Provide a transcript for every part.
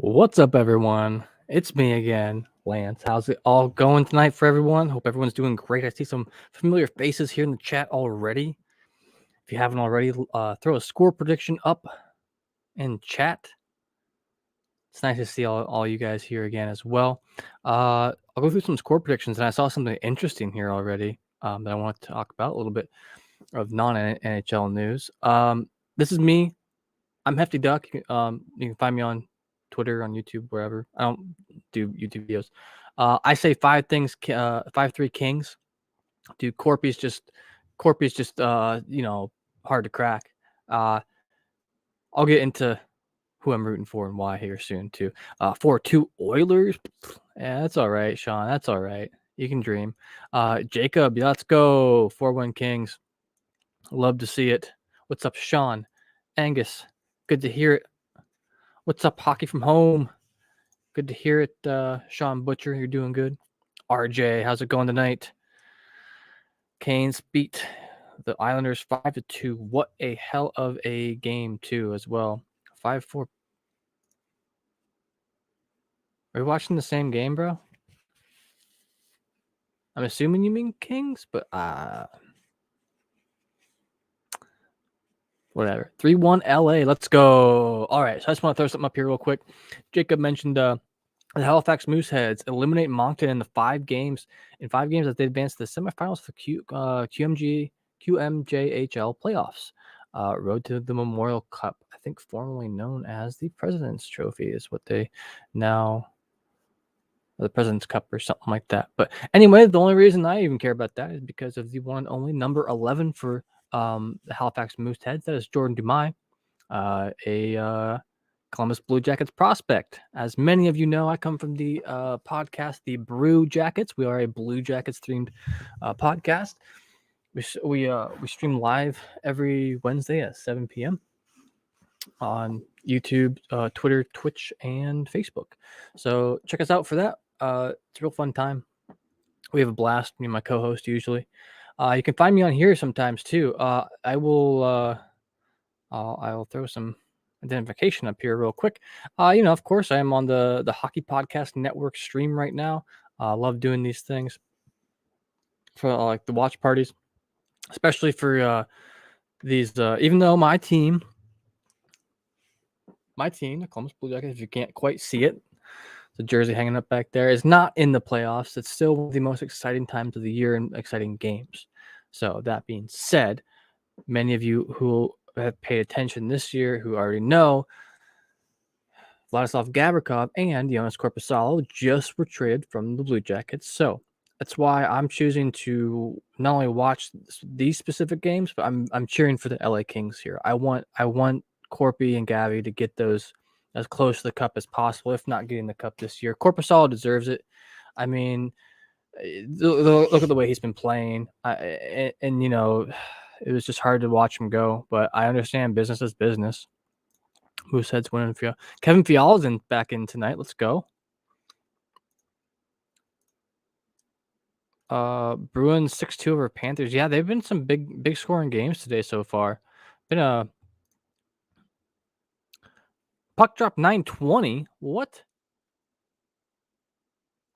What's up, everyone? It's me again, Lance. How's it all going tonight for everyone? Hope everyone's doing great. I see some familiar faces here in the chat already. If you haven't already, throw a score prediction up in chat. It's nice to see all you guys here again as well. I'll go through some score predictions, and I saw something interesting here already that I want to talk about a little bit of non-NHL news. This is me. I'm Hefty Duck. You can find me on Twitter, on YouTube, wherever. I don't do YouTube videos. I say 5-3 Kings. Dude, Corpy's just hard to crack. I'll get into who I'm rooting for and why here soon too. 4-2 Oilers. Yeah, that's all right, Sean. That's all right. You can dream. Jacob, let's go. 4-1 Kings. Love to see it. What's up, Sean? Angus, good to hear it. What's up, Hockey from Home? Good to hear it, Sean Butcher. You're doing good. RJ, how's it going tonight? Canes beat the Islanders 5-2. What a hell of a game, too, as well. 5-4. Are we watching the same game, bro? I'm assuming you mean Kings, but whatever. 3-1 LA. Let's go. All right, so I just want to throw something up here real quick. Jacob mentioned the Halifax Mooseheads eliminate Moncton in 5 games that they advanced to the semifinals for QMJHL playoffs. Road to the Memorial Cup, I think formerly known as the President's Trophy, is what they now, the President's Cup or something like that. But anyway, the only reason I even care about that is because of the one and only number 11 for the Halifax Mooseheads. That is Jordan Dumais, a Columbus Blue Jackets prospect. As many of you know, I come from the podcast, the Brew Jackets. We are a Blue Jackets themed podcast. We stream live every Wednesday at 7 p.m. on YouTube, Twitter, Twitch, and Facebook. So check us out for that. It's a real fun time. We have a blast, me and my co-host usually. You can find me on here sometimes too. I will throw some identification up here real quick. Of course, I am on the Hockey Podcast Network stream right now. Love doing these things for like the watch parties, especially for these. Even though my team, the Columbus Blue Jackets, if you can't quite see it, the jersey hanging up back there, is not in the playoffs. It's still one of the most exciting times of the year and exciting games. So that being said, many of you who have paid attention this year who already know Vladislav Gavrikov and Jonas Korpisalo just were traded from the Blue Jackets. So that's why I'm choosing to not only watch these specific games, but I'm cheering for the LA Kings here. I want Corpy and Gavi to get those as close to the cup as possible, if not getting the cup this year. Korpisalo deserves it. I mean, look at the way he's been playing. It was just hard to watch him go, but I understand business is business. Mooseheads winning. Kevin Fiala's back in tonight. Let's go. Bruins 6-2 over Panthers. Yeah, they've been some big scoring games today so far. Been a puck drop 9:20. What?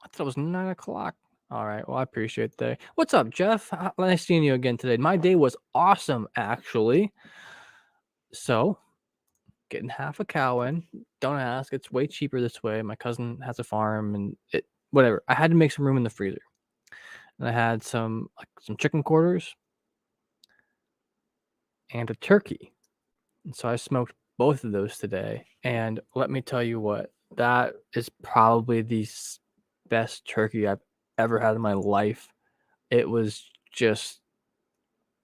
I thought it was 9 o'clock. All right. Well, I appreciate that. What's up, Jeff? Nice seeing you again today. My day was awesome, actually. So, getting half a cow in. Don't ask. It's way cheaper this way. My cousin has a farm, and whatever. I had to make some room in the freezer. And I had some chicken quarters and a turkey. And so I smoked both of those today. And let me tell you what, that is probably the best turkey I've ever had in my life. It was just,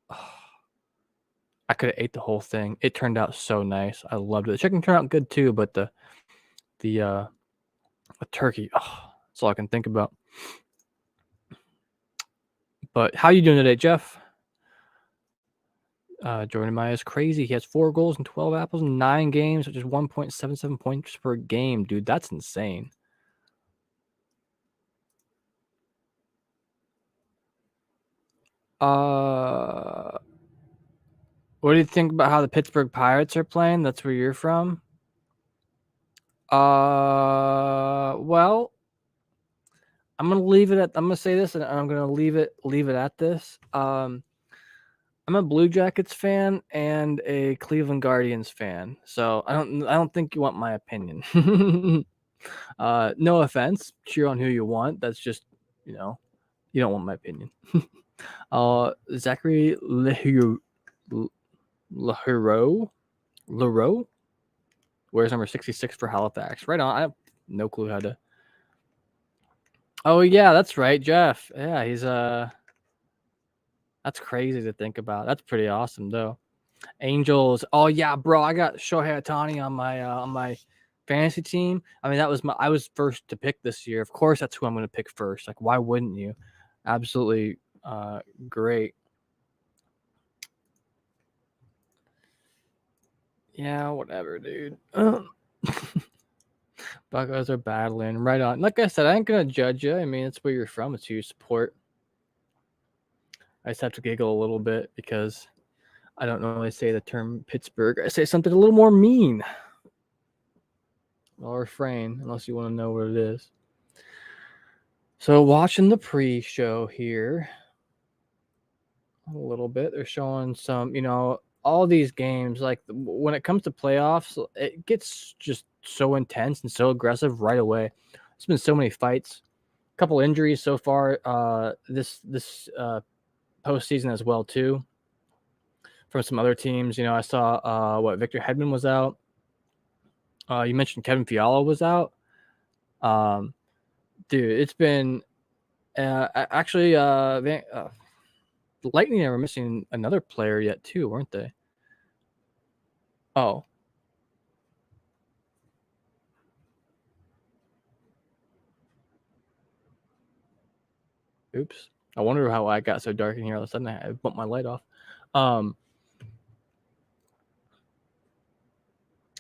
I could have ate the whole thing. It turned out so nice. I loved it. The chicken turned out good too, but the turkey, that's all I can think about. But how you doing today, Jeff? Jordan Maya is crazy. He has 4 goals and 12 apples in 9 games, which is 1.77 points per game. Dude, that's insane. What do you think about how the Pittsburgh Pirates are playing? That's where you're from. Well, I'm gonna say this, and I'm gonna leave it at this. I'm a Blue Jackets fan and a Cleveland Guardians fan, so I don't think you want my opinion. No offense, cheer on who you want. That's just, you know, you don't want my opinion. Zachary Leroux wears number 66 for Halifax. Right on. I have no clue how to. Oh yeah, that's right, Jeff. Yeah, he's That's crazy to think about. That's pretty awesome though. Angels. Oh yeah, bro. I got Shohei Ohtani on my fantasy team. I mean, I was first to pick this year. Of course, that's who I'm going to pick first. Like, why wouldn't you? Absolutely, great. Yeah, whatever, dude. Buckeyes are battling right on. Like I said, I ain't gonna judge you. I mean, it's where you're from. It's who you support. I just have to giggle a little bit because I don't normally say the term Pittsburgh. I say something a little more mean. I'll refrain unless you want to know what it is. So watching the pre-show here a little bit, they're showing some, all these games, like when it comes to playoffs, it gets just so intense and so aggressive right away. There's been so many fights, a couple injuries so far this postseason as well too from some other teams. I saw Victor Hedman was out. You mentioned Kevin Fiala was out. Dude, it's been actually the Lightning are missing another player yet too, weren't they? Oh, oops. I wonder how I got so dark in here all of a sudden. I bumped my light off.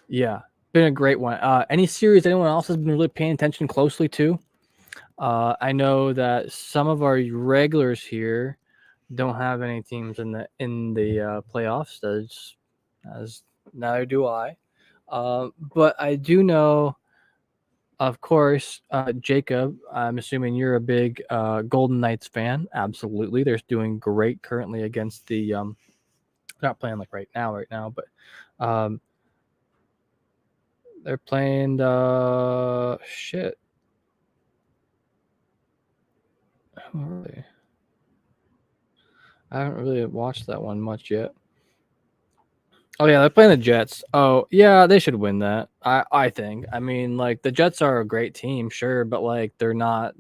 Yeah, been a great one. Any series anyone else has been really paying attention closely to? I know that some of our regulars here don't have any teams in the playoffs. As neither do I. But I do know, of course, Jacob. I'm assuming you're a big Golden Knights fan. Absolutely, they're doing great currently against the. Not playing like right now, but they're playing shit. Who are they? I haven't really watched that one much yet. Oh yeah, they're playing the Jets. Oh yeah, they should win that. I think. I mean, like the Jets are a great team, sure, but like they're not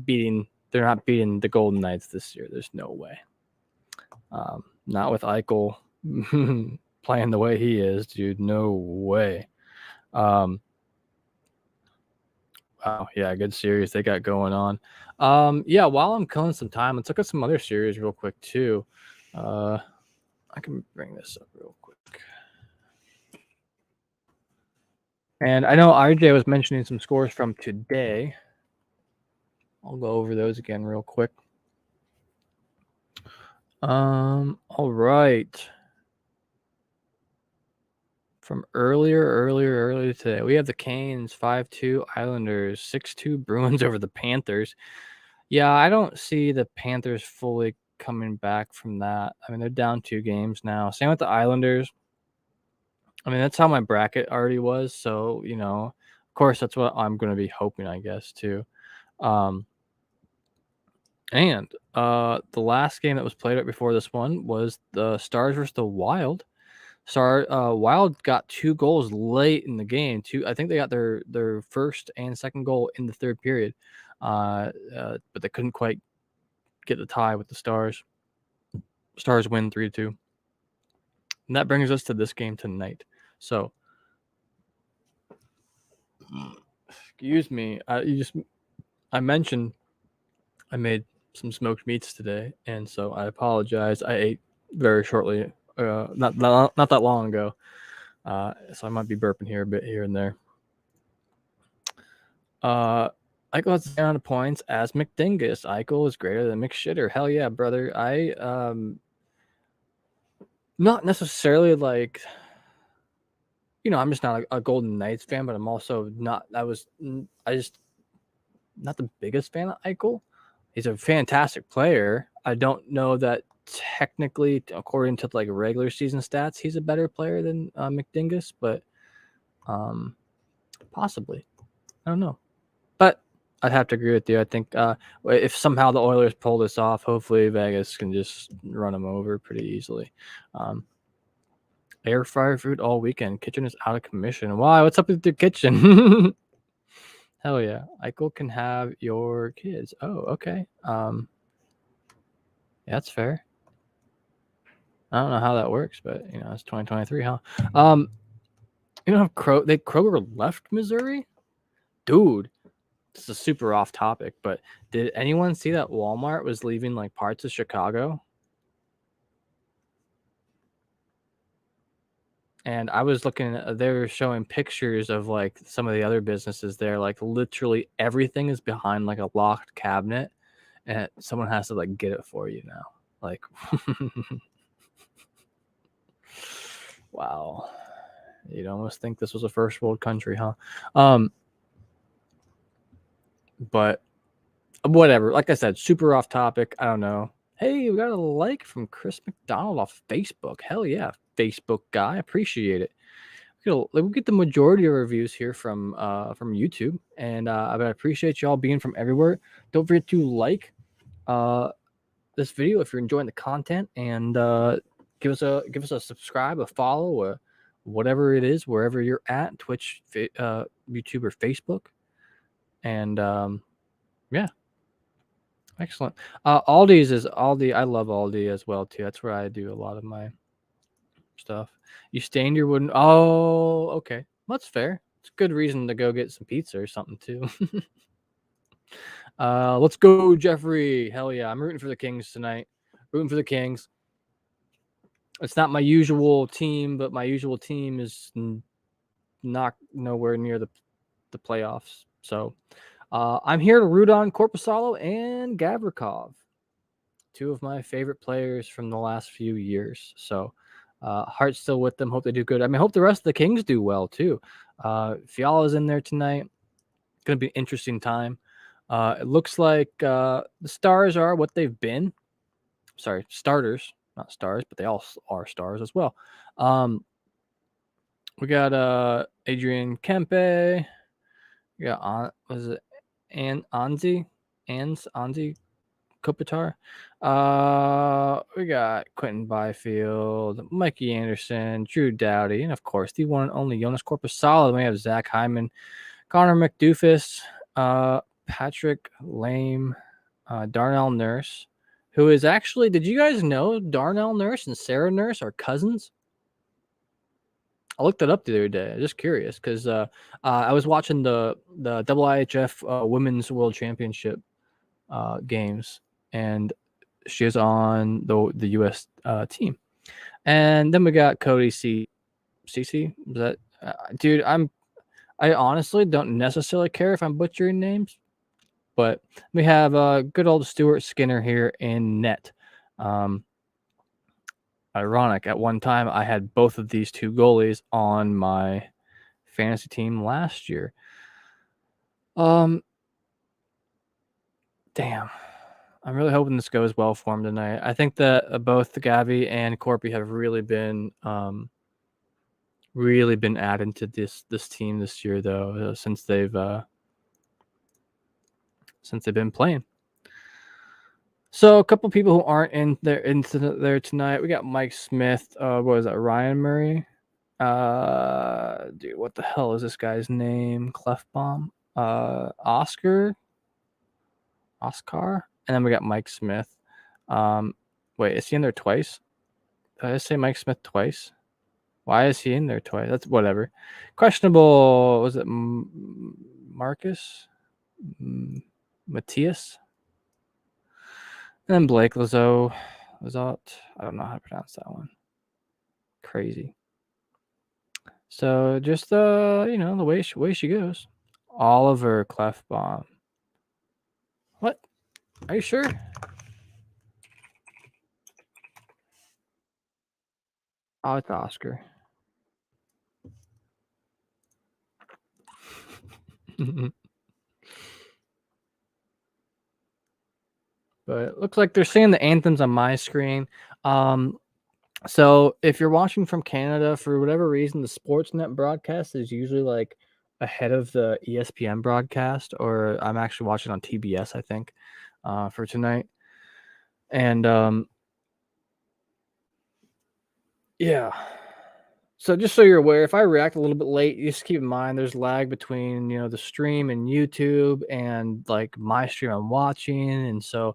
beating the Golden Knights this year. There's no way. Not with Eichel playing the way he is, dude. No way. Wow, yeah, good series they got going on. Yeah, while I'm killing some time, let's look at some other series real quick too. I can bring this up real quick. And I know RJ was mentioning some scores from today. I'll go over those again real quick. All right. From earlier today, we have the Canes 5-2, Islanders 6-2, Bruins over the Panthers. Yeah, I don't see the Panthers fully coming back from that. I mean, they're down 2 games now. Same with the Islanders. I mean, that's how my bracket already was. So, of course, that's what I'm going to be hoping, I guess, too. And the last game that was played right before this one was the Stars versus the Wild. Wild got 2 goals late in the game. I think they got their first and second goal in the third period, but they couldn't quite get the tie with the Stars. Stars win 3-2. And that brings us to this game tonight. So, excuse me. I mentioned I made some smoked meats today, and so I apologize. I ate very shortly, not that long ago. So I might be burping here a bit here and there. Eichel has the same amount of points as McDingus. Eichel is greater than McShitter. Hell yeah, brother. I not necessarily like I'm just not a Golden Knights fan, but I'm also not. I just not the biggest fan of Eichel. He's a fantastic player. I don't know that technically, according to like regular season stats, he's a better player than McDingus, but possibly. I don't know. But I'd have to agree with you. I think if somehow the Oilers pull this off, hopefully Vegas can just run them over pretty easily. Air fryer food all weekend. Kitchen is out of commission. Why? What's up with the kitchen? Hell yeah. Eichel can have your kids. Oh, okay. Yeah, that's fair. I don't know how that works, but it's 2023, huh? Kroger left Missouri? Dude, this is super off topic, but did anyone see that Walmart was leaving like parts of Chicago? And I was looking, they were showing pictures of like some of the other businesses there. Like literally everything is behind like a locked cabinet, and someone has to like get it for you now. Like, wow, you'd almost think this was a first world country, huh? But whatever. Like I said, super off topic. I don't know. Hey, we got a like from Chris McDonald off Facebook. Hell yeah, Facebook guy. Appreciate it. We get the majority of reviews here from YouTube, and I appreciate y'all being from everywhere. Don't forget to like this video if you're enjoying the content, and give us a subscribe, a follow, whatever it is, wherever you're at, Twitch, YouTube, or Facebook, and yeah. Excellent. Aldi's is Aldi. I love Aldi as well too. That's where I do a lot of my stuff. You stained your wooden. Oh, okay. That's fair. It's a good reason to go get some pizza or something too. Let's go, Jeffrey. Hell yeah. I'm rooting for the Kings tonight. Rooting for the Kings. It's not my usual team, but my usual team is not nowhere near the playoffs. So I'm here to root on Korpisalo and Gavrikov, two of my favorite players from the last few years. So heart's still with them. Hope they do good. I mean, hope the rest of the Kings do well too. Fiala's in there tonight. Going to be an interesting time. It looks like the Stars are what they've been. Sorry, starters, not stars, but they all are stars as well. We got Adrian Kempe. We got Anzi Kopitar. We got Quentin Byfield, Mikey Anderson, Drew Doughty, and of course the one and only Jonas Korpisalo. Then we have Zach Hyman, Connor McDoofus, Patrick Lame, Darnell Nurse, who is actually, did you guys know Darnell Nurse and Sarah Nurse are cousins? I looked it up the other day. I'm just curious because I was watching the IIHF Women's World Championship games, and she is on the U.S. Team. And then we got Cody CC. Is that dude? I honestly don't necessarily care if I'm butchering names, but we have good old Stuart Skinner here in net. Ironic. At one time, I had both of these two goalies on my fantasy team last year. Damn. I'm really hoping this goes well for him tonight. I think that both Gavi and Corpy have really been added to this team this year, though, since they've been playing. So a couple people who aren't in there tonight. We got Mike Smith. What was that? Ryan Murray. Dude, what the hell is this guy's name? Clefbaum. Oscar. And then we got Mike Smith. Wait, is he in there twice? Did I say Mike Smith twice? Why is he in there twice? That's whatever. Questionable. Was it Marcus? Matthias? And then Blake Lizotte. I don't know how to pronounce that one. Crazy. So just the way she goes. Oliver Clefbaum. What? Are you sure? Oh, it's Oscar. But it looks like they're saying the anthems on my screen. So if you're watching from Canada, for whatever reason, the Sportsnet broadcast is usually like ahead of the ESPN broadcast, or I'm actually watching on TBS, I think, for tonight. And yeah. So just so you're aware, if I react a little bit late, you just keep in mind there's lag between, the stream and YouTube and like my stream I'm watching. And so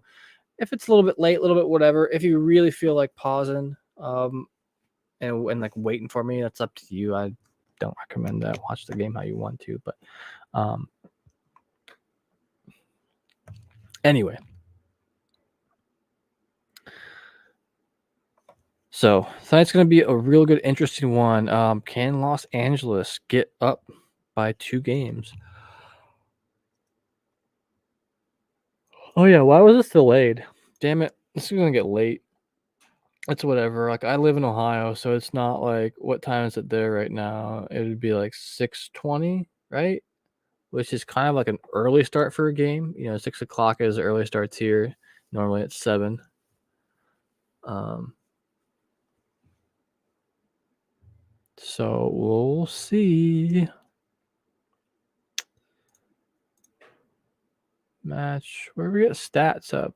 if it's a little bit late, a little bit whatever, if you really feel like pausing and like waiting for me, that's up to you. I don't recommend that. Watch the game how you want to, but anyway. So tonight's going to be a real good, interesting one. Can Los Angeles get up by 2 games? Oh yeah, why was this delayed? Damn it, this is going to get late. It's whatever. Like I live in Ohio, so it's not like what time is it there right now? It would be like 6:20, right? Which is kind of like an early start for a game. 6 o'clock is early starts here. Normally it's 7. So we'll see. Match where we get stats up.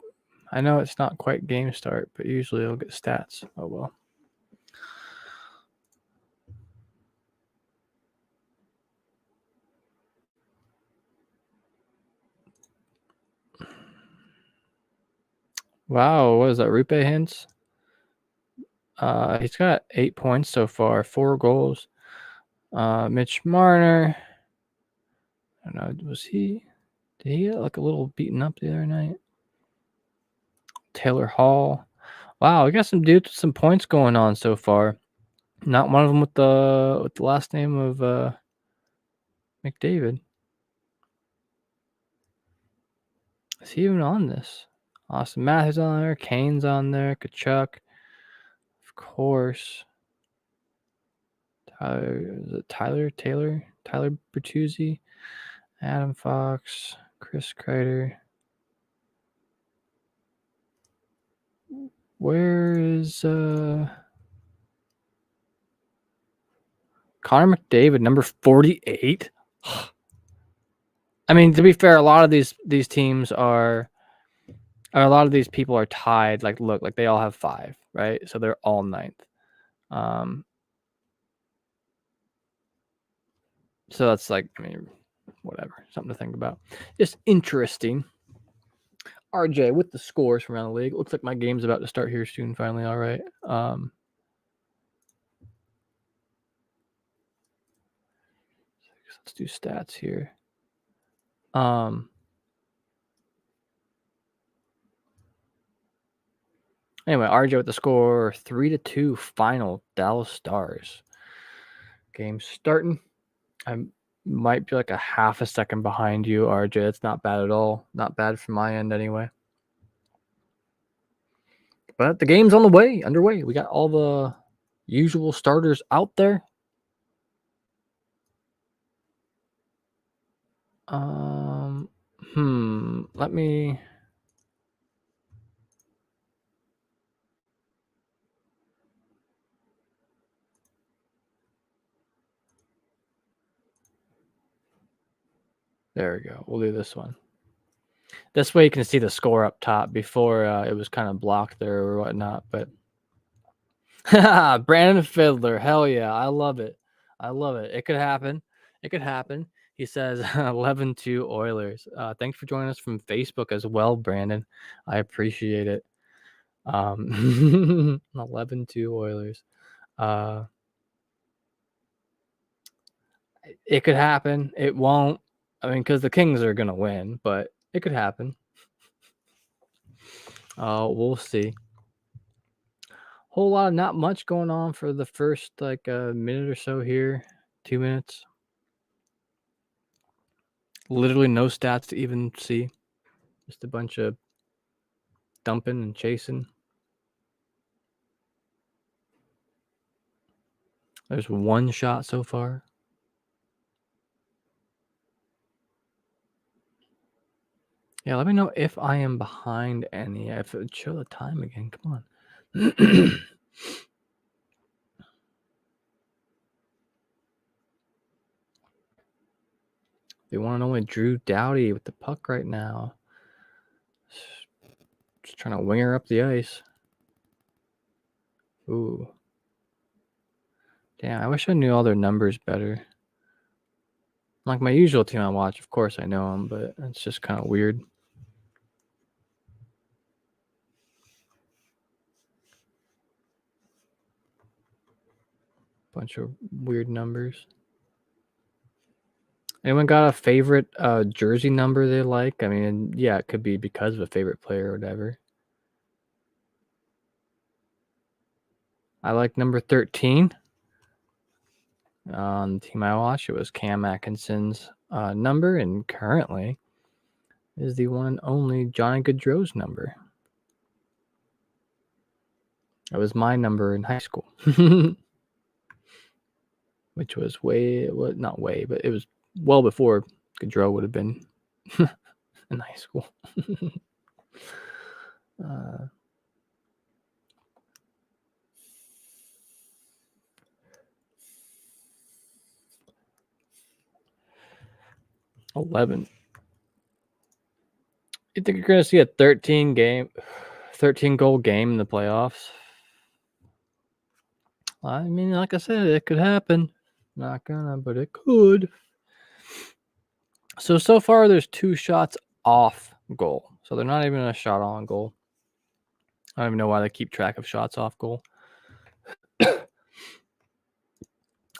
I know it's not quite game start, but usually it'll get stats. Oh well. Wow, what is that? Rupe Hintz? He's got 8 points so far, 4 goals. Mitch Marner. I don't know, did he get like a little beaten up the other night? Taylor Hall. Wow, we got some dudes with some points going on so far. Not one of them with the last name of McDavid. Is he even on this? Austin Matthews on there, Kane's on there, Kachuk, of course. Tyler Bertuzzi, Adam Fox, Chris Kreider. Where is Connor McDavid, number 48? I mean, to be fair, a lot of these teams are, or a lot of these people are tied. Like, look, like they all have 5, right? So they're all 9th. So that's like, I mean, whatever, something to think about. Just interesting. RJ with the scores from around the league. Looks like my game's about to start here soon. Finally, all right. Let's do stats here. Anyway, RJ with the score 3-2 final Dallas Stars. Game starting. I might be like a half a second behind you, RJ. It's not bad at all. Not bad from my end anyway. But the game's on the way, underway. We got all the usual starters out there. Let me. There we go. We'll do this one. This way you can see the score up top. Before it was kind of blocked there or whatnot. But Brandon Fiddler, hell yeah, I love it. I love it. It could happen. It could happen. He says 11-2 Oilers. Thanks for joining us from Facebook as well, Brandon. I appreciate it. 11-2 Oilers. It could happen. It won't. I mean, because the Kings are gonna win, but it could happen. We'll see. Whole lot of not much going on for the first like minute or so here. 2 minutes. Literally no stats to even see. Just a bunch of dumping and chasing. There's 1 shot so far. Yeah, let me know if I am behind any. If it would show the time again. Come on. The one and only Drew Doughty with the puck right now. Just trying to wing her up the ice. Ooh. Damn, I wish I knew all their numbers better. Like my usual team I watch, of course I know them, but it's just kind of weird. Bunch of weird numbers. Anyone got a favorite jersey number they like? I mean, yeah, it could be because of a favorite player or whatever. I like number 13. On the team I watch, it was Cam Atkinson's number, and currently is the one and only Johnny Gaudreau's number. That was my number in high school, which was not way, but it was well before Gaudreau would have been in high school. 11. You think you're going to see a 13 goal game in the playoffs? I mean, like I said, it could happen. Not gonna, but it could. So far, there's 2 shots off goal. So they're not even a shot on goal. I don't even know why they keep track of shots off goal.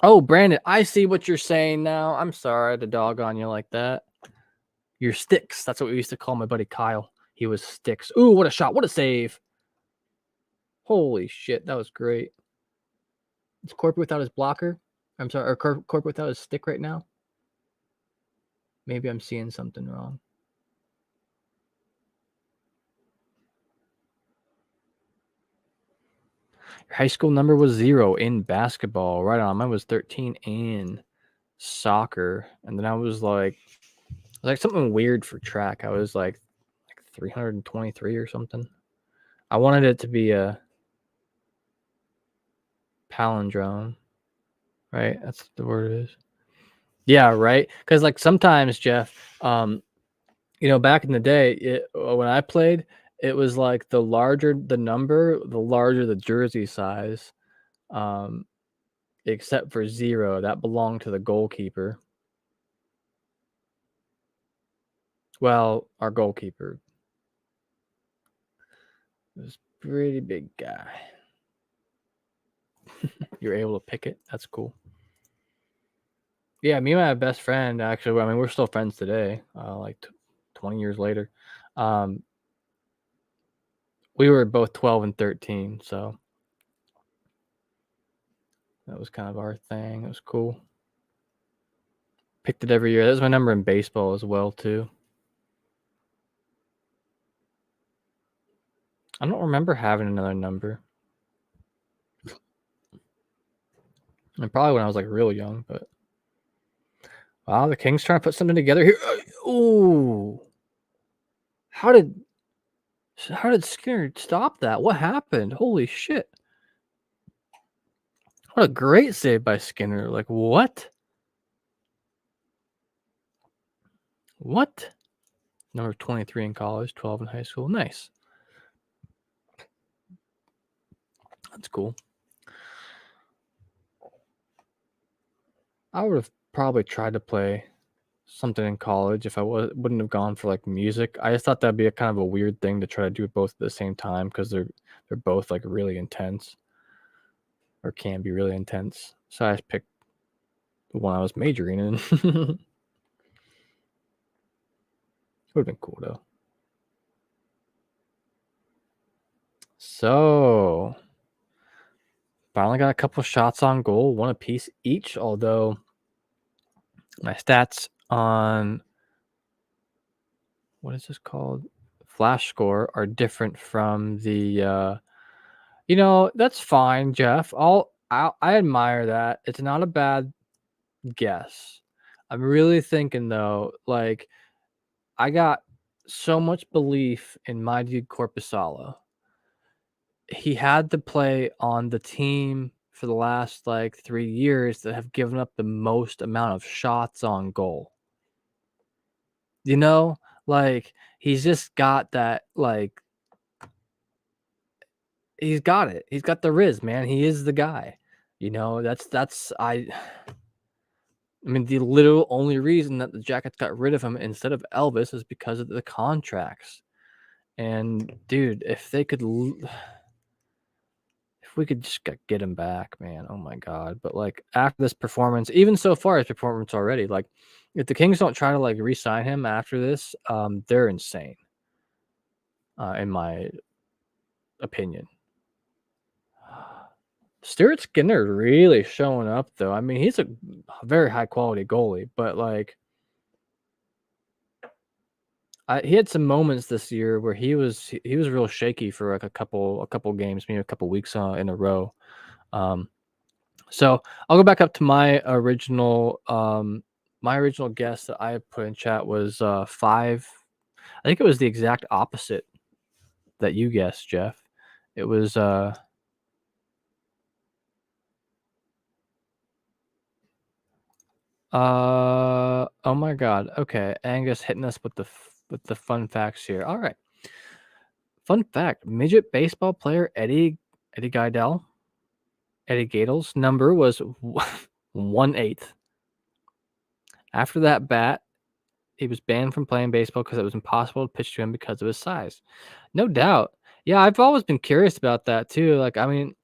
Oh, Brandon, I see what you're saying now. I'm sorry to dog on you like that. You're sticks. That's what we used to call my buddy Kyle. He was sticks. Ooh, what a shot. What a save. Holy shit, that was great. Is Corp without his blocker? I'm sorry, or Corp without his stick right now? Maybe I'm seeing something wrong. Your high school number was 0 in basketball. Right on. Mine was 13 in soccer. And then I was like something weird for track. I was like 323 or something. I wanted it to be a palindrome, right? That's the word it is. Yeah, right. Because like sometimes, Jeff, back in the day, when I played, it was like the larger the number, the larger the jersey size. Except for 0, that belonged to the goalkeeper. Well, our goalkeeper was a pretty big guy. You're able to pick it. That's cool. Yeah, me and my best friend, actually, I mean, we're still friends today, like 20 years later. We were both 12 and 13, so that was kind of our thing. It was cool. Picked it every year. That was my number in baseball as well, too. I don't remember having another number. And probably when I was like real young, but wow, the Kings trying to put something together here. Ooh. How did Skinner stop that? What happened? Holy shit. What a great save by Skinner. Like, what? What? Number 23 in college, 12 in high school. Nice. That's cool. I would have probably tried to play something in college if I wouldn't have gone for like music. I just thought that'd be a kind of a weird thing to try to do both at the same time because they're both like really intense or can be really intense. So I just picked the one I was majoring in. Would have been cool though. So finally got a couple shots on goal, 1 apiece each, although my stats on what is this called? Flash score are different from the that's fine, Jeff. I admire that. It's not a bad guess. I'm really thinking though, like I got so much belief in my dude Corpusalo. He had to play on the team for the last, like, 3 years that have given up the most amount of shots on goal. You know? Like, he's just got that, like he's got it. He's got the riz, man. He is the guy. You know, that's I mean, the literal only reason that the Jackets got rid of him instead of Elvis is because of the contracts. And dude, if we could just get him back, man. Oh my god. But like after this performance, even so far his performance already, like if the Kings don't try to like re-sign him after this, they're insane. In my opinion. Stuart Skinner really showing up though. I mean, he's a very high quality goalie, but like he had some moments this year where he was real shaky for like a couple games, maybe a couple weeks in a row. Um, so I'll go back up to my original guess that I put in chat was 5. I think it was the exact opposite that you guessed, Jeff. It was oh my god. Okay, Angus hitting us with the fun facts here. All right. Fun fact: midget baseball player Eddie Gaedel, Eddie Gaedel's number was 1/8. After that bat, he was banned from playing baseball because it was impossible to pitch to him because of his size. No doubt. Yeah, I've always been curious about that too. Like, I mean,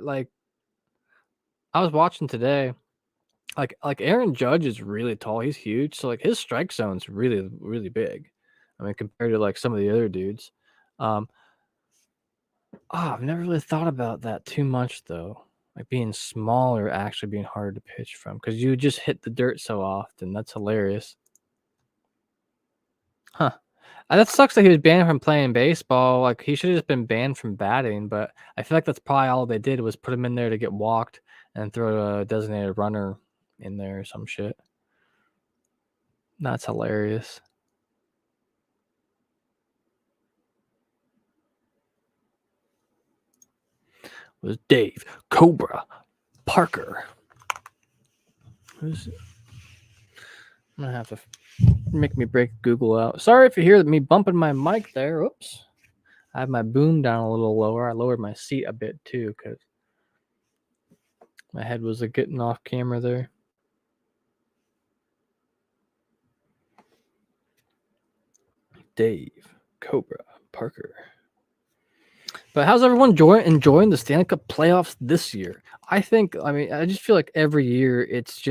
like I was watching today. Like Aaron Judge is really tall. He's huge. So like his strike zone's really really big. I mean, compared to like some of the other dudes. Um, I've never really thought about that too much though. Like being smaller actually being harder to pitch from because you just hit the dirt so often. That's hilarious. Huh. That sucks that he was banned from playing baseball. Like he should have just been banned from batting, but I feel like that's probably all they did was put him in there to get walked and throw a designated runner in there or some shit. That's hilarious. Was Dave Cobra Parker. Who's I'm gonna have to make me break Google out. Sorry if you hear me bumping my mic there. Oops. I have my boom down a little lower. I lowered my seat a bit too because my head was getting off camera there. Dave Cobra Parker. But how's everyone enjoying the Stanley Cup playoffs this year? I just feel like every year it's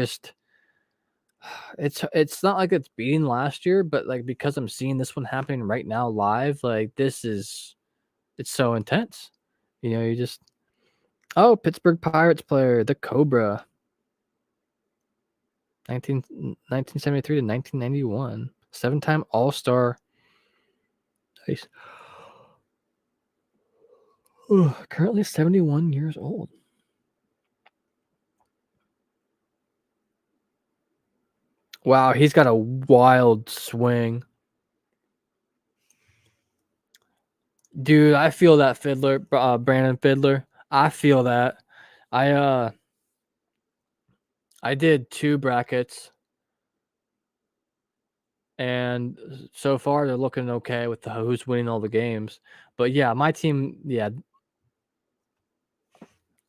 not like it's beating last year, but like because I'm seeing this one happening right now live, like it's so intense. You know, you just Pittsburgh Pirates player, the Cobra, 1973 to 1991, 7-time All-Star. Nice. Currently 71 years old. Wow, he's got a wild swing. Dude, I feel that Fiddler, Brandon Fiddler. I feel that. I I did 2 brackets, and so far they're looking okay with who's winning all the games. But yeah, my team, yeah,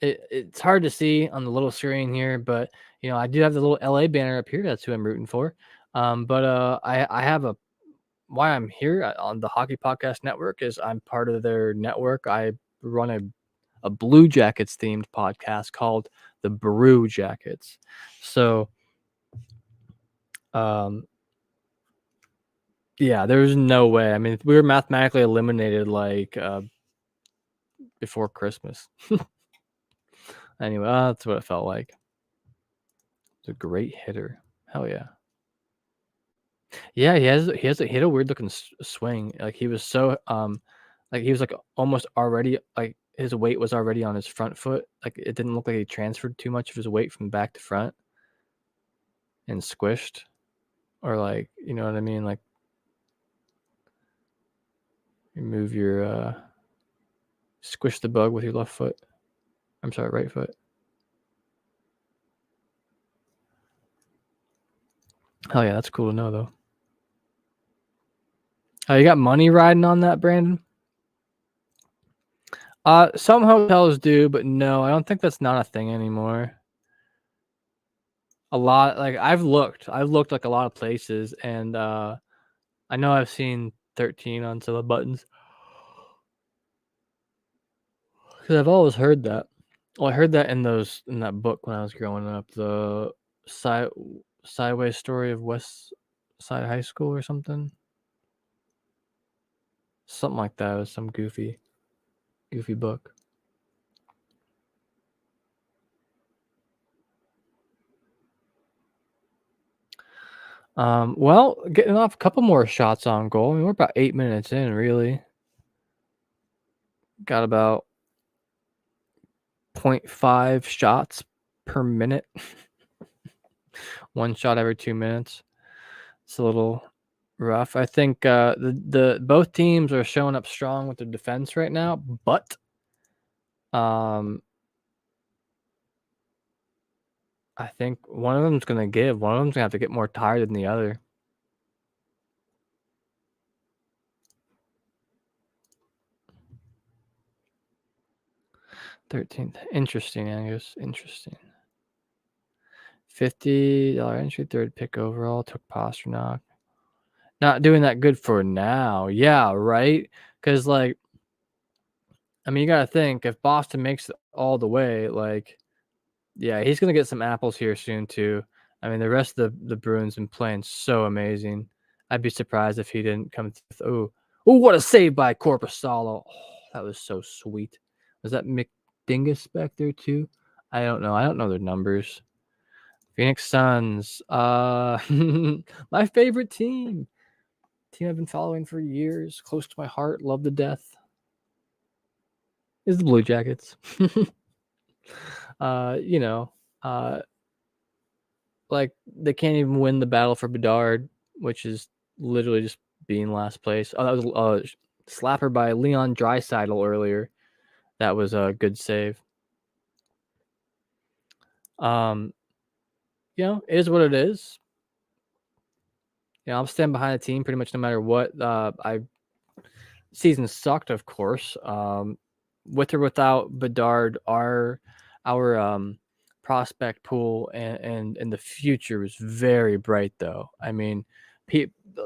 it's hard to see on the little screen here, but you know I do have the little LA banner up here. That's who I'm rooting for. But I have a why I'm here on the Hockey Podcast Network is I'm part of their network. I run a Blue Jackets themed podcast called the Brew Jackets. So, um, yeah, there's no way. I mean, we were mathematically eliminated like before Christmas. Anyway, that's what it felt like. He's a great hitter. Hell yeah. Yeah, he had a weird looking swing. Like he was so like he was like almost already like his weight was already on his front foot. Like it didn't look like he transferred too much of his weight from back to front and squished or like, you know what I mean? Like You move your squish the bug with your left foot. I'm sorry, right foot. Hell yeah, that's cool to know though. Oh, you got money riding on that, Brandon? Some hotels do, but no, I don't think that's not a thing anymore. A lot, like I've looked like a lot of places, and I know I've seen 13 on some of the buttons because I've always heard that. Well, I heard that in that book when I was growing up, the sideways story of West Side High School or something like that. It was some goofy book. Well, getting off a couple more shots on goal. I mean, we're about 8 minutes in, really. Got about 0.5 shots per minute. One shot every 2 minutes. It's a little rough. I think the both teams are showing up strong with their defense right now, but I think one of them's gonna give. One of them's gonna have to get more tired than the other. 13th. Interesting, Angus. Interesting. $50 entry, third pick overall. Took Pasternak. Not doing that good for now. Yeah, right? Because, like, I mean, you got to think if Boston makes it all the way, like, yeah, he's going to get some apples here soon, too. I mean, the rest of the Bruins been playing so amazing. I'd be surprised if he didn't come. Oh, what a save by Korpisalo. Oh, that was so sweet. Was that McDingus back there, too? I don't know. I don't know their numbers. Phoenix Suns. My favorite team. Team I've been following for years. Close to my heart. Love to death. Is the Blue Jackets. You know, like they can't even win the battle for Bedard, which is literally just being last place. Oh, that was a slapper by Leon Draisaitl earlier. That was a good save. You know, it is what it is. You know, I'll stand behind the team pretty much no matter what. Season sucked, of course. With or without Bedard, our prospect pool and the future is very bright, though. I mean,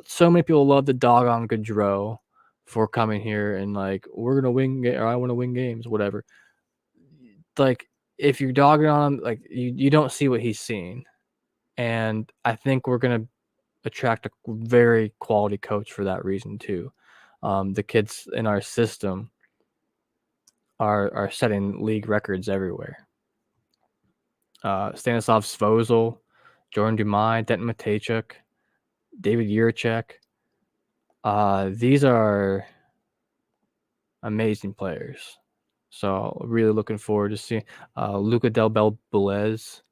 so many people love the dog on Gaudreau for coming here and like we're gonna win or I want to win games, whatever. Like if you're dogging on him, like you don't see what he's seeing, and I think we're gonna attract a very quality coach for that reason too. The kids in our system are setting league records everywhere. Stanislav Svozil, Jordan Dumais, Denton Matejchuk, David Jiricek. These are amazing players. So really looking forward to seeing Luca Del Bel Belez,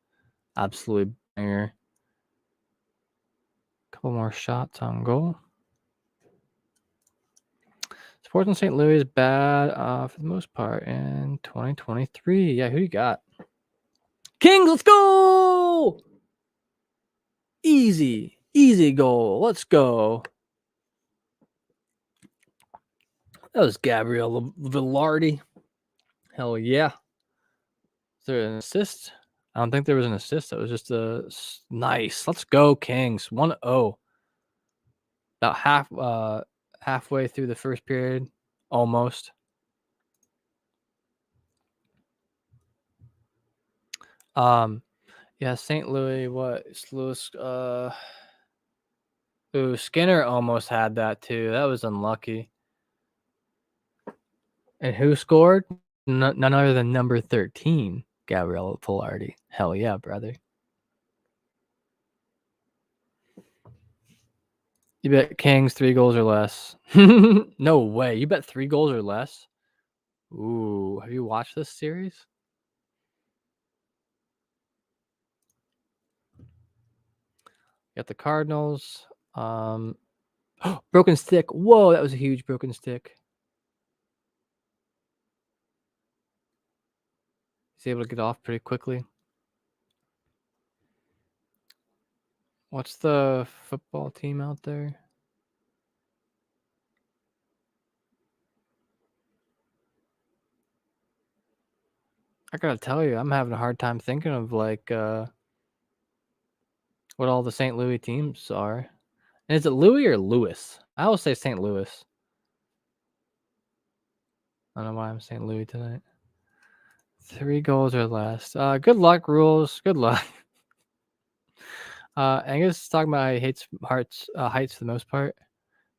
absolutely banger. Couple more shots on goal. Sports in St. Louis is bad for the most part in 2023. Yeah, who you got? Kings, let's go! Easy goal. Let's go. That was Gabriel Villardi. Hell yeah. Is there an assist? I don't think there was an assist. That was just a nice. Let's go, Kings. 1-0. About halfway through the first period. Almost. Yeah, St. Louis, what? Louis, ooh, Skinner almost had that too. That was unlucky. And who scored? None other than number 13, Gabriel Villardi. Hell yeah, brother. You bet Kings 3 goals or less. No way. You bet 3 goals or less? Ooh, have you watched this series? Got the Cardinals. Broken stick. Whoa, that was a huge broken stick. He's able to get off pretty quickly. What's the football team out there? I gotta tell you, I'm having a hard time thinking of like what all the St. Louis teams are. And is it Louis or Louis? I always say St. Louis. I don't know why I'm saying Louis tonight. 3 goals or less. Good luck, rules. Good luck. Angus is talking about how he hates heights for the most part.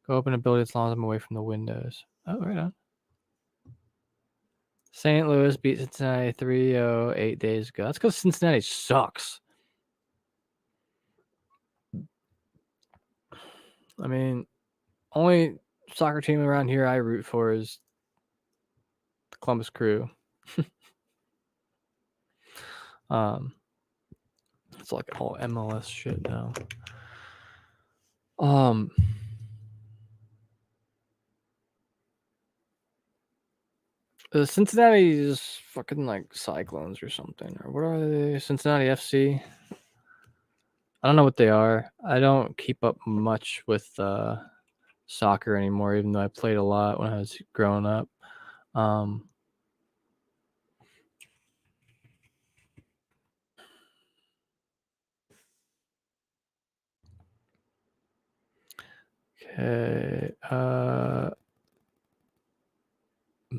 Go open a building as long as I'm away from the windows. Oh, right on. St. Louis beat Cincinnati 3-0 8 days ago. That's because Cincinnati sucks. I mean, only soccer team around here I root for is the Columbus Crew. It's like all MLS shit now. Cincinnati is fucking like Cyclones or something. Or what are they? Cincinnati FC? I don't know what they are. I don't keep up much with soccer anymore, even though I played a lot when I was growing up. Okay.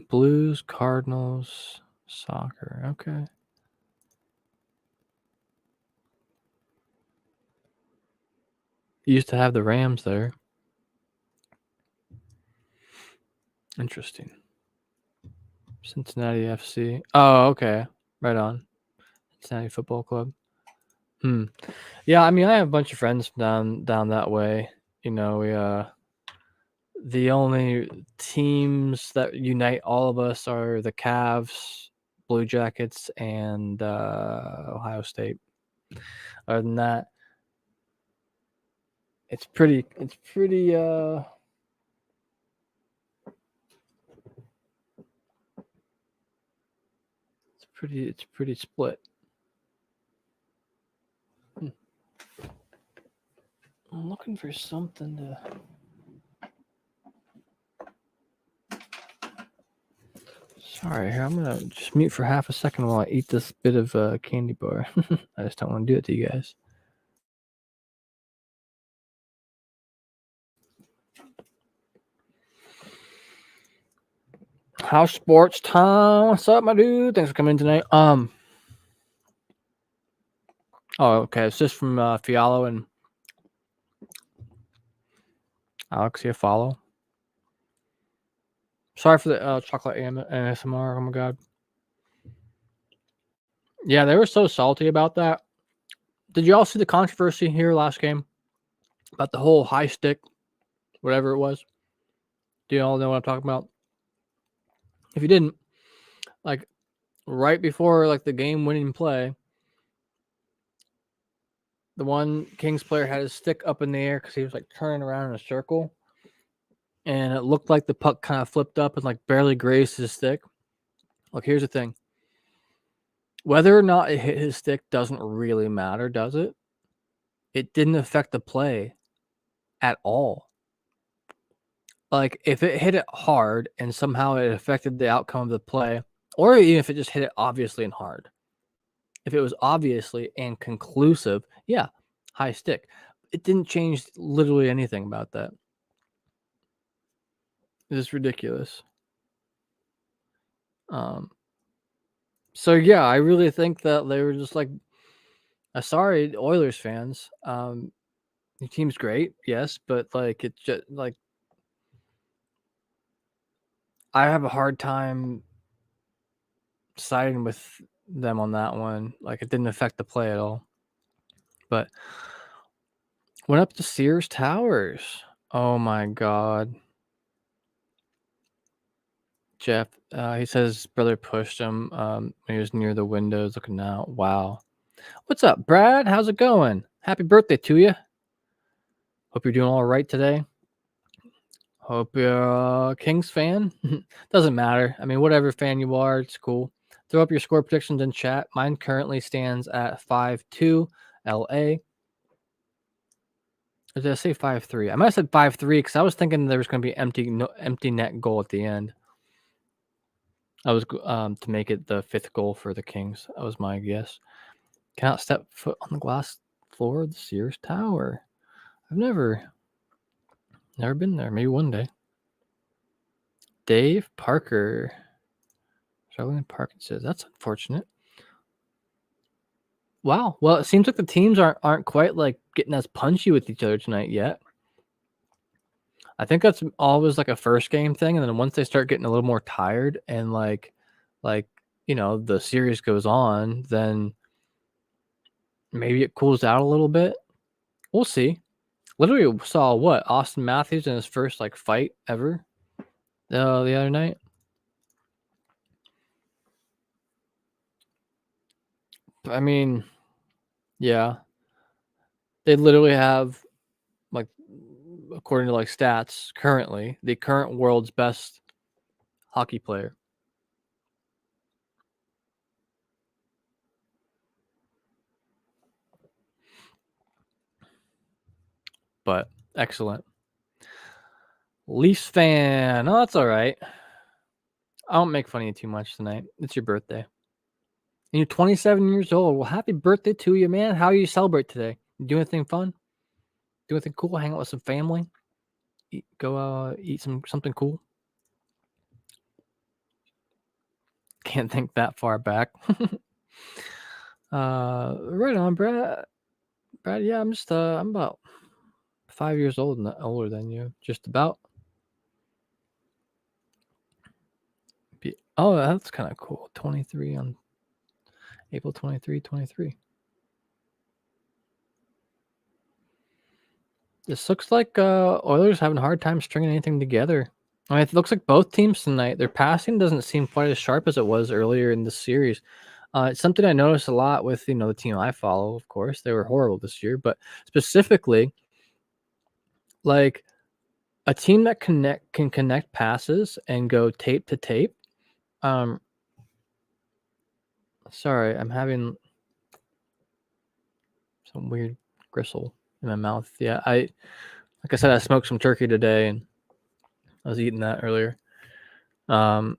Blues, Cardinals, soccer. Okay. Used to have the Rams there. Interesting. Cincinnati FC. Oh, okay. Right on. Cincinnati Football Club. Yeah, I mean, I have a bunch of friends down that way. You know, we the only teams that unite all of us are the Cavs, Blue Jackets, and Ohio State. Other than that, it's pretty split. I'm looking for something to. Sorry, here I'm gonna just mute for half a second while I eat this bit of candy bar. I just don't want to do it to you guys. House Sports Time. What's up, my dude? Thanks for coming in tonight. Oh, okay. It's just from Fialo and Alexia follow. Sorry for the chocolate ASMR. Oh my god. Yeah, they were so salty about that. Did you all see the controversy here last game about the whole high stick, whatever it was? Do you all know what I'm talking about? If you didn't, like right before like the game winning play, the one Kings player had his stick up in the air because he was like turning around in a circle, and it looked like the puck kind of flipped up and like barely grazed his stick. Look, here's the thing. Whether or not it hit his stick doesn't really matter, does it? It didn't affect the play at all. Like, if it hit it hard and somehow it affected the outcome of the play, or even if it just hit it obviously and hard. If it was obviously and conclusive, yeah, high stick. It didn't change literally anything about that. It's ridiculous. So yeah, I really think that they were just like, sorry, Oilers fans. Your team's great, yes, but like it's just like I have a hard time siding with them on that one. Like it didn't affect the play at all. But went up to Sears Towers. Oh my god. Jeff, he says his brother pushed him when he was near the windows looking out. Wow. What's up, Brad? How's it going? Happy birthday to you. Hope you're doing all right today. Hope you're a Kings fan. Doesn't matter. I mean, whatever fan you are, it's cool. Throw up your score predictions in chat. Mine currently stands at 5-2 LA. Or did I say 5-3? I might have said 5-3 because I was thinking there was going to be empty net goal at the end. I was to make it the 5th goal for the Kings. That was my guess. Cannot step foot on the glass floor of the Sears Tower. I've never been there. Maybe one day. Dave Parker. Struggling Parkinson's. That's unfortunate. Wow. Well, it seems like the teams aren't quite like getting as punchy with each other tonight yet. I think that's always like a first game thing, and then once they start getting a little more tired and like the series goes on, then maybe it cools out a little bit. We'll see. Literally saw what Austin Matthews in his first like fight ever the other night. I mean, yeah, they literally have like, according to like stats, currently the current world's best hockey player. But excellent. Leafs fan. Oh, that's all right. I don't make fun of you too much tonight. It's your birthday. And you're 27 years old. Well, happy birthday to you, man. How you celebrate today? Do anything fun? Do anything cool? Hang out with some family? Go eat something cool? Can't think that far back. Right on, Brad. Brad, yeah, I'm about 5 years old and older than you. Just about. Oh, that's kind of cool. 23 on April 23, 23. This looks like Oilers having a hard time stringing anything together. I mean, it looks like both teams tonight, their passing doesn't seem quite as sharp as it was earlier in the series. It's something I noticed a lot with the team I follow. Of course, they were horrible this year, but specifically, like a team that can connect passes and go tape to tape. Sorry, I'm having some weird gristle in my mouth. Yeah, like I said, I smoked some turkey today, and I was eating that earlier. But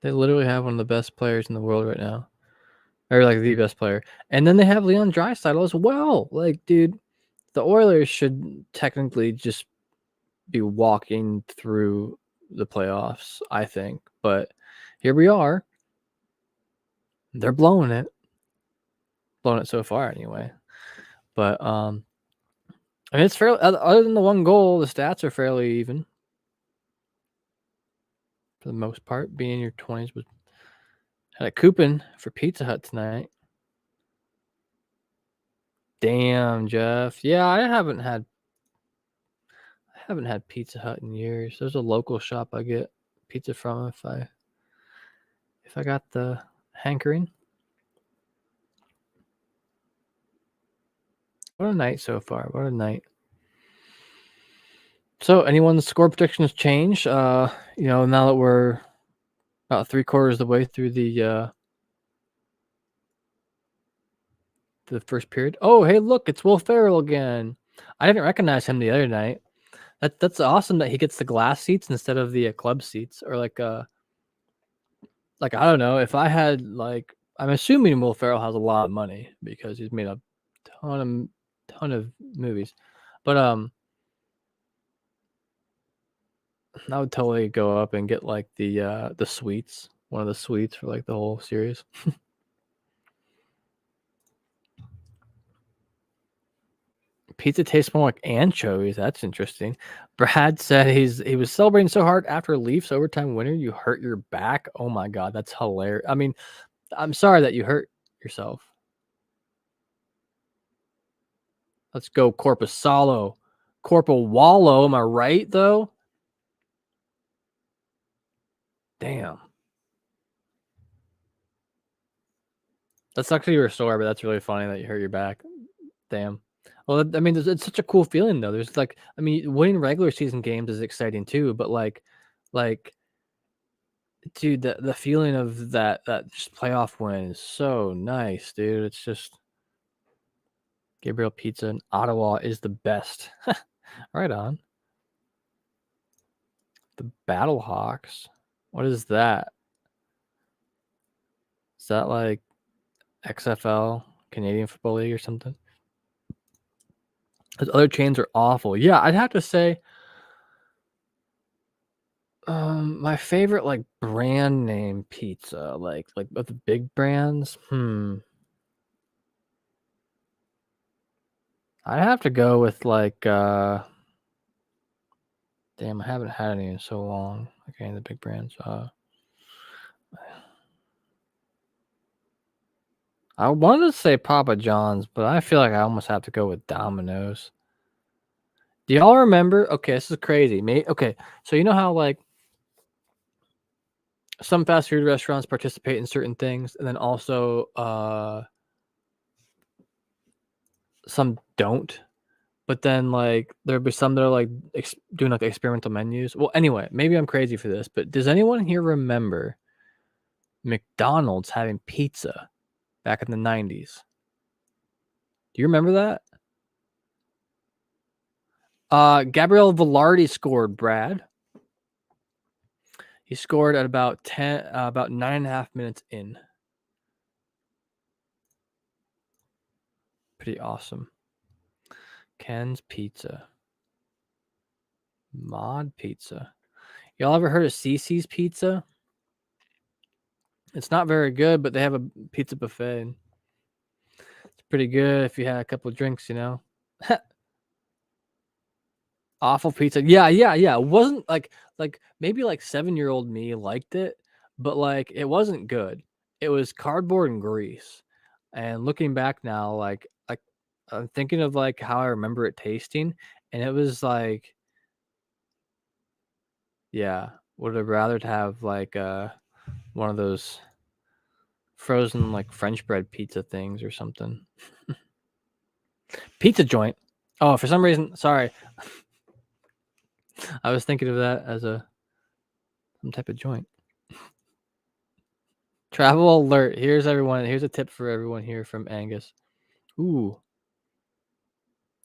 they literally have one of the best players in the world right now, or like the best player, and then they have Leon Draisaitl as well. Like, dude, the Oilers should technically just be walking through the playoffs, I think, but here we are. They're blowing it so far anyway. But I mean, it's fairly, other than the one goal, the stats are fairly even for the most part. Being in your 20s, was had a coupon for Pizza Hut tonight. Damn, Jeff. Yeah, I haven't had Pizza Hut in years. There's a local shop I get pizza from if I got the hankering. What a night so far. What a night. So anyone's score predictions change? Now that we're about 3/4 of the way through the first period. Oh, hey, look, it's Will Ferrell again. I didn't recognize him the other night. That's awesome that he gets the glass seats instead of the club seats, or like I don't know, if I had I'm assuming Will Ferrell has a lot of money because he's made a ton of movies. But I would totally go up and get like the suites, one of the suites for like the whole series. Pizza tastes more like anchovies. That's interesting. Brad said he was celebrating so hard after Leafs overtime winner. You hurt your back. Oh my god, that's hilarious. I mean, I'm sorry that you hurt yourself. Let's go, Corpusalo. Corporal Wallow. Am I right though? Damn. That's actually your story, but that's really funny that you hurt your back. Damn. Well, I mean, it's such a cool feeling though. There's like, I mean, winning regular season games is exciting too, but like, dude, the feeling of that just playoff win is so nice, dude. It's just Gabriel Pizza in Ottawa is the best. Right on. The Battlehawks. What is that? Is that like XFL, Canadian Football League or something? Those other chains are awful. Yeah, I'd have to say my favorite like brand name pizza, like of the big brands. I'd have to go with like damn, I haven't had any in so long. Okay, the big brands. I wanted to say Papa John's, but I feel like I almost have to go with Domino's. Do y'all remember? Okay, this is crazy. Okay, so you know how like some fast food restaurants participate in certain things, and then also some don't. But then like there'll be some that are like doing like experimental menus. Well, anyway, maybe I'm crazy for this, but does anyone here remember McDonald's having pizza back in the 90s? Do you remember that? Gabriel Velarde scored, Brad. He scored at about 9.5 minutes in. Pretty awesome. Ken's Pizza. Mod Pizza. Y'all ever heard of CC's Pizza? It's not very good, but they have a pizza buffet. It's pretty good if you had a couple of drinks, you know? Awful pizza. Yeah. It wasn't like maybe like 7-year-old me liked it, but like it wasn't good. It was cardboard and grease. And looking back now, like I'm thinking of like how I remember it tasting, and it was like, yeah, would have rather have like one of those frozen like French bread pizza things or something. Pizza joint. Oh, for some reason, sorry. I was thinking of that as some type of joint. Travel alert. Here's a tip for everyone here from Angus. Ooh.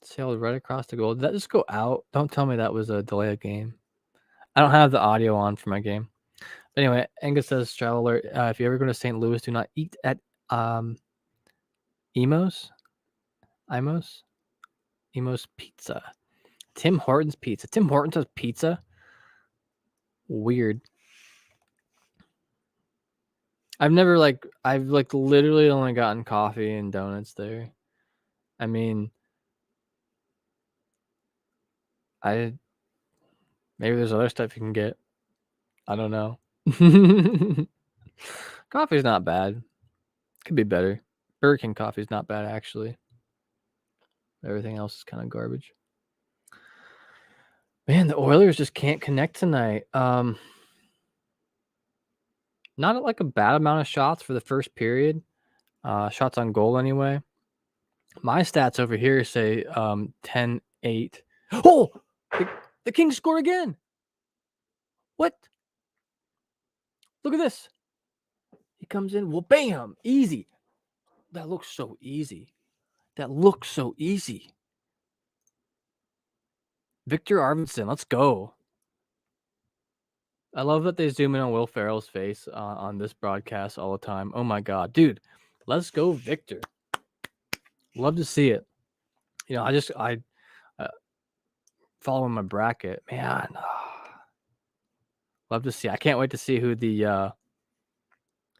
Sailed right across the goal. Did that just go out? Don't tell me that was a delay of game. I don't have the audio on for my game. But anyway, Angus says travel alert. If you ever go to St. Louis, do not eat at Emo's Pizza. Tim Hortons Pizza. Tim Hortons has pizza? Weird. I've literally only gotten coffee and donuts there. I mean, maybe there's other stuff you can get. I don't know. Coffee's not bad. Could be better. Burger King coffee's not bad actually. Everything else is kind of garbage. Man, the Oilers just can't connect tonight. Not like a bad amount of shots for the first period. Shots on goal anyway. My stats over here say 10-8. Oh! The Kings score again. What? Look at this. He comes in. Well, bam. Easy. That looks so easy. Victor Arvidsson. Let's go. I love that they zoom in on Will Ferrell's face on this broadcast all the time. Oh my God, dude. Let's go, Victor. Love to see it. You know, I following my bracket, man. Love to see. I can't wait to see who the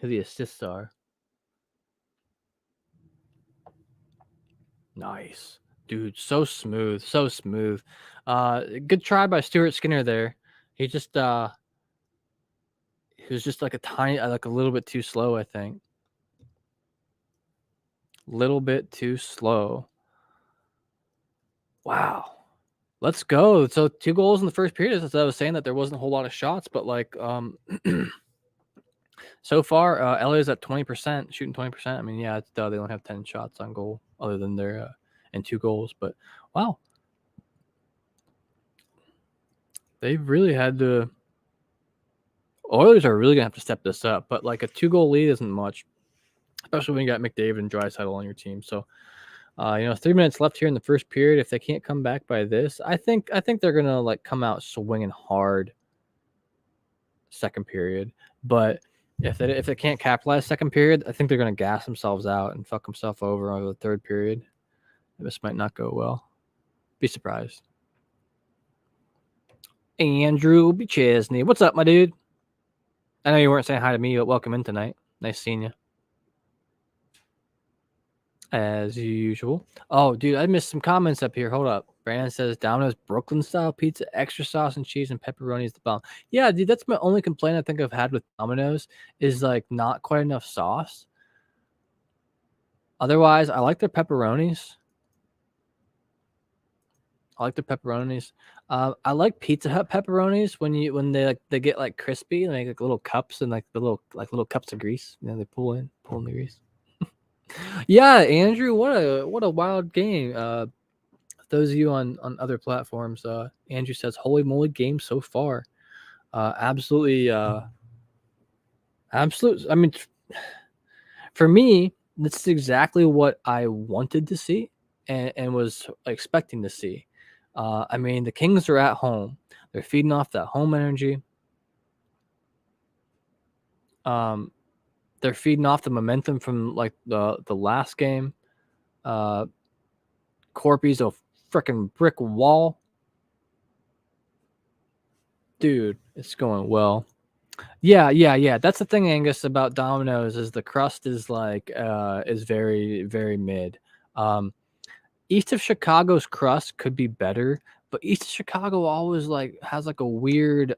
assists are. Nice, dude. So smooth. Good try by Stuart Skinner there. He was just like a little bit too slow, I think. Little bit too slow. Wow. Let's go. So 2 goals in the first period. As I was saying that there wasn't a whole lot of shots, but like so far LA is at 20%, shooting 20%. I mean, yeah, it's they only have 10 shots on goal other than their and 2 goals. But wow, they've really had to. Oilers are really gonna have to step this up. But like a 2-goal lead isn't much, especially when you got McDavid and Draisaitl on your team. So 3 minutes left here in the first period. If they can't come back by this, I think they're gonna like come out swinging hard second period. But if they can't capitalize second period, I think they're gonna gas themselves out and fuck themselves over the third period. This might not go well. Be surprised. Andrew B. Chesney, what's up, my dude? I know you weren't saying hi to me, but welcome in tonight. Nice seeing you. As usual. Oh, dude, I missed some comments up here. Hold up. Brandon says Domino's Brooklyn style pizza, extra sauce and cheese and pepperoni is the bomb. Yeah, dude, that's my only complaint I think I've had with Domino's is like not quite enough sauce. Otherwise, I like their pepperonis. I like Pizza Hut pepperonis when they get like crispy and they get like little cups and like the little cups of grease. They pull in the grease. Yeah, Andrew, what a wild game. Those of you on other platforms, Andrew says, "Holy moly, game so far, absolutely, absolute." I mean, for me, this is exactly what I wanted to see and was expecting to see. I mean, the Kings are at home; they're feeding off that home energy. They're feeding off the momentum from like the last game. Corpy's a freaking brick wall. Dude, it's going well. Yeah. That's the thing, Angus, about Domino's is the crust is like is very, very mid. East of Chicago's crust could be better, but East of Chicago always like has like a weird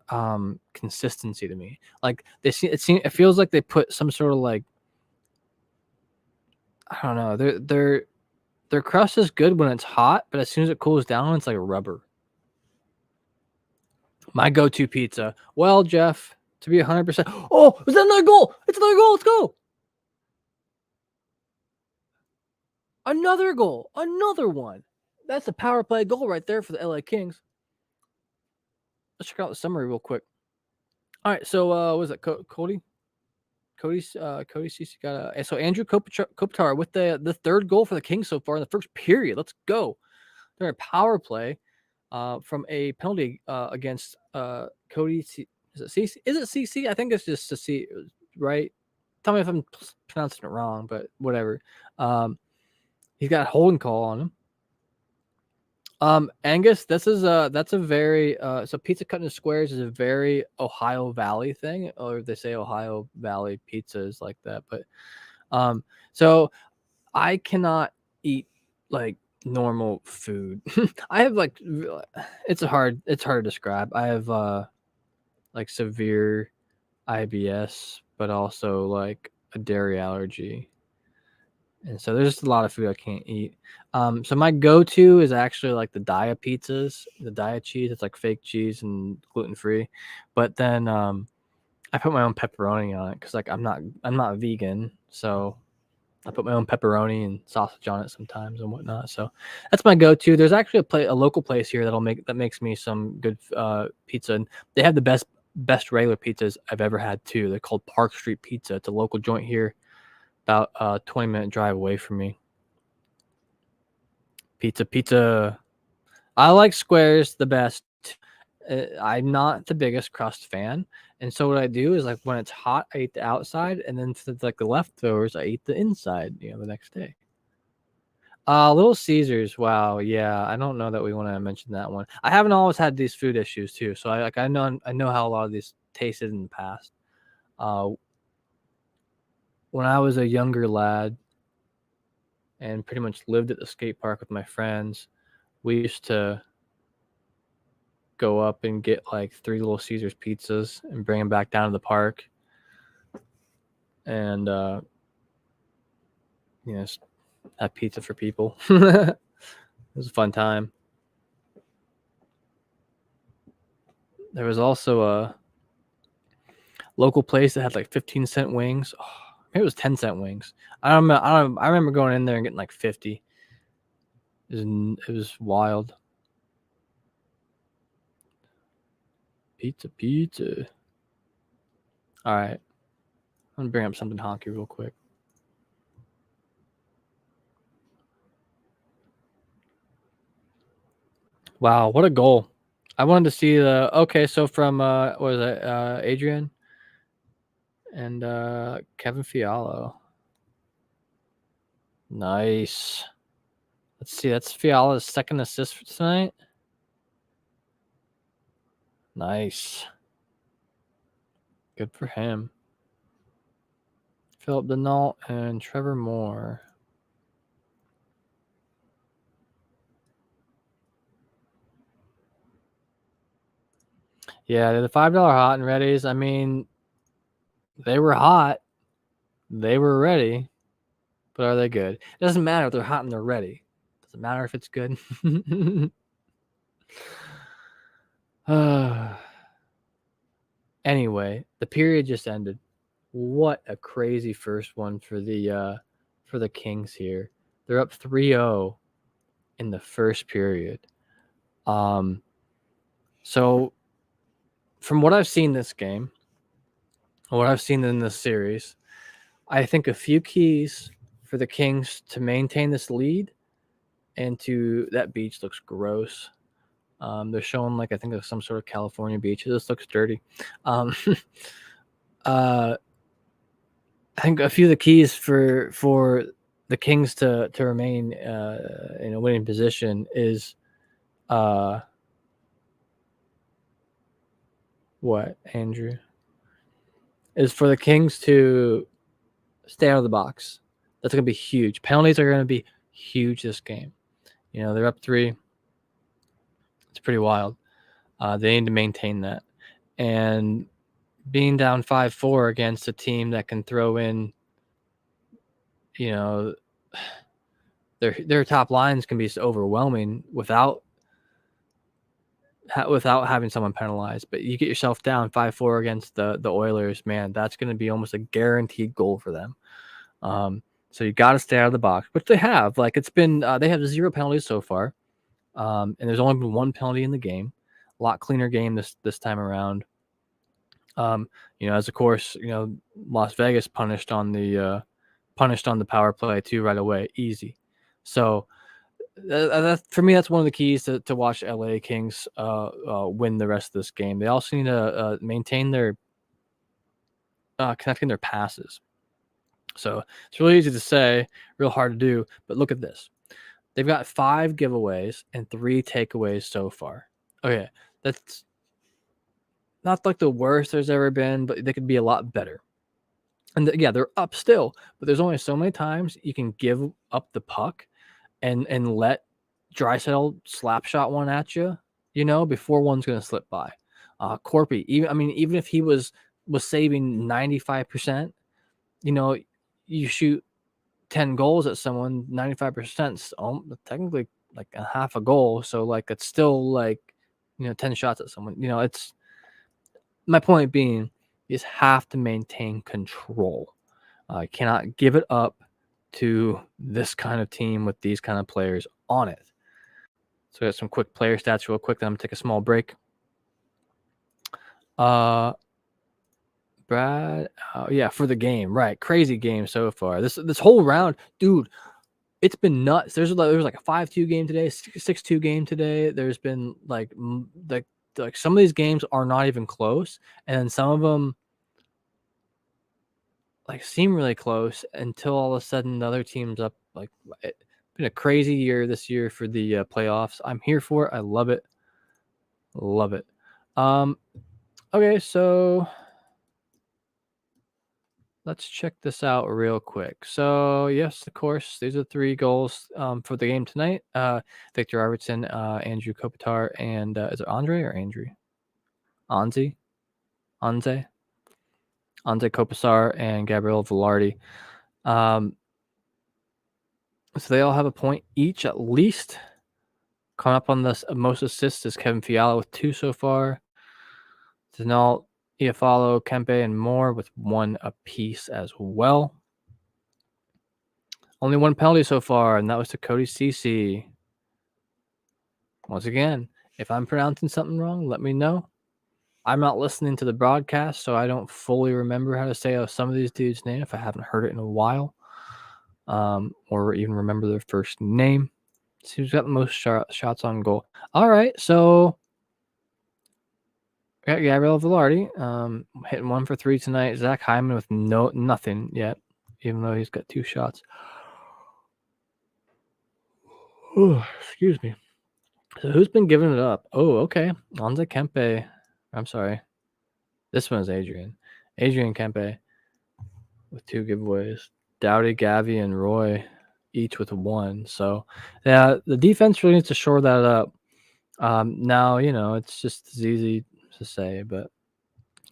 consistency to me. Like it feels like they put some sort of like I don't know. Their crust is good when it's hot, but as soon as it cools down, it's like rubber. My go-to pizza. Well, Jeff, to be 100%. Oh, is that another goal? It's another goal. Let's go. Another goal. Another one. That's a power play goal right there for the LA Kings. Let's check out the summary real quick. All right, so what was it? Cody Cece got so Andrew Kopitar with the third goal for the Kings so far in the first period. Let's go. They're a power play from a penalty against Cody. Is it CC? Is it CC? I think it's just CC, right? Tell me if I'm pronouncing it wrong, but whatever. He's got a holding call on him. Angus, that's a very so pizza cut into squares is a very Ohio Valley thing, or they say Ohio Valley pizza is like that. But so I cannot eat like normal food. I have like it's hard to describe. I have like severe IBS, but also like a dairy allergy. And so there's just a lot of food I can't eat. So my go-to is actually like the Dia pizzas, the Dia cheese. It's like fake cheese and gluten-free. But then I put my own pepperoni on it because like I'm not vegan, so I put my own pepperoni and sausage on it sometimes and whatnot. So that's my go-to. There's actually a local place here that makes me some good pizza, and they have the best regular pizzas I've ever had too. They're called Park Street Pizza. It's a local joint here, about a 20-minute drive away from me. Pizza. I like squares the best. I'm not the biggest crust fan, and so what I do is like when it's hot, I eat the outside, and then for like the leftovers, I eat the inside. The next day. Little Caesars. Wow, yeah. I don't know that we want to mention that one. I haven't always had these food issues too, so I know how a lot of these tasted in the past. When I was a younger lad and pretty much lived at the skate park with my friends, we used to go up and get like 3 Little Caesars pizzas and bring them back down to the park. And, have pizza for people. It was a fun time. There was also a local place that had like 15-cent wings. Oh, maybe it was 10-cent wings. I remember going in there and getting like 50. It was wild. Pizza. All right. I'm going to bring up something honky real quick. Wow, what a goal. I wanted to see the okay, so from what was it, Adrian and Kevin Fialo. Nice. Let's see, that's Fiala's second assist for tonight. Nice. Good for him. Philip Denault and Trevor Moore. Yeah, the $5 hot and readies. I mean, they were hot. They were ready. But are they good? It doesn't matter if they're hot and they're ready. It doesn't matter if it's good. Anyway, the period just ended. What a crazy first one for the Kings here. They're up 3-0 in the first period. So from what I've seen this game, what I've seen in this series, I think a few keys for the Kings to maintain this lead and to that beach looks gross. They're showing like I think of some sort of California beach. This looks dirty. I think a few of the keys for the Kings to remain in a winning position is what, Andrew? Is for the Kings to stay out of the box. That's going to be huge. Penalties are going to be huge this game. You know, they're up 3. It's pretty wild. They need to maintain that. And being down 5-4 against a team that can throw in, you know, their top lines can be overwhelming without having someone penalized. But you get yourself down 5-4 against the Oilers, man, that's going to be almost a guaranteed goal for them. So you got to stay out of the box, which they have. Like it's been, they have 0 penalties so far, and there's only been 1 penalty in the game. A lot cleaner game this time around. As of course, Las Vegas punished on the power play too right away, easy. So for me, that's one of the keys to watch LA Kings win the rest of this game. They also need to maintain their connecting their passes. So it's really easy to say, real hard to do. But look at this. They've got 5 giveaways and 3 takeaways so far. Okay, that's not like the worst there's ever been, but they could be a lot better. And they're up still, but there's only so many times you can give up the puck and let Draisaitl slap shot one at you, before one's going to slip by. Corpy, even if he was saving 95%, you shoot 10 goals at someone, 95%, technically like a half a goal. So like it's still like 10 shots at someone. It's my point being, you just have to maintain control. Cannot give it up to this kind of team with these kind of players on it. So we got some quick player stats real quick. Then I'm gonna take a small break. Brad, for the game, right? Crazy game so far. This whole round, dude, it's been nuts. There was like a 5-2 game today, 6-2 game today. There's been like some of these games are not even close, and some of them like seem really close until all of a sudden the other team's up. Like it's been a crazy year this year for the playoffs. I'm here for it. I love it. Okay, so let's check this out real quick. So yes, of course, these are 3 goals for the game tonight. Victor Arvidsson, Andrew Kopitar, and is it Andre or Andrew? Anze Kopitar, and Gabriel Velarde. So they all have a point each at least. Coming up on this most assists is Kevin Fiala with 2 so far. Denault, Iafallo, Kempe, and Moore with 1 apiece as well. Only 1 penalty so far, and that was to Cody Ceci. Once again, if I'm pronouncing something wrong, let me know. I'm not listening to the broadcast, so I don't fully remember how to say some of these dudes' name if I haven't heard it in a while, or even remember their first name. See who's got the most shots on goal. All right, so we got Gabriel Velarde hitting 1 for 3 tonight. Zach Hyman with nothing yet, even though he's got 2 shots. Oh, excuse me. So who's been giving it up? Oh, okay. Anze Kempe. I'm sorry. This one is Adrian. Adrian Kempe with 2 giveaways. Doughty, Gavi, and Roy each with 1. So, yeah, the defense really needs to shore that up. Now, it's just as easy to say, but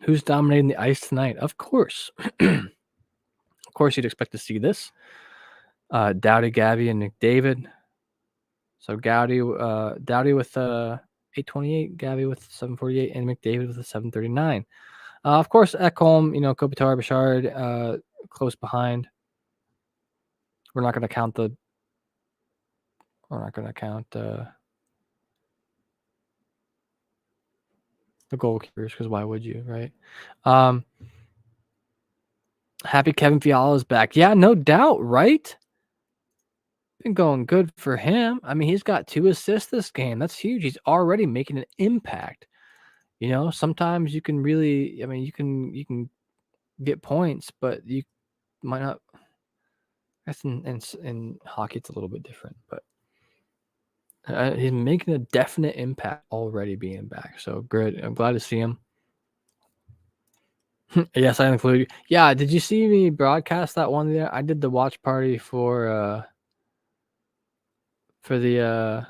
who's dominating the ice tonight? Of course. Of course, you'd expect to see this. Doughty, Gavi, and McDavid. So Doughty with 828, Gavi with 748, and McDavid with a 739. Of course, Ekholm, Kopitar, Bouchard, close behind. We're not going to count the goalkeepers because why would you, right? Happy Kevin Fiala is back. Yeah, no doubt, right? Been going good for him. I mean, he's got 2 assists this game. That's huge. He's already making an impact. Sometimes you can really, you can get points, but you might not. I guess in hockey it's a little bit different, but he's making a definite impact already being back. So good. I'm glad to see him. Yes, I include you. Yeah, did you see me broadcast that one there? I did the watch party for the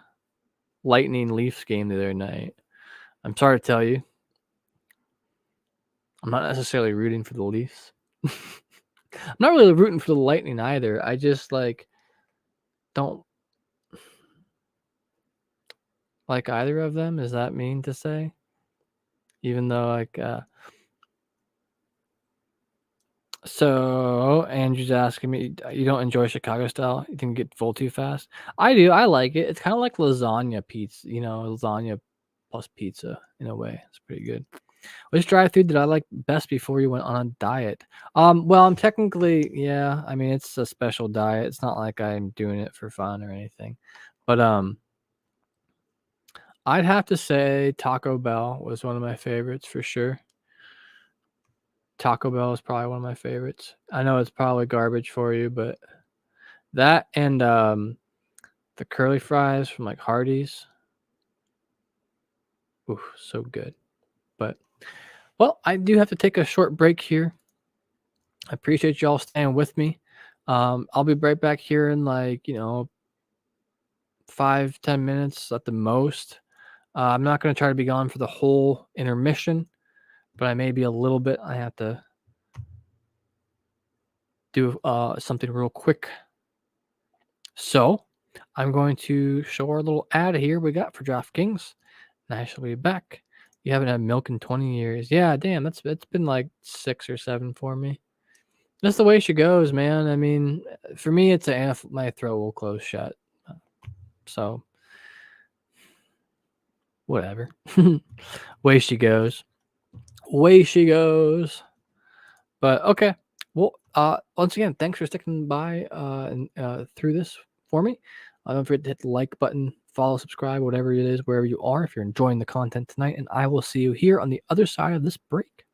Lightning Leafs game the other night. I'm sorry to tell you, I'm not necessarily rooting for the Leafs. I'm not really rooting for the Lightning either. I just don't like either of them. Is that mean to say? Even though so Andrew's asking me, you don't enjoy Chicago style? You think you get full too fast? I do. I like it. It's kind of like lasagna pizza, lasagna plus pizza in a way. It's pretty good. Which drive-thru did I like best before you went on a diet? Well, I'm technically, yeah. I mean, it's a special diet. It's not like I'm doing it for fun or anything. But I'd have to say Taco Bell was one of my favorites for sure. Taco Bell is probably one of my favorites. I know it's probably garbage for you, but that and the curly fries from like Hardee's. Ooh, so good. But well, I do have to take a short break here. I appreciate y'all staying with me. I'll be right back here in 5-10 minutes at the most. I'm not going to try to be gone for the whole intermission, but I may be a little bit. I have to do something real quick. So I'm going to show our little ad here we got for DraftKings, and I shall be back. You haven't had milk in 20 years. Yeah, damn, it's been like 6 or 7 for me. That's the way she goes, man. I mean, for me, it's my throat will close shut. So, whatever. Way she goes. But okay. Well, once again, thanks for sticking by through this for me. Don't forget to hit the like button, follow, subscribe, whatever it is, wherever you are, if you're enjoying the content tonight. And I will see you here on the other side of this break.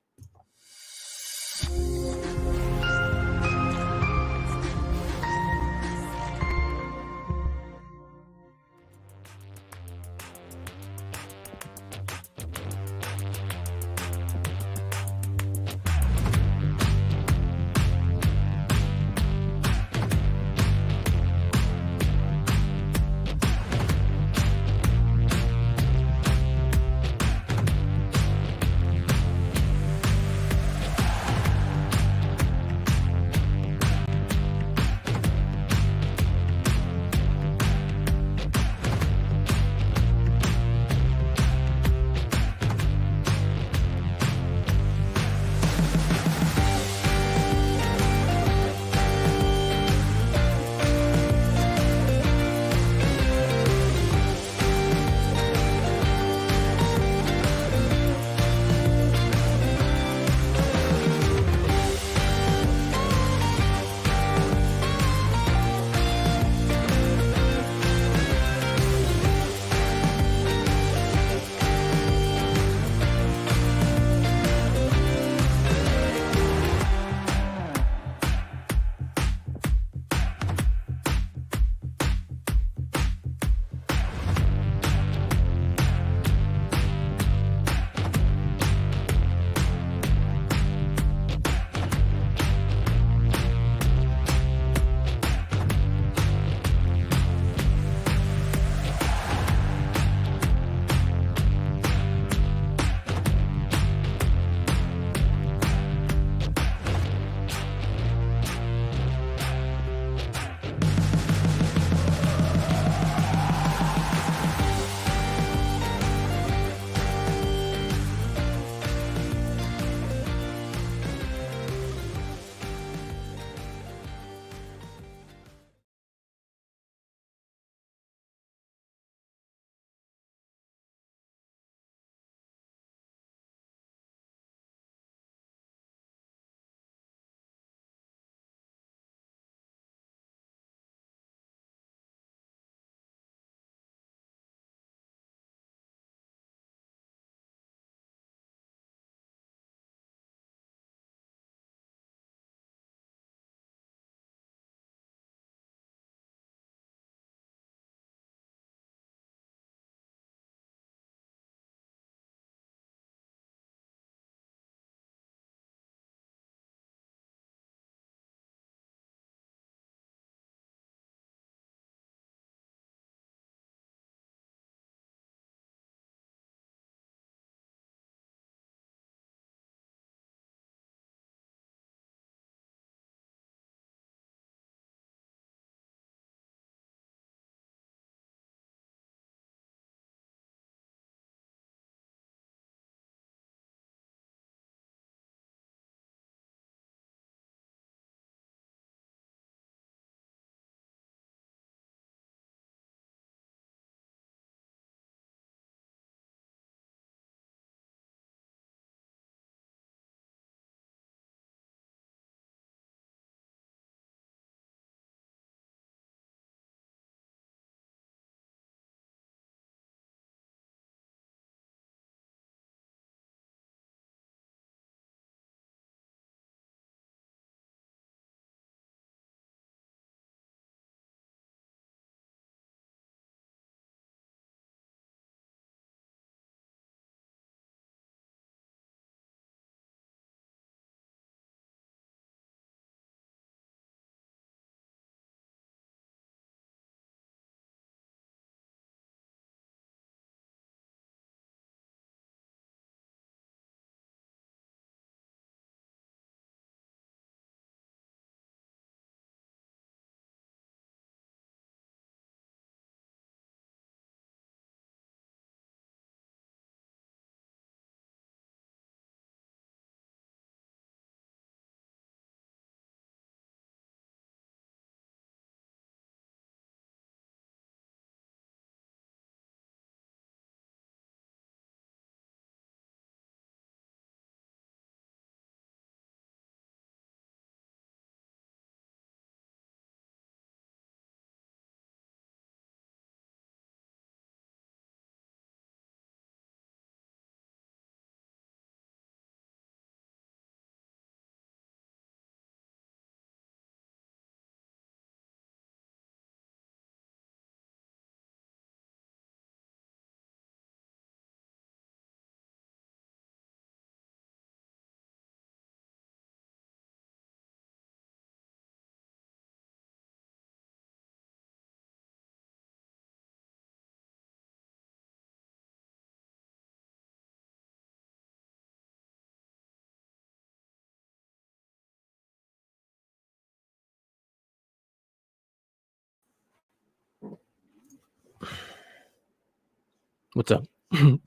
What's up?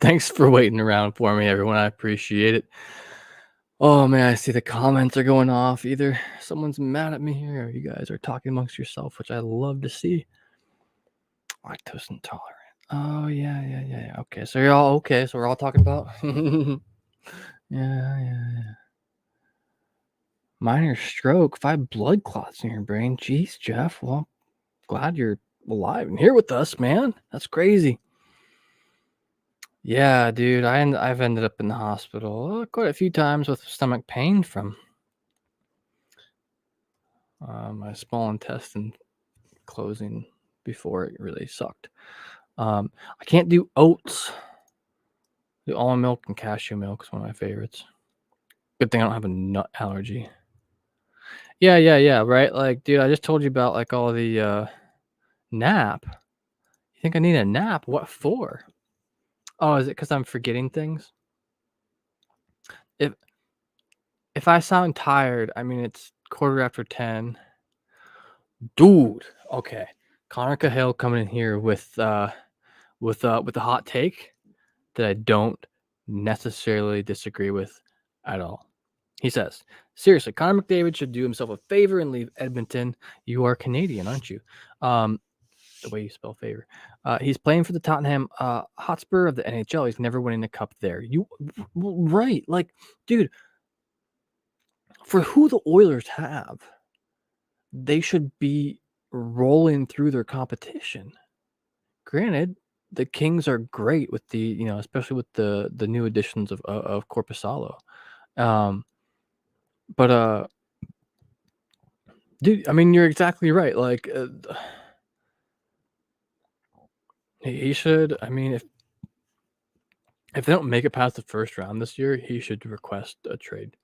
Thanks for waiting around for me, everyone. I appreciate it. Oh man, I see the comments are going off. Either someone's mad at me or you guys are talking amongst yourself, which I love to see. Lactose intolerant. Oh yeah. Okay, so you're all okay. So we're all talking about. Yeah. Minor stroke, 5 blood clots in your brain. Jeez, Jeff. Well, glad you're alive and here with us, man. That's crazy. Yeah, dude. I've ended up in the hospital quite a few times with stomach pain from my small intestine closing before it really sucked. I can't do oats. The almond milk and cashew milk is one of my favorites. Good thing I don't have a nut allergy. Yeah. Right. Like, dude, I just told you about like all the nap. You think I need a nap? What for? Oh, is it because I'm forgetting things? If if I sound tired, I mean it's 10:15. Dude, okay. Connor Cahill coming in here with a hot take that I don't necessarily disagree with at all. He says, seriously, Connor McDavid should do himself a favor and leave Edmonton. You are Canadian, aren't you? The way you spell favor. He's playing for the Tottenham Hotspur of the NHL. He's never winning a cup there. Right. Like, dude, for who the Oilers have, they should be rolling through their competition. Granted, the Kings are great with the, especially with the new additions of Corpusalo. Um, but dude, I mean, you're exactly right. Like, he should. I mean, if they don't make it past the first round this year, he should request a trade.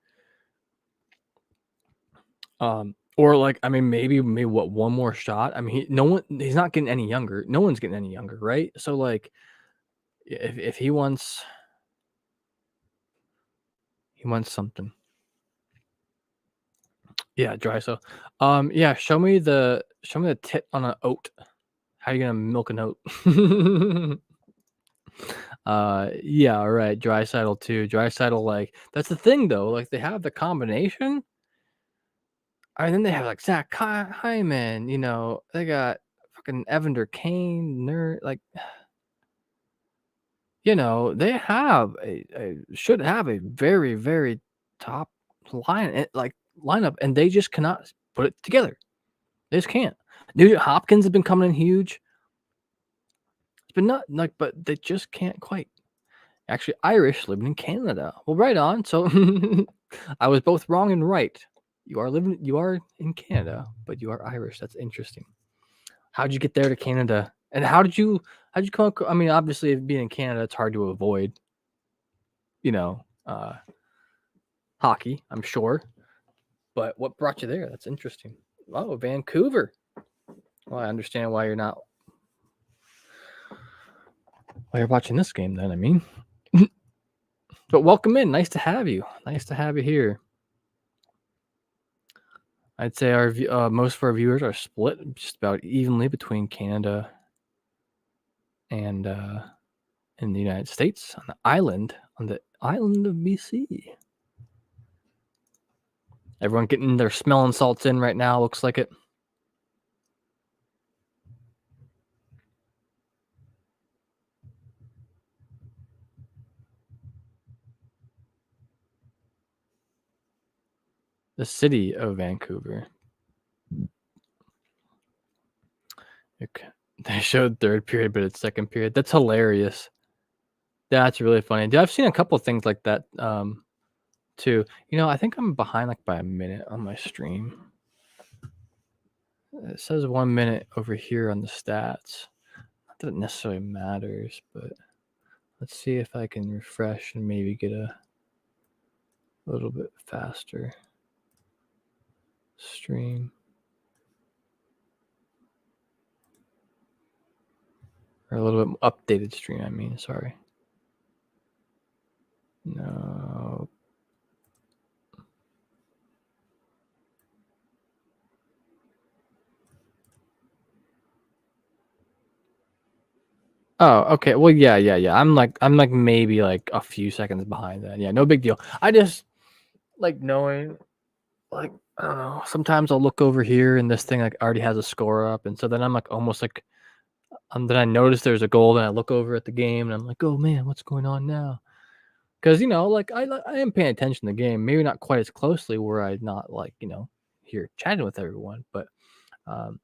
Or like, I mean, maybe what one more shot. I mean, he's not getting any younger. No one's getting any younger, right? So like, if he wants something. Yeah, dry so. Yeah, show me the tit on an oat. How you gonna milk an oat? Yeah, right. Drysaddle too. Drysaddle, like that's the thing though. Like they have the combination. And then they have like Zach Hyman. They got fucking Evander Kane. Like they have should have a very very top lineup, and they just cannot put it together. They just can't. Dude, Hopkins has been coming in huge. It's been not like, but they just can't quite. Actually, Irish living in Canada. Well, right on. So I was both wrong and right. You are in Canada, but you are Irish. That's interesting. How'd you get there to Canada? And how'd you come? I mean, obviously, being in Canada, it's hard to avoid. Hockey, I'm sure. But what brought you there? That's interesting. Oh, Vancouver. Well, I understand why you're watching this game then, I mean. But welcome in. Nice to have you. Nice to have you here. I'd say most of our viewers are split just about evenly between Canada and in the United States on the island of BC. Everyone getting their smelling salts in right now. Looks like it. The city of Vancouver. Okay. They showed third period, but it's second period. That's hilarious. That's really funny. Dude, I've seen a couple of things like that too. I think I'm behind like by a minute on my stream. It says 1 minute over here on the stats. Not that it necessarily matters, but let's see if I can refresh and maybe get a little bit faster stream. Or a little bit updated stream, I mean, sorry. No. Oh, okay. Well, yeah. I'm like maybe like a few seconds behind that. Yeah, no big deal. I just like knowing, like, I don't know. Sometimes I'll look over here and this thing like already has a score up, and so then I'm like almost like then I notice there's a goal, and I look over at the game, and I'm like, oh man, what's going on now? Because like I am paying attention to the game, maybe not quite as closely where I not like here chatting with everyone, but um,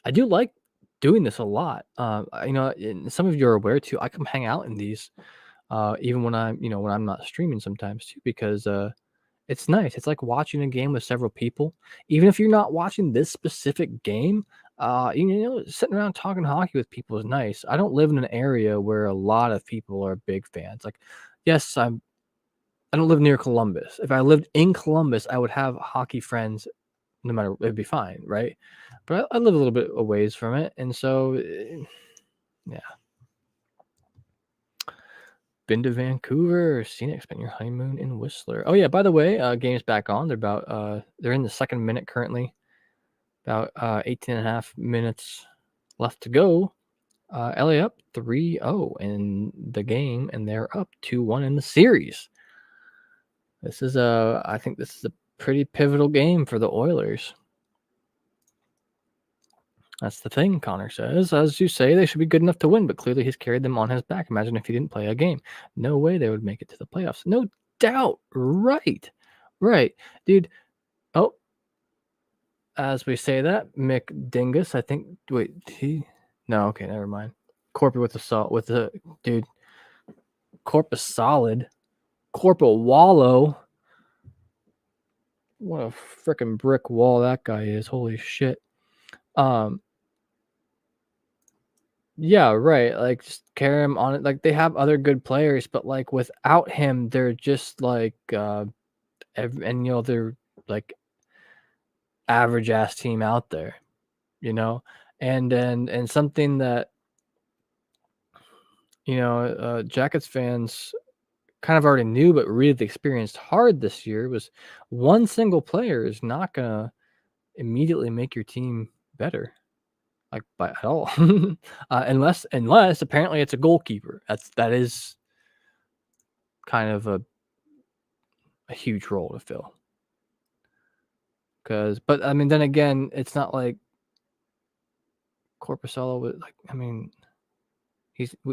I do like doing this a lot. And some of you are aware too. I come hang out in these even when I'm not streaming sometimes too, because it's nice. It's like watching a game with several people, even if you're not watching this specific game. Sitting around talking hockey with people is nice. I don't live in an area where a lot of people are big fans. Like, yes, I don't live near Columbus. If I lived in Columbus, I would have hockey friends no matter, it'd be fine, right? But I live a little bit a ways from it, and so yeah. Been to Vancouver, seen it, spent your honeymoon in Whistler. Oh yeah, by the way, game's back on. They're in the second minute currently. About 18 and a half minutes left to go. LA up 3-0 in the game, and they're up 2-1 in the series. I think this is a pretty pivotal game for the Oilers. That's the thing, Connor says. As you say, they should be good enough to win, but clearly he's carried them on his back. Imagine if he didn't play a game. No way they would make it to the playoffs. No doubt. Right. Right. Dude. Oh, as we say that, Mick Dingus, I think. Wait, No, okay, never mind. Corporate with the salt, with the. Dude. Corpus solid. Corporal Wallow. What a freaking brick wall that guy is. Holy shit. Yeah, right. Like, just carry him on it. Like, they have other good players, but like without him, they're just like they're like average ass team out there, you know? And something that, Jackets fans kind of already knew but really experienced hard this year was one single player is not gonna immediately make your team better. Like, by at all. Unless apparently it's a goalkeeper. That is kind of a huge role to fill. But I mean, then again, it's not like Corpusalo was like. I mean,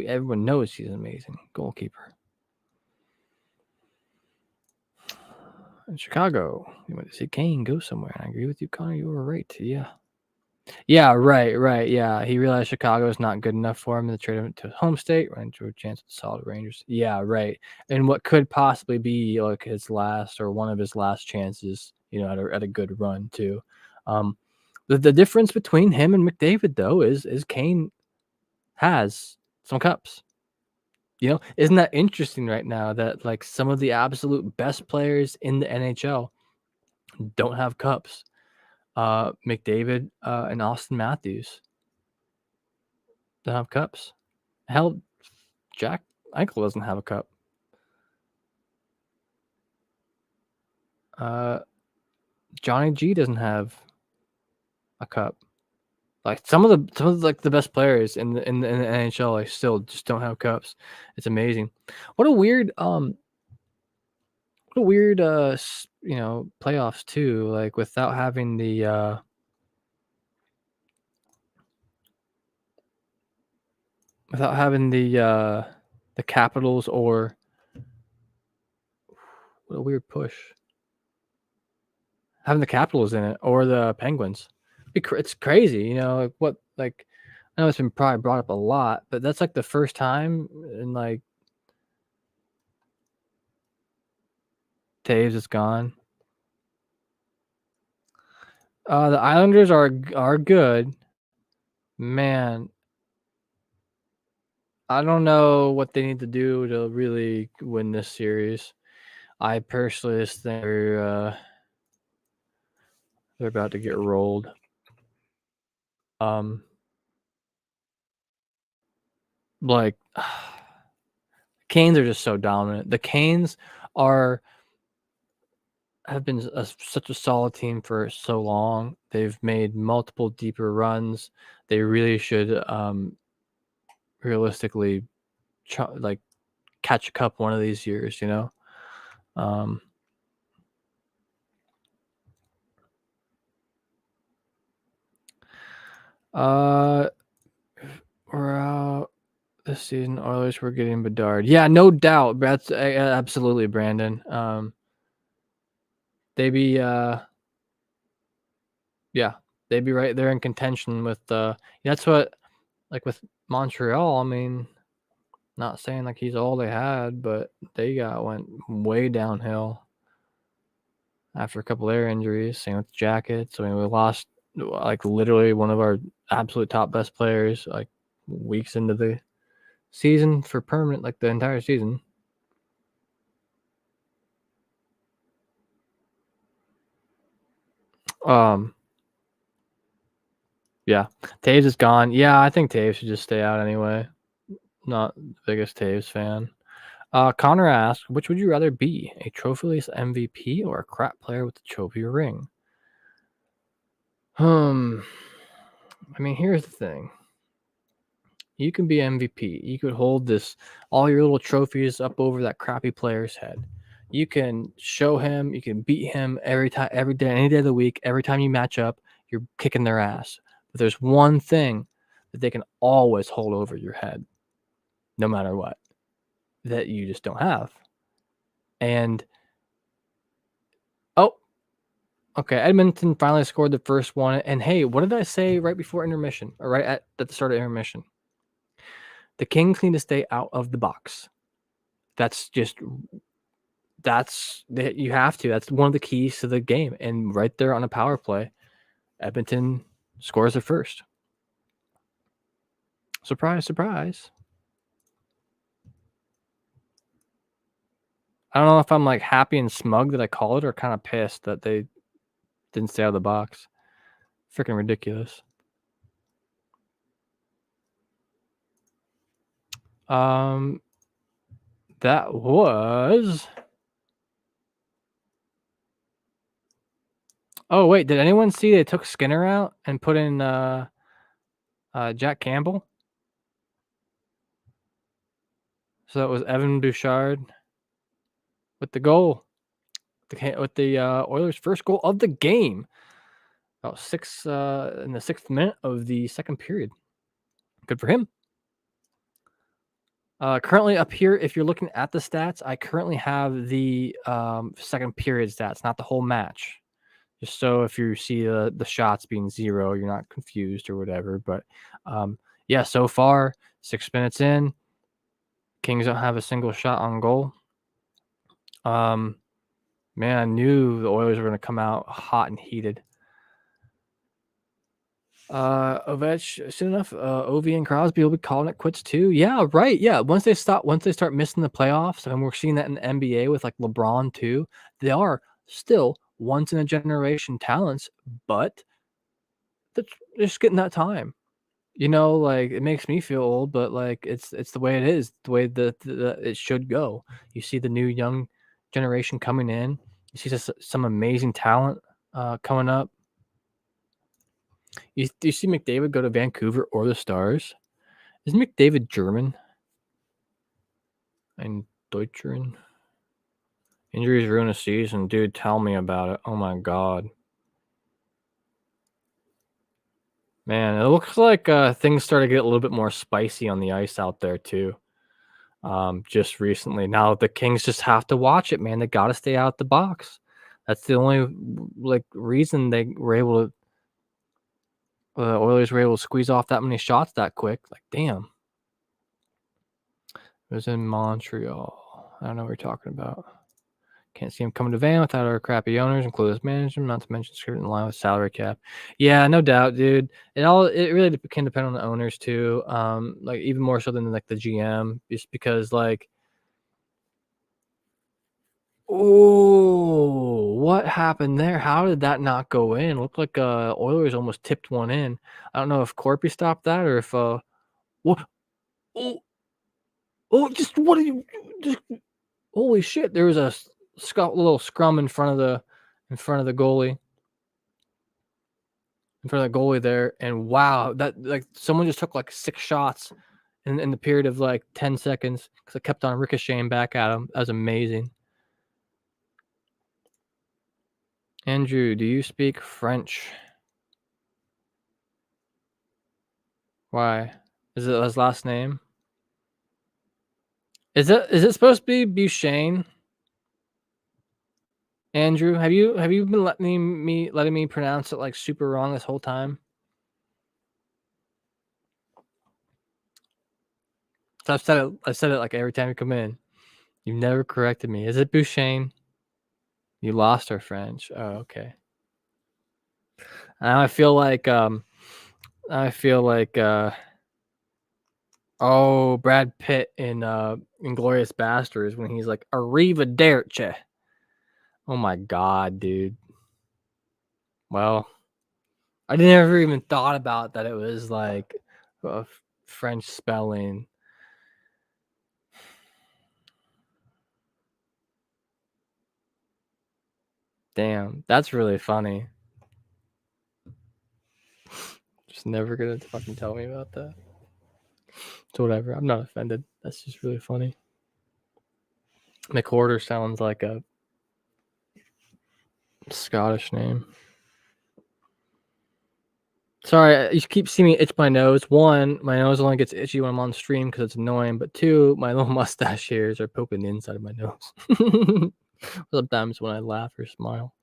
everyone knows he's an amazing goalkeeper. In Chicago, you went to see Kane go somewhere. And I agree with you, Connor. You were right. Yeah, right. Yeah, he realized Chicago is not good enough for him to trade him to home state, ran into a chance with the solid Rangers. Yeah, right. And what could possibly be like his last or one of his last chances, at a good run too. The difference between him and McDavid though is Kane has some cups. Isn't that interesting right now that like some of the absolute best players in the NHL don't have cups? McDavid and Austin Matthews don't have cups. Hell, Jack Eichel doesn't have a cup. Johnny G doesn't have a cup. Like some of the best players in the NHL like still just don't have cups. It's amazing. What a weird playoffs too, like without having the Capitals, or what a weird push. Having the Capitals in it or the Penguins. It's crazy, like I know it's been probably brought up a lot, but that's like the first time in like Taves is gone. The Islanders are good. Man, I don't know what they need to do to really win this series. I personally just think they're about to get rolled. Like Canes are just so dominant. The Canes have been such a solid team for so long. They've made multiple deeper runs. They really should realistically like catch a cup one of these years, you know. We're out this season. Oilers were getting Bedard. Yeah, no doubt. That's absolutely Brandon. They be yeah, they'd be right there in contention with that's what, like, with Montreal. I mean, not saying like he's all they had, but they went way downhill after a couple air injuries. Same with the Jackets. I mean, we lost like literally one of our absolute top best players like weeks into the season for permanent, like the entire season. Yeah, Taves is gone. Yeah, I think Taves should just stay out anyway. Not the biggest Taves fan. Connor asks, which would you rather be, a trophyless MVP or a crap player with a trophy ring? I mean, here's the thing. You can be MVP. You could hold all your little trophies up over that crappy player's head. You can show him, you can beat him every time, every day, any day of the week. Every time you match up, you're kicking their ass. But there's one thing that they can always hold over your head, no matter what, that you just don't have. And okay, Edmonton finally scored the first one. And hey, what did I say right before intermission, or right at the start of intermission? The Kings need to stay out of the box. You have to. That's one of the keys to the game. And right there on a power play, Edmonton scores their first. Surprise, surprise. I don't know if I'm like happy and smug that I call it, or kind of pissed that they didn't stay out of the box. Freaking ridiculous. That was. Oh wait, did anyone see they took Skinner out and put in Jack Campbell? So that was Evan Bouchard with the goal, with the Oilers' first goal of the game. About in the 6th minute of the second period. Good for him. Currently up here, if you're looking at the stats, I currently have the second period stats, not the whole match. Just so if you see the shots being 0, you're not confused or whatever. But yeah, so far, 6 minutes in, Kings don't have a single shot on goal. Man, I knew the Oilers were going to come out hot and heated. Soon enough, Ovi and Crosby will be calling it quits too. Yeah, right. Yeah, once they start missing the playoffs, and we're seeing that in the NBA with like LeBron too. They are still once in a generation talents, but they're just getting that time. You know, like it makes me feel old, but like it's the way it is, the way that it should go. You see the new young generation coming in. You see some amazing talent coming up. Do you see McDavid go to Vancouver or the Stars? Isn't McDavid German? And Deutschern? Injuries ruin a season. Dude, tell me about it. Oh my god. Man, it looks like things started to get a little bit more spicy on the ice out there too. Just recently. Now the Kings just have to watch it, man. They got to stay out the box. That's the only like reason they were able to. The Oilers were able to squeeze off that many shots that quick. Like, damn. It was in Montreal. I don't know what you're talking about. Can't see him coming to Van without our crappy owners and clueless management, not to mention skirting the line with salary cap. Yeah, no doubt, dude. It really can depend on the owners too. Like even more so than like the GM, just because like, oh, what happened there? How did that not go in? Looked like Oilers almost tipped one in. I don't know if Corpy stopped that or if what? Just what are you? Just holy shit! There was a little scrum in front of the goalie. In front of the goalie there, and wow, that like someone just took like 6 shots in the period of like 10 seconds because I kept on ricocheting back at him. That was amazing. Andrew, do you speak French? Why? Is it his last name? Is it supposed to be Buchanan? Andrew, have you been letting me pronounce it like super wrong this whole time? So I've said it like every time you come in. You never corrected me. Is it Buchanan? You lost our French. Oh, okay. Now I feel like oh, Brad Pitt in Inglourious Basterds when he's like arrivederci. Oh my god, dude. Well, I never even thought about that it was like a French spelling. Damn, that's really funny. Just never gonna fucking tell me about that. So whatever, I'm not offended. That's just really funny. McWhorter sounds like a Scottish name. Sorry, you keep seeing me itch my nose. One, my nose only gets itchy when I'm on stream because it's annoying. But two, my little mustache hairs are poking the inside of my nose. Sometimes when I laugh or smile.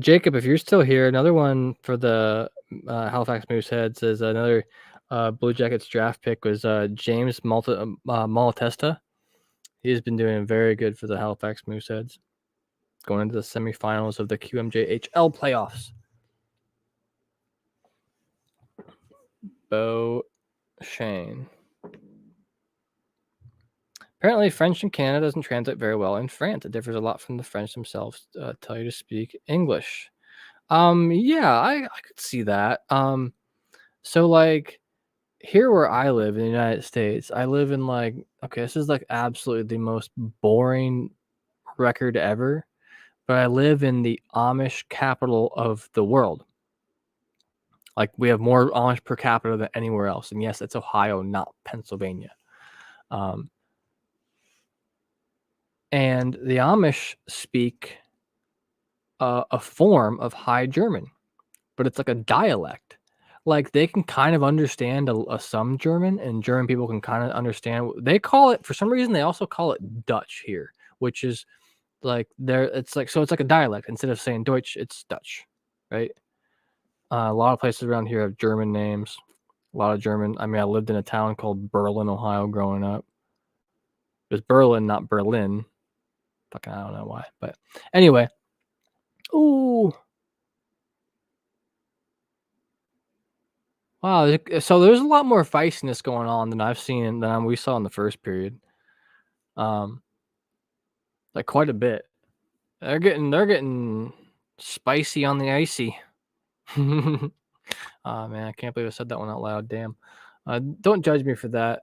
Jacob, if you're still here, another one for the Halifax Mooseheads is another Blue Jackets draft pick was James Malatesta. He's been doing very good for the Halifax Mooseheads, going into the semifinals of the QMJHL playoffs. Bo Shane. Apparently, French in Canada doesn't translate very well in France. It differs a lot from the French themselves. Tell you to speak English. Yeah, I could see that. So like here where I live in the United States, I live in like okay, this is like absolutely the most boring record ever, but I live in the Amish capital of the world. Like we have more Amish per capita than anywhere else, and yes, it's Ohio, not Pennsylvania. And the Amish speak a form of High German, but it's like a dialect. Like they can kind of understand a some German, and German people can kind of understand. They call it for some reason. They also call it Dutch here, which is like there. It's like so. It's like a dialect. Instead of saying Deutsch, it's Dutch, right? A lot of places around here have German names. A lot of German. I mean, I lived in a town called Berlin, Ohio, growing up. It was Berlin, not Berlin. Fucking, I don't know why, but anyway. Ooh. Wow. So there's a lot more feistiness going on than I've seen than we saw in the first period. Like quite a bit. They're getting spicy on the icy. Oh man, I can't believe I said that one out loud. Damn. Don't judge me for that.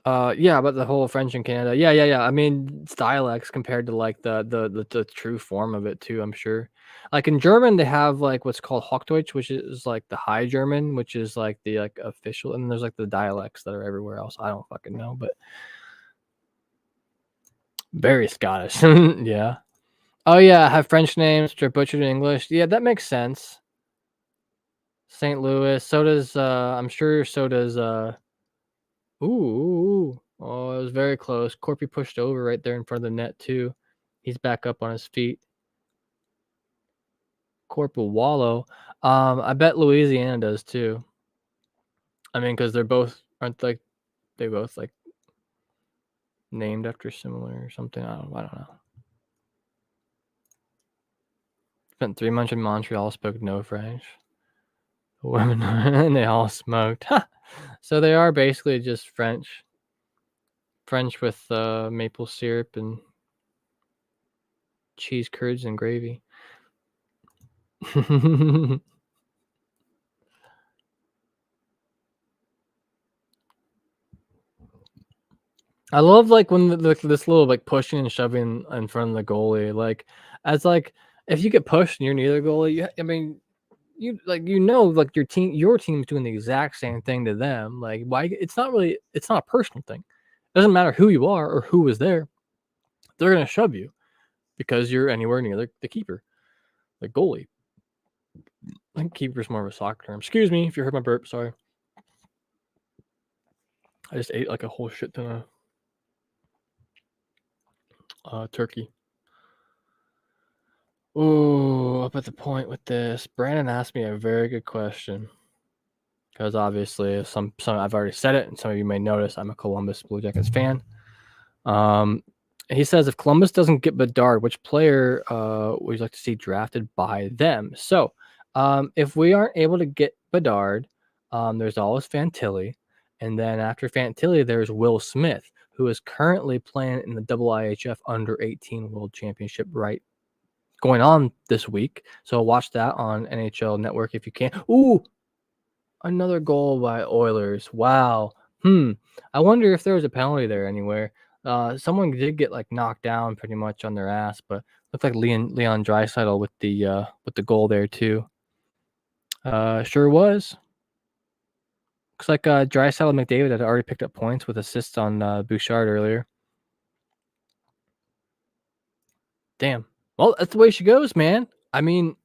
Yeah, about the whole French in Canada. Yeah. I mean, it's dialects compared to like the true form of it too, I'm sure. Like in German, they have like what's called Hochdeutsch, which is like the High German, which is like the like official, and then there's like the dialects that are everywhere else. I don't fucking know, but very Scottish. Yeah. Oh yeah, have French names which are butchered in English. Yeah, that makes sense. St. Louis. So does I'm sure so does ooh. Oh, it was very close. Corpy pushed over right there in front of the net too. He's back up on his feet. Corporal Wallow. I bet Louisiana does too. I mean, because they're both aren't like they both like named after similar or something. I don't know. Spent 3 months in Montreal, spoke no French. Women and they all smoked. So they are basically just French. French with maple syrup and cheese curds and gravy. I love like when this little like pushing and shoving in front of the goalie, like as like if you get pushed and you're neither goalie, your team's doing the exact same thing to them. Like, why? It's not a personal thing. It doesn't matter who you are or who was there. They're gonna shove you because you're anywhere near the keeper, the goalie. I think keeper's more of a soccer term. Excuse me if you heard my burp. Sorry. I just ate like a whole shit ton of turkey. Oh, up at the point with this. Brandon asked me a very good question. Because obviously, some I've already said it, and some of you may notice I'm a Columbus Blue Jackets fan. He says, if Columbus doesn't get Bedard, which player would you like to see drafted by them? So, if we aren't able to get Bedard, there's always Fantilli. And then after Fantilli, there's Will Smith, who is currently playing in the IIHF Under 18 World Championship going on this week. So watch that on NHL Network if you can. Ooh, another goal by Oilers. Wow. I wonder if there was a penalty there anywhere. Someone did get like knocked down pretty much on their ass, but looked like Leon Draisaitl with the goal there too. Sure was. Looks like Draisaitl and McDavid had already picked up points with assists on Bouchard earlier. Damn. Well, that's the way she goes, man. I mean,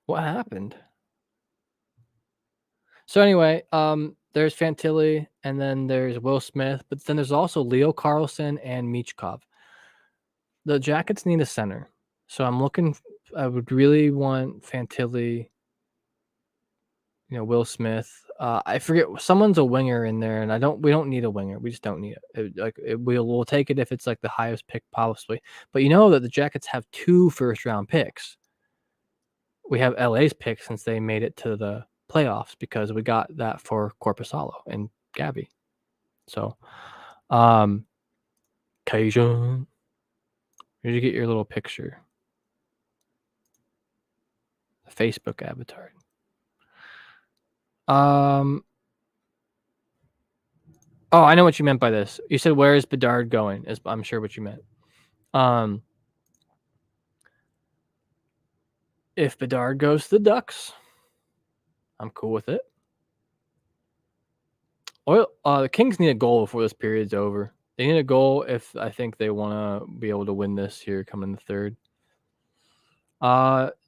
what happened? So anyway, there's Fantilli, and then there's Will Smith, but then there's also Leo Carlson and Michkov. The Jackets need a center, so I would really want Fantilli, Will Smith. I forget someone's a winger in there, and we don't need a winger. We just don't need it. We'll take it if it's like the highest pick possibly. But you know that the Jackets have 2 first-round picks. We have LA's pick since they made it to the playoffs because we got that for Korpisalo and Gabby. So, Cajun, where'd you get your little picture? The Facebook avatar. Oh, I know what you meant by this. You said, where is Bedard going? I'm sure what you meant. If Bedard goes to the Ducks, I'm cool with it. The Kings need a goal before this period's over. They need a goal if I think they want to be able to win this here coming in the third.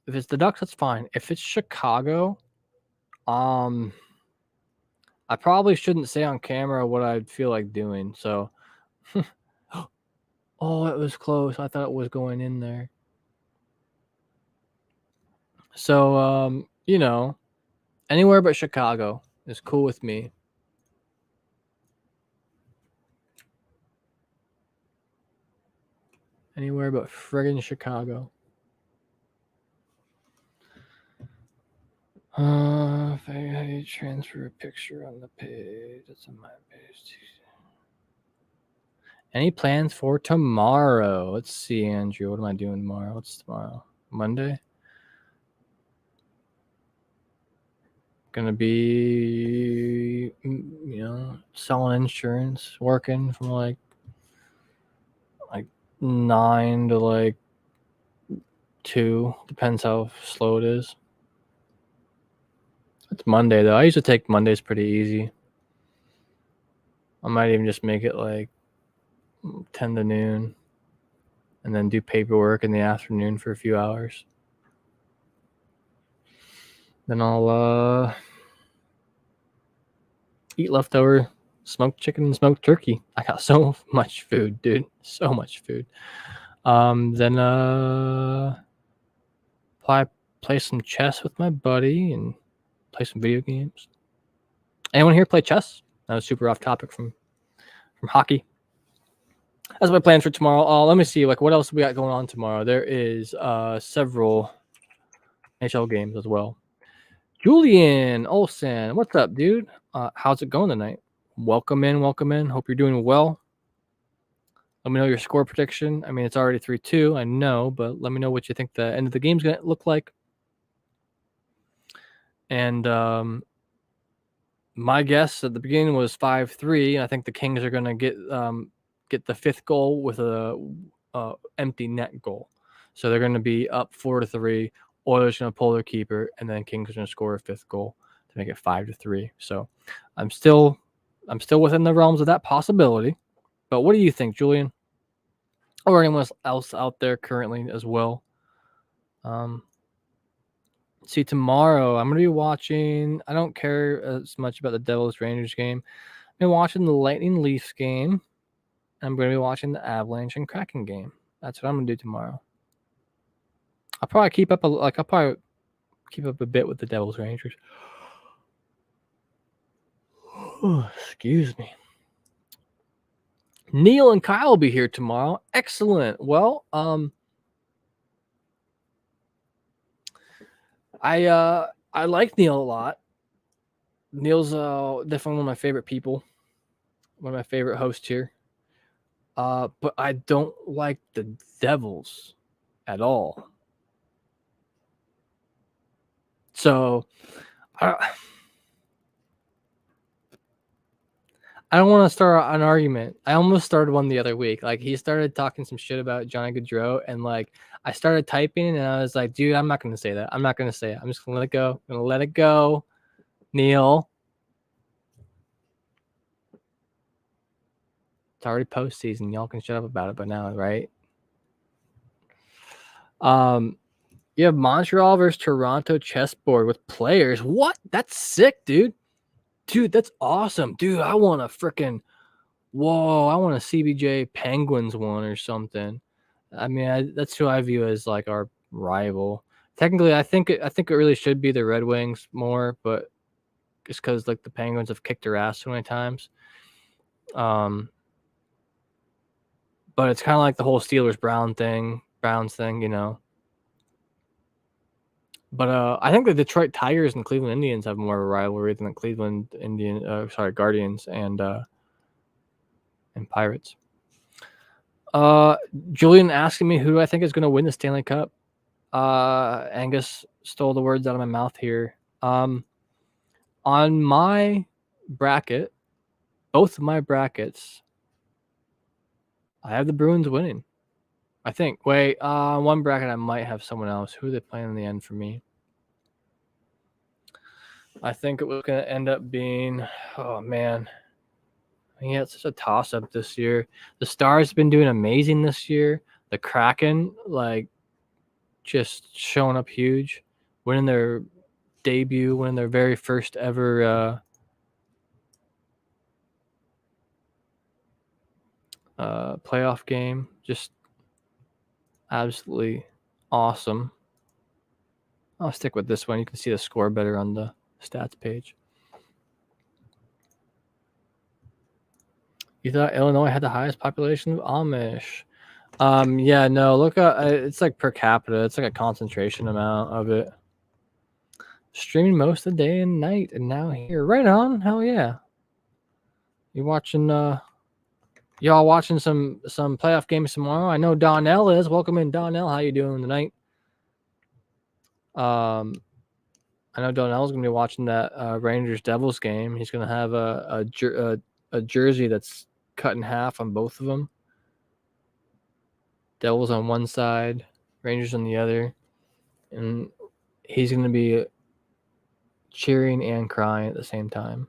If it's the Ducks, that's fine. If it's Chicago, I probably shouldn't say on camera what I'd feel like doing. So, oh, it was close. I thought it was going in there. So, anywhere but Chicago is cool with me. Anywhere but friggin' Chicago. If I transfer a picture on the page, that's on my page. Any plans for tomorrow? Let's see, Andrew. What am I doing tomorrow? What's tomorrow? Monday? Gonna be, selling insurance, working from like 9 to like 2. Depends how slow it is. It's Monday though. I usually take Mondays pretty easy. I might even just make it like 10 to noon and then do paperwork in the afternoon for a few hours. Then I'll eat leftover smoked chicken and smoked turkey. I got so much food, dude. So much food. Then probably play some chess with my buddy and play some video games. Anyone here play chess? That was super off topic from hockey. That's my plans for tomorrow. Let me see, what else we got going on tomorrow. There is several NHL games as well. Julian Olsen, what's up, dude? How's it going tonight? Welcome in. Hope you're doing well. Let me know your score prediction. I mean, it's already 3-2, I know, but let me know what you think the end of the game's going to look like. And my guess at the beginning was 5-3. I think the Kings are going to get the 5th goal with a empty net goal. So they're going to be up 4-3. Oilers going to pull their keeper, and then Kings are going to score a 5th goal to make it 5-3. So I'm still within the realms of that possibility. But what do you think, Julian? Or anyone else out there currently as well? See, tomorrow I'm going to be watching. I don't care as much about the Devils Rangers game. I'm watching the Lightning Leafs game. I'm going to be watching the Avalanche and Kraken game. That's what I'm going to do tomorrow. I'll probably keep up a bit with the Devils Rangers. Oh, excuse me. Neil and Kyle will be here tomorrow. Excellent. Well, I like Neil a lot. Neil's definitely one of my favorite people. One of my favorite hosts here. But I don't like the Devils at all. So I don't want to start an argument. I almost started one the other week. Like, he started talking some shit about Johnny Gaudreau, and like I started typing, and I was like, dude, I'm not going to say that. I'm not going to say it. I'm just going to let it go. I'm going to let it go. Neil. It's already postseason. Y'all can shut up about it by now, right? You have Montreal versus Toronto chessboard with players. What? That's sick, dude. Dude, that's awesome. Dude, I want a freaking I want a CBJ Penguins one or something. I mean, that's who I view as like our rival. Technically, I think it really should be the Red Wings more, but just because like the Penguins have kicked their ass so many times. But it's kind of like the whole Browns thing, you know. But I think the Detroit Tigers and Cleveland Indians have more of a rivalry than the Cleveland Guardians and Pirates. Julian asking me who I think is going to win the Stanley Cup. Angus stole the words out of my mouth here. On my bracket, both of my brackets, I have the Bruins winning. I think. Wait, one bracket I might have someone else. Who are they playing in the end for me? I think it was going to end up being, oh man. Yeah, it's such a toss-up this year. The Stars have been doing amazing this year. The Kraken, like, just showing up huge, winning their debut, winning their very first ever playoff game. Just absolutely awesome. I'll stick with this one. You can see the score better on the stats page. You thought Illinois had the highest population of Amish? Yeah, no. Look, it's like per capita. It's like a concentration amount of it. Streaming most of the day and night, and now here. Right on. Hell yeah. You watching? Y'all watching some playoff games tomorrow? I know Donnell is. Welcome in, Donnell. How you doing tonight? I know Donnell's gonna be watching that Rangers Devils game. He's gonna have a jersey that's cut in half on both of them. Devils on one side, Rangers on the other, and he's gonna be cheering and crying at the same time.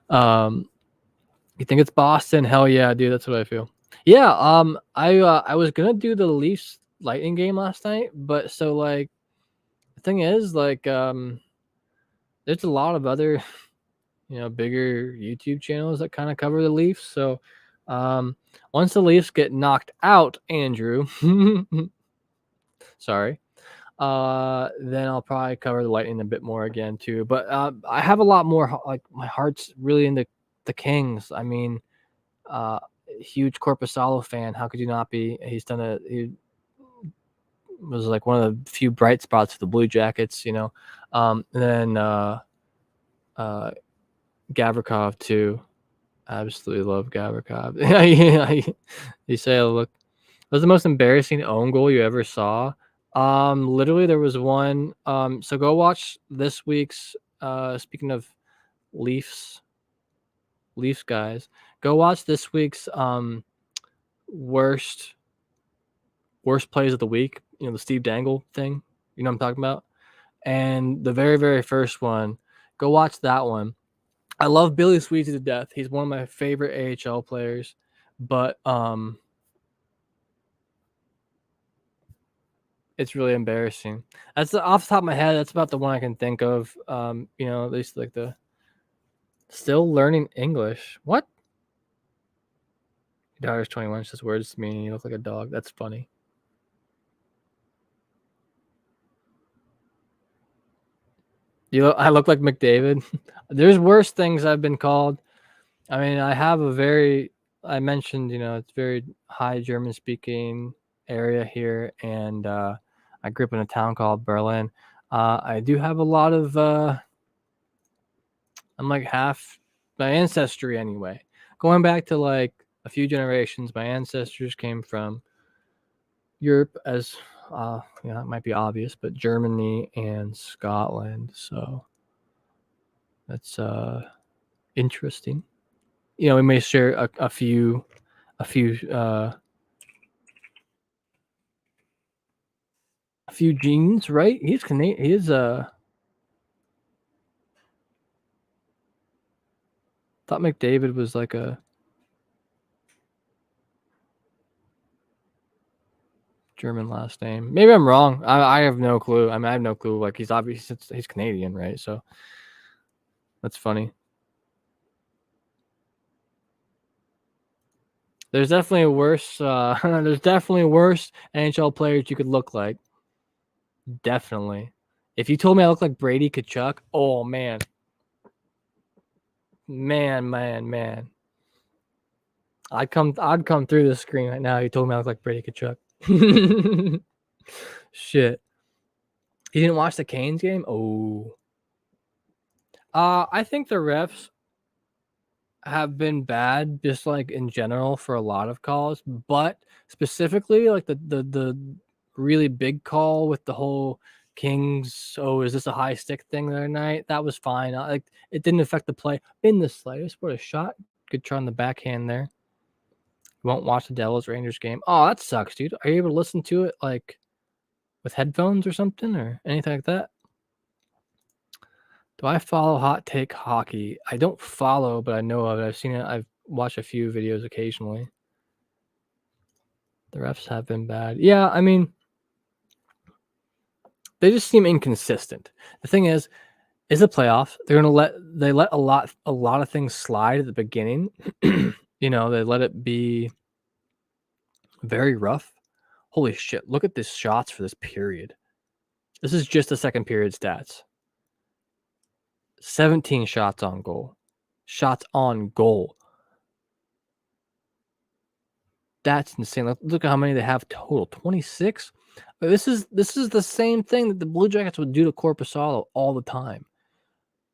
You think it's Boston? Hell yeah, dude. That's what I feel. Yeah. I was gonna do the Leafs Lightning game last night, but so like the thing is like there's a lot of other bigger YouTube channels that kind of cover the Leafs. So once the Leafs get knocked out, Andrew, sorry, then I'll probably cover the Lightning a bit more again too. But I have a lot more, like my heart's really into the Kings. I mean, huge Korpisalo fan. How could you not be? He was like one of the few bright spots for the Blue Jackets, and then Gavrikov too. Absolutely love Gavrikov. You say, look, was the most embarrassing own goal you ever saw? Literally there was one. So go watch this week's. Speaking of Leafs guys, Go watch this week's worst plays of the week. You know, the Steve Dangle thing. You know what I'm talking about? And the very, very first one, go watch that one. I love Billy Sweezy to death. He's one of my favorite AHL players. But it's really embarrassing. That's off the top of my head. That's about the one I can think of. You know, at least like the still learning English. What? Your daughter's 21. Says words to me, and you look like a dog. That's funny. I look like McDavid. There's worse things I've been called. I mean, I mentioned, you know, it's very high German speaking area here, and I grew up in a town called Berlin. I do have a lot of, I'm like half my ancestry anyway. Going back to like a few generations, my ancestors came from Europe, as you know, it might be obvious, but Germany and Scotland. So that's interesting. You know, we may share a few genes, right? He's Canadian. He is thought McDavid was like a German last name. Maybe I'm wrong. I have no clue. I mean, I have no clue. Like he's Canadian, right? So that's funny. There's definitely worse. There's definitely worse NHL players you could look like. Definitely. If you told me I look like Brady Kachuk, oh man, man. I'd come through the screen right now. You told me I look like Brady Kachuk. Shit. You didn't watch the Canes game? Oh. I think the refs have been bad, just like in general for a lot of calls, but specifically like the really big call with the whole Kings. Oh, is this a high stick thing the other night? That was fine. Like it didn't affect the play in the slightest. What a shot! Good try on the backhand there. You won't watch the Devils Rangers game. Oh, that sucks, dude. Are you able to listen to it like with headphones or something or anything like that? Do I follow Hot Take Hockey? I don't follow, but I know of it. I've seen it. I've watched a few videos occasionally. The refs have been bad. Yeah, I mean, they just seem inconsistent. The thing is the playoffs. They let a lot of things slide at the beginning. You know, they let it be very rough. Holy shit! Look at these shots for this period. This is just the second period stats. 17 shots on goal. Shots on goal. That's insane. Look at how many they have total. 26. This is the same thing that the Blue Jackets would do to Korpisalo all the time.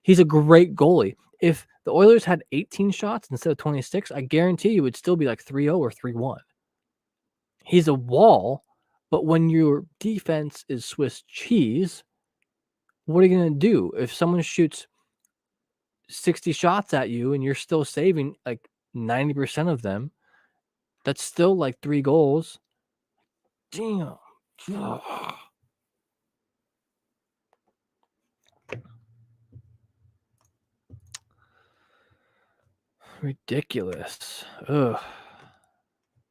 He's a great goalie. If the Oilers had 18 shots instead of 26, I guarantee you it would still be like 3-0 or 3-1. He's a wall, but when your defense is Swiss cheese, what are you going to do? If someone shoots 60 shots at you and you're still saving like 90% of them, that's still like 3 goals. Damn. Ridiculous. Ugh.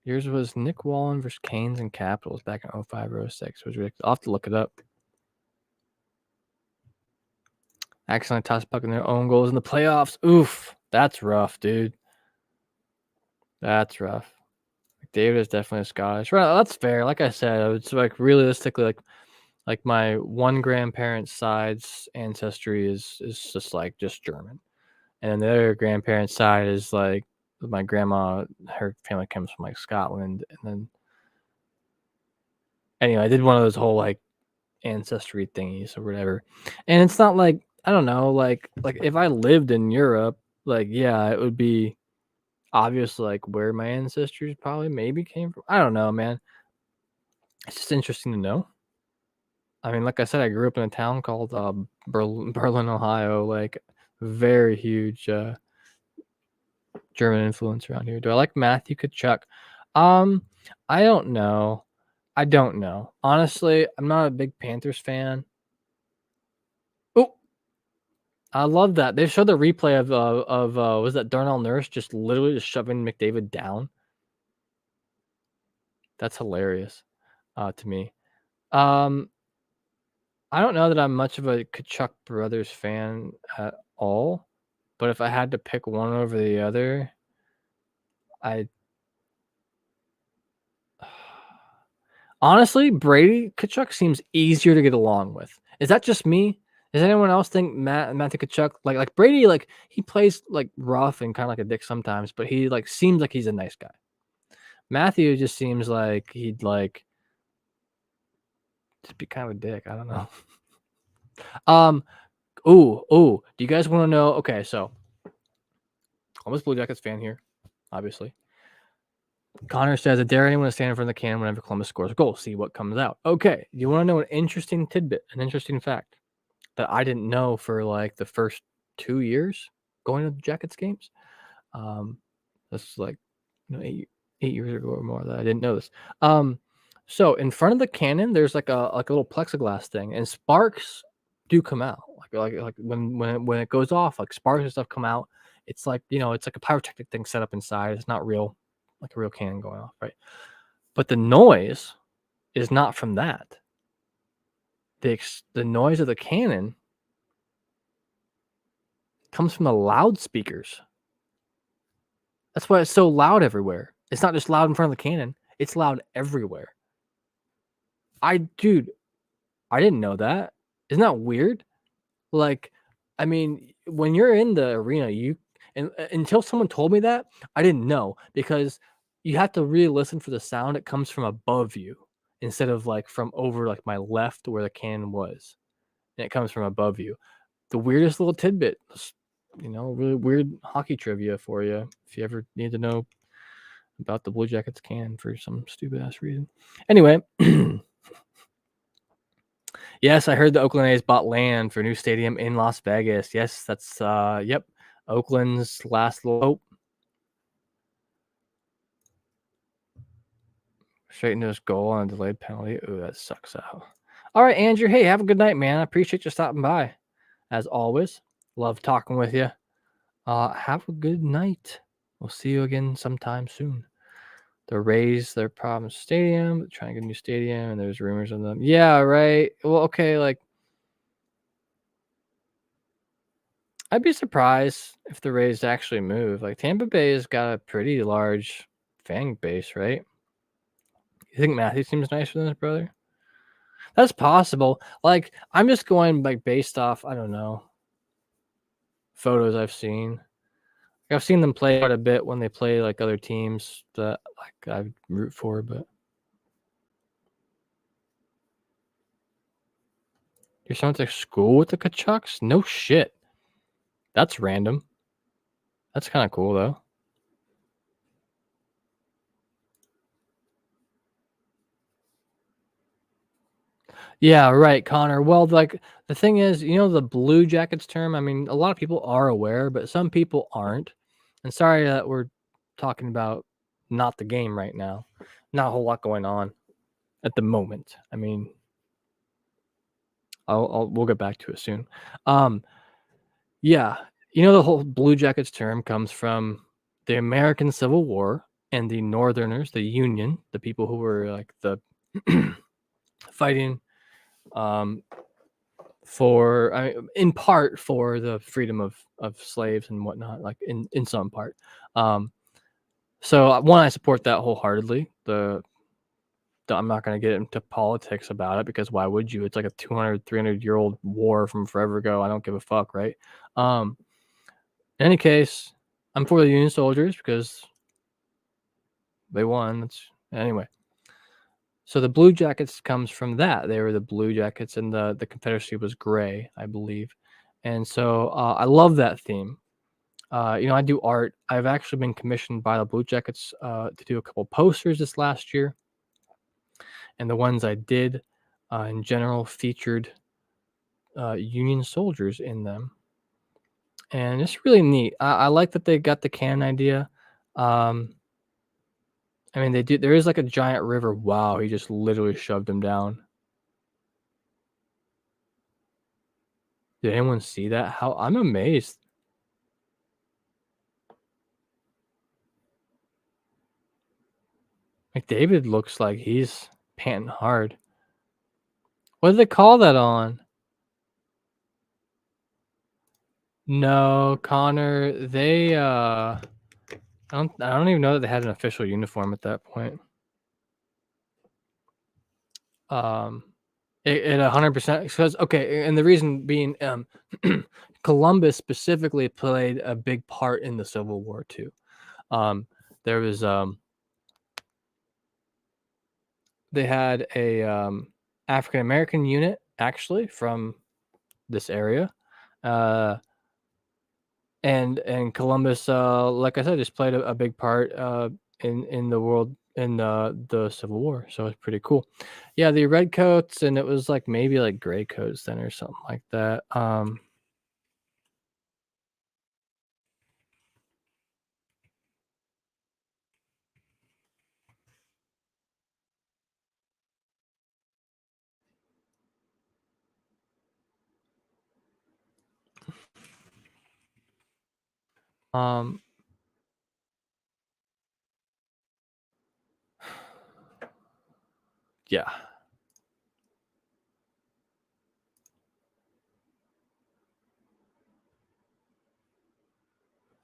Yours was Nick Wallen versus Canes and Capitals back in 05 or 06. It was ridiculous. I'll have to look it up. Accidentally tossed puck in their own goals in the playoffs. Oof. That's rough, dude. That's rough. David is definitely a Scottish. Right, that's fair. Like I said, it's like realistically, like my one grandparent's side's ancestry is just German, and then the other grandparent's side is like my grandma. Her family comes from like Scotland, and then anyway, I did one of those whole like ancestry thingies or whatever, and it's not like I don't know, like if I lived in Europe, like yeah, it would be obvious like where my ancestors probably maybe came from. I don't know, man. It's just interesting to know. I mean, like I said, I grew up in a town called Berlin, Ohio. Like, very huge German influence around here. Do I like Matthew Tkachuk? I don't know. Honestly, I'm not a big Panthers fan. Oh, I love that. They showed the replay of was that Darnell Nurse just literally just shoving McDavid down? That's hilarious, to me. I don't know that I'm much of a Tkachuk brothers fan at all, but if I had to pick one over the other, I honestly, Brady Tkachuk seems easier to get along with. Is that just me? Does anyone else think Matthew Tkachuk like Brady, like he plays like rough and kind of like a dick sometimes, but he like seems like he's a nice guy. Matthew just seems like he'd like just be kind of a dick. I don't know. Do you guys want to know? Okay, so Columbus Blue Jackets fan here, obviously. Connor says, I dare anyone to stand in front of the can whenever Columbus scores a goal. See what comes out. Okay, you want to know an interesting tidbit, an interesting fact that I didn't know for like the first 2 years going to the Jackets games? This is like 8 years ago or more that I didn't know this. So in front of the cannon, there's like a little plexiglass thing, and sparks do come out. Like when it goes off, like sparks and stuff come out. It's like it's like a pyrotechnic thing set up inside. It's not real, like a real cannon going off, right? But the noise is not from that. The noise of the cannon comes from the loudspeakers. That's why it's so loud everywhere. It's not just loud in front of the cannon. It's loud everywhere. Dude, I didn't know that. Isn't that weird? Like, I mean, when you're in the arena, until someone told me that, I didn't know, because you have to really listen for the sound. It comes from above you instead of like from over like my left where the cannon was. And it comes from above you. The weirdest little tidbit, really weird hockey trivia for you if you ever need to know about the Blue Jackets cannon for some stupid ass reason. Anyway, yes, I heard the Oakland A's bought land for a new stadium in Las Vegas. Yes, that's yep, Oakland's last little hope. Straight into his goal on a delayed penalty. Ooh, that sucks out. All right, Andrew. Hey, have a good night, man. I appreciate you stopping by. As always, love talking with you. Have a good night. We'll see you again sometime soon. The Rays, their problem stadium, they're trying to get a new stadium, and there's rumors of them. Yeah, right. Well, okay, like I'd be surprised if the Rays actually move. Like Tampa Bay has got a pretty large fan base, right? You think Matthew seems nicer than his brother? That's possible. Like I'm just going like based off, I don't know, photos I've seen. I've seen them play quite a bit when they play like other teams that like I root for, but your son went to school with the Kachucks? No shit. That's random. That's kind of cool though. Yeah, right, Connor. Well, like the thing is, the Blue Jackets term. I mean, a lot of people are aware, but some people aren't. And sorry that we're talking about not the game right now. Not a whole lot going on at the moment. I mean, we'll get back to it soon. Yeah, the whole Blue Jackets term comes from the American Civil War and the Northerners, the Union, the people who were like the fighting in part for the freedom of slaves and whatnot, like in some part. So one, I support that wholeheartedly. I'm not going to get into politics about it because why would you? It's like a 200, 300-year-old war from forever ago. I don't give a fuck, right? In any case, I'm for the Union soldiers because they won. Anyway. So the Blue Jackets comes from that. They were the Blue Jackets, and the Confederacy was gray, I believe. And so I love that theme. I do art. I've actually been commissioned by the Blue Jackets to do a couple posters this last year. And the ones I did in general featured Union soldiers in them. and it's really neat. I like that they got the can idea. Um, I mean, they do. There is like a giant river. Wow, he just literally shoved him down. Did anyone see that? How I'm amazed. McDavid looks like he's panting hard. What did they call that on? No, Connor. I don't even know that they had an official uniform at that point. Um, it 100% because okay, and the reason being, Columbus specifically played a big part in the Civil War too. There was they had a African American unit actually from this area, uh, and Columbus, like I said, just played a big part in the world in the Civil War. So it's pretty cool. Yeah, the red coats, and it was like maybe like gray coats then or something like that. Um, yeah,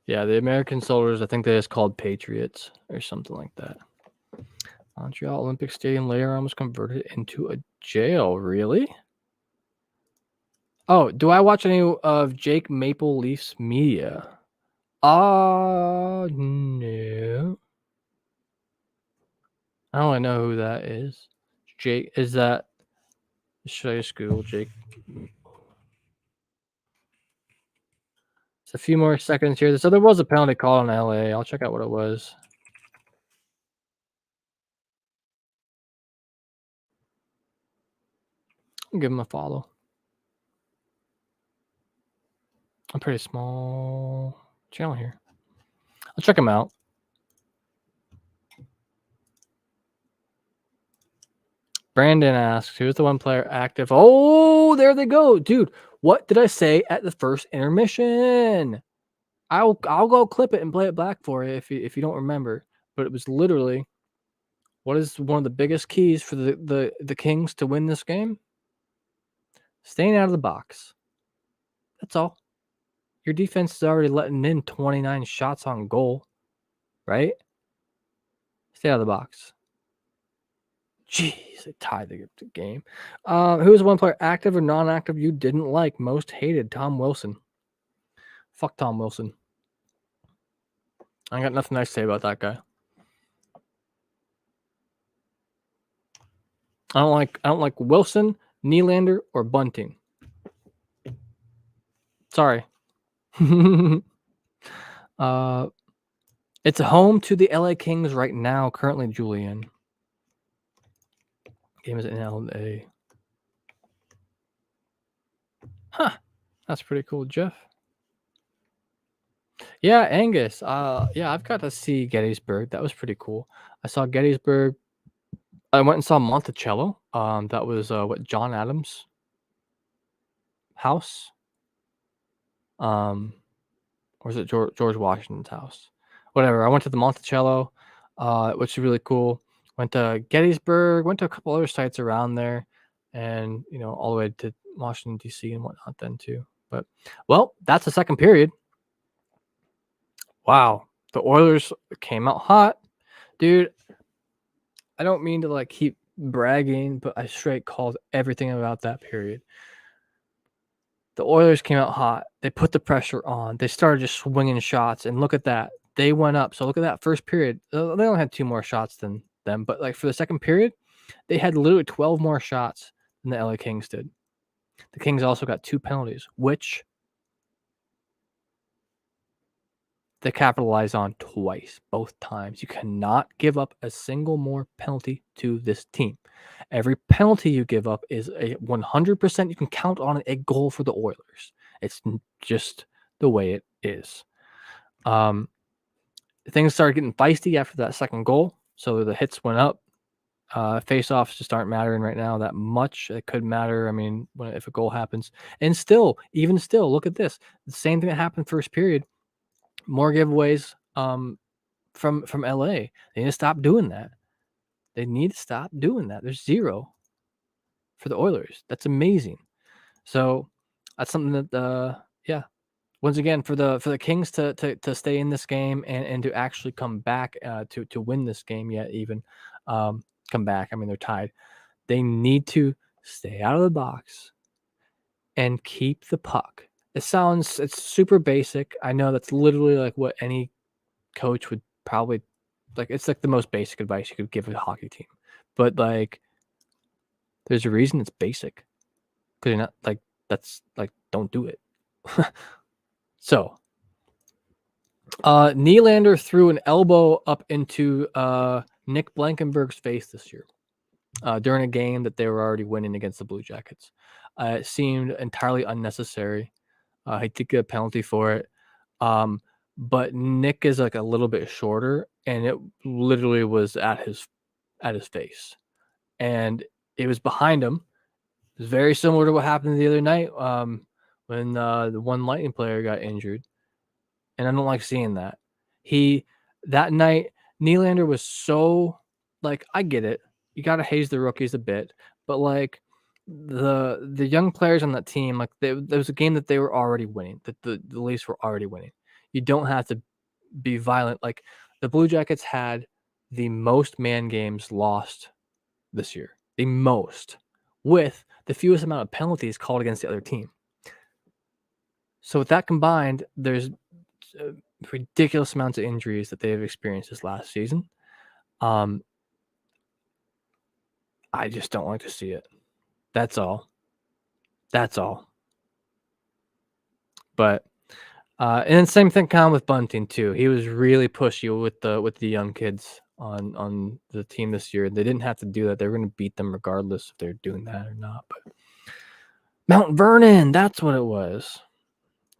yeah. The American soldiers, I think they just called patriots or something like that. Montreal Olympic Stadium later on was converted into a jail. Really? Oh, do I watch any of Jake Maple Leaf's media? No. I don't really know who that is. Jake, is that? Should I just Google Jake? It's a few more seconds here. So there was a penalty call in LA. I'll check out what it was. I'll give him a follow. I'm pretty small channel here. I'll check him out. Brandon asks, who's the one player active? Oh, there they go. Dude, what did I say at the first intermission? I'll go clip it and play it back for you if you don't remember. But it was literally, what is one of the biggest keys for the Kings to win this game? Staying out of the box. That's all. Your defense is already letting in 29 shots on goal, right? Stay out of the box. Jeez, they tied the game. Who was one player, active or non-active, you didn't like, most hated? Tom Wilson. Fuck Tom Wilson. I got nothing nice to say about that guy. I don't like Wilson, Nylander, or Bunting. Sorry. It's home to the LA Kings right now, currently, Julian. Game is in LA. Huh. That's pretty cool, Jeff. Yeah, Angus. Yeah, I've got to see Gettysburg. That was pretty cool. I saw Gettysburg. I went and saw Monticello. That was what, John Adams' house. Or was it George Washington's house? Whatever. I went to the Monticello, which is really cool. Went to Gettysburg. Went to a couple other sites around there, and all the way to Washington D.C. and whatnot then too. But well, that's the second period. Wow, the Oilers came out hot, dude. I don't mean to like keep bragging, but I straight called everything about that period. The Oilers came out hot. They put the pressure on. They started just swinging shots, and look at that. They went up. So look at that first period. They only had 2 more shots than them, but like for the second period, they had literally 12 more shots than the LA Kings did. The Kings also got 2 penalties, which they capitalized on twice, both times. You cannot give up a single more penalty to this team. Every penalty you give up is a 100% you can count on a goal for the Oilers. It's just the way it is. Things started getting feisty after that second goal, so the hits went up. Face-offs just aren't mattering right now that much. It could matter, I mean, if a goal happens. And still, even still, look at this. The same thing that happened first period. More giveaways from LA. They need to stop doing that. There's 0 for the Oilers. That's amazing. So that's something that once again for the Kings to stay in this game and to actually come back to win this game yet even come back. I mean, they're tied. They need to stay out of the box and keep the puck. It's super basic. I know that's literally like what any coach would probably like. It's like the most basic advice you could give a hockey team, but like there's a reason it's basic, because you're not like, that's like, don't do it. So Nylander threw an elbow up into Nick Blankenberg's face this year during a game that they were already winning against the Blue Jackets. It seemed entirely unnecessary. He did get a penalty for it. But Nick is like a little bit shorter, and it literally was at his face, and it was behind him. It was very similar to what happened the other night when the one Lightning player got injured, and I don't like seeing that. That night, Nylander was so, like, I get it. You got to haze the rookies a bit, but like the young players on that team, like there was a game that they were already winning, that the Leafs were already winning. You don't have to be violent. Like the Blue Jackets had the most man games lost this year, the most, with the fewest amount of penalties called against the other team. So with that combined, there's ridiculous amounts of injuries that they have experienced this last season. I just don't like to see it. That's all. But and then same thing kind of with Bunting too. He was really pushy with the young kids on the team this year. They didn't have to do that. They were going to beat them regardless if they're doing that or not. But Mount Vernon, that's what it was.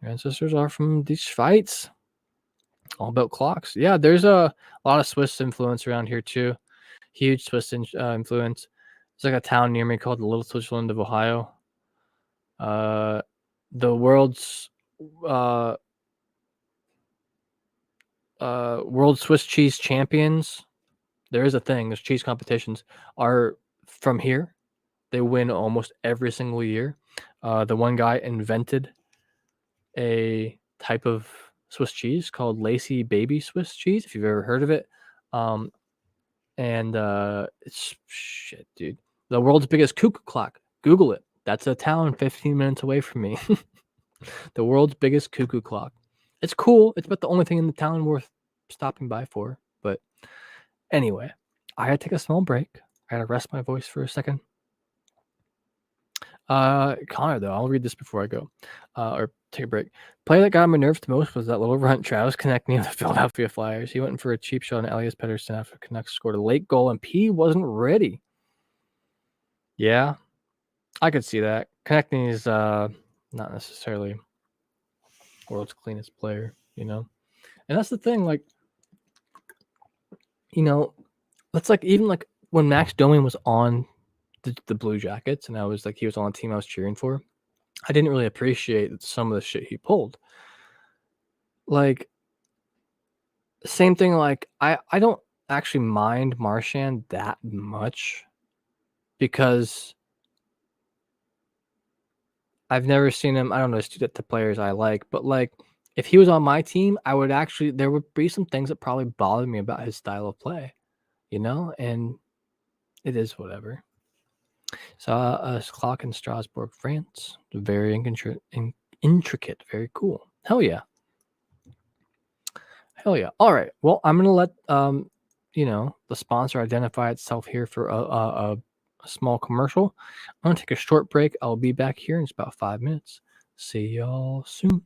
Ancestors are from these fights. All about clocks. Yeah, there's a lot of Swiss influence around here too. Huge Swiss influence. It's like a town near me called the Little Switzerland of Ohio. The world's World Swiss Cheese Champions. There is a thing. There's cheese competitions are from here. They win almost every single year. The one guy invented a type of Swiss cheese called Lacy Baby Swiss cheese, if you've ever heard of it. And it's shit, dude. The world's biggest cuckoo clock. Google it. That's a town 15 minutes away from me. The world's biggest cuckoo clock. It's cool. It's about the only thing in the town worth stopping by for. But anyway, I gotta take a small break. I gotta rest my voice for a second. Connor, though, I'll read this before I go, or take a break. Player that got on my nerves the most was that little runt Travis Konechny of the Philadelphia Flyers. He went in for a cheap shot on Elias Pettersson after Canucks scored a late goal and P wasn't ready. Yeah, I could see that. Konechny is not necessarily world's cleanest player, you know? And that's the thing, like, you know, that's like, even like when Max Domi was on the Blue Jackets and I was like, he was on the team I was cheering for, I didn't really appreciate some of the shit he pulled. Like, same thing, like, I don't actually mind Marchand that much because I've never seen him, I don't know, do that to players I like, but like, if he was on my team, there would be some things that probably bothered me about his style of play, you know, and it is whatever. So a clock in Strasbourg, France, very intricate, very cool. Hell yeah. All right. Well, I'm gonna let the sponsor identify itself here for a small commercial. I'm gonna take a short break. I'll be back here in just about 5 minutes. See y'all soon.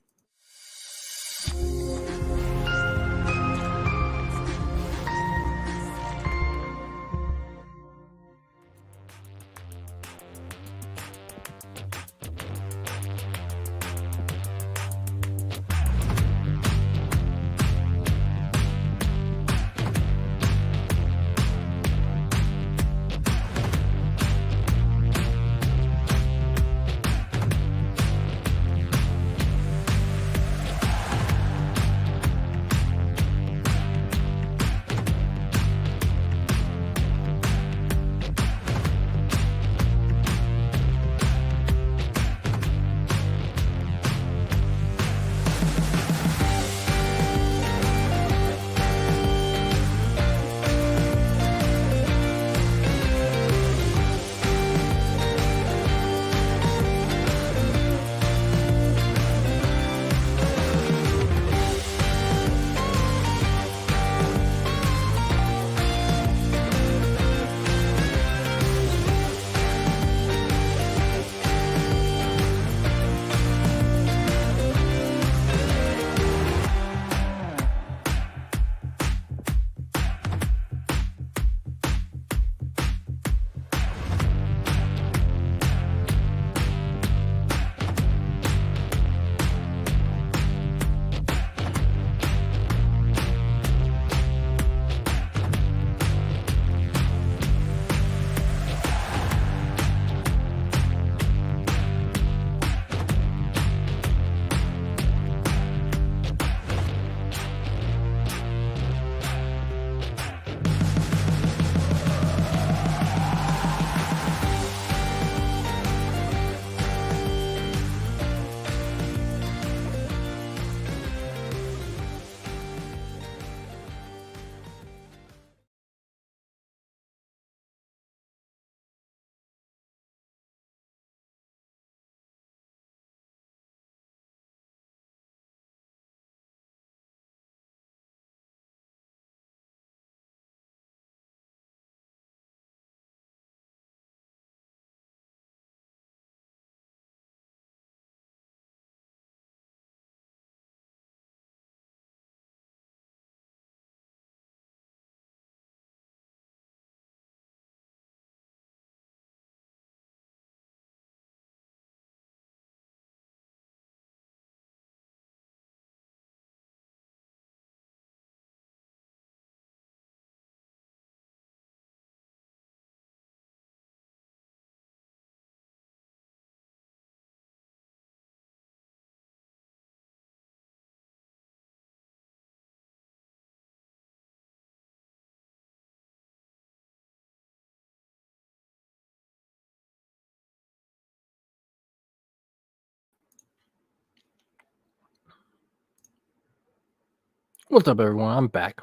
What's up, everyone? I'm back.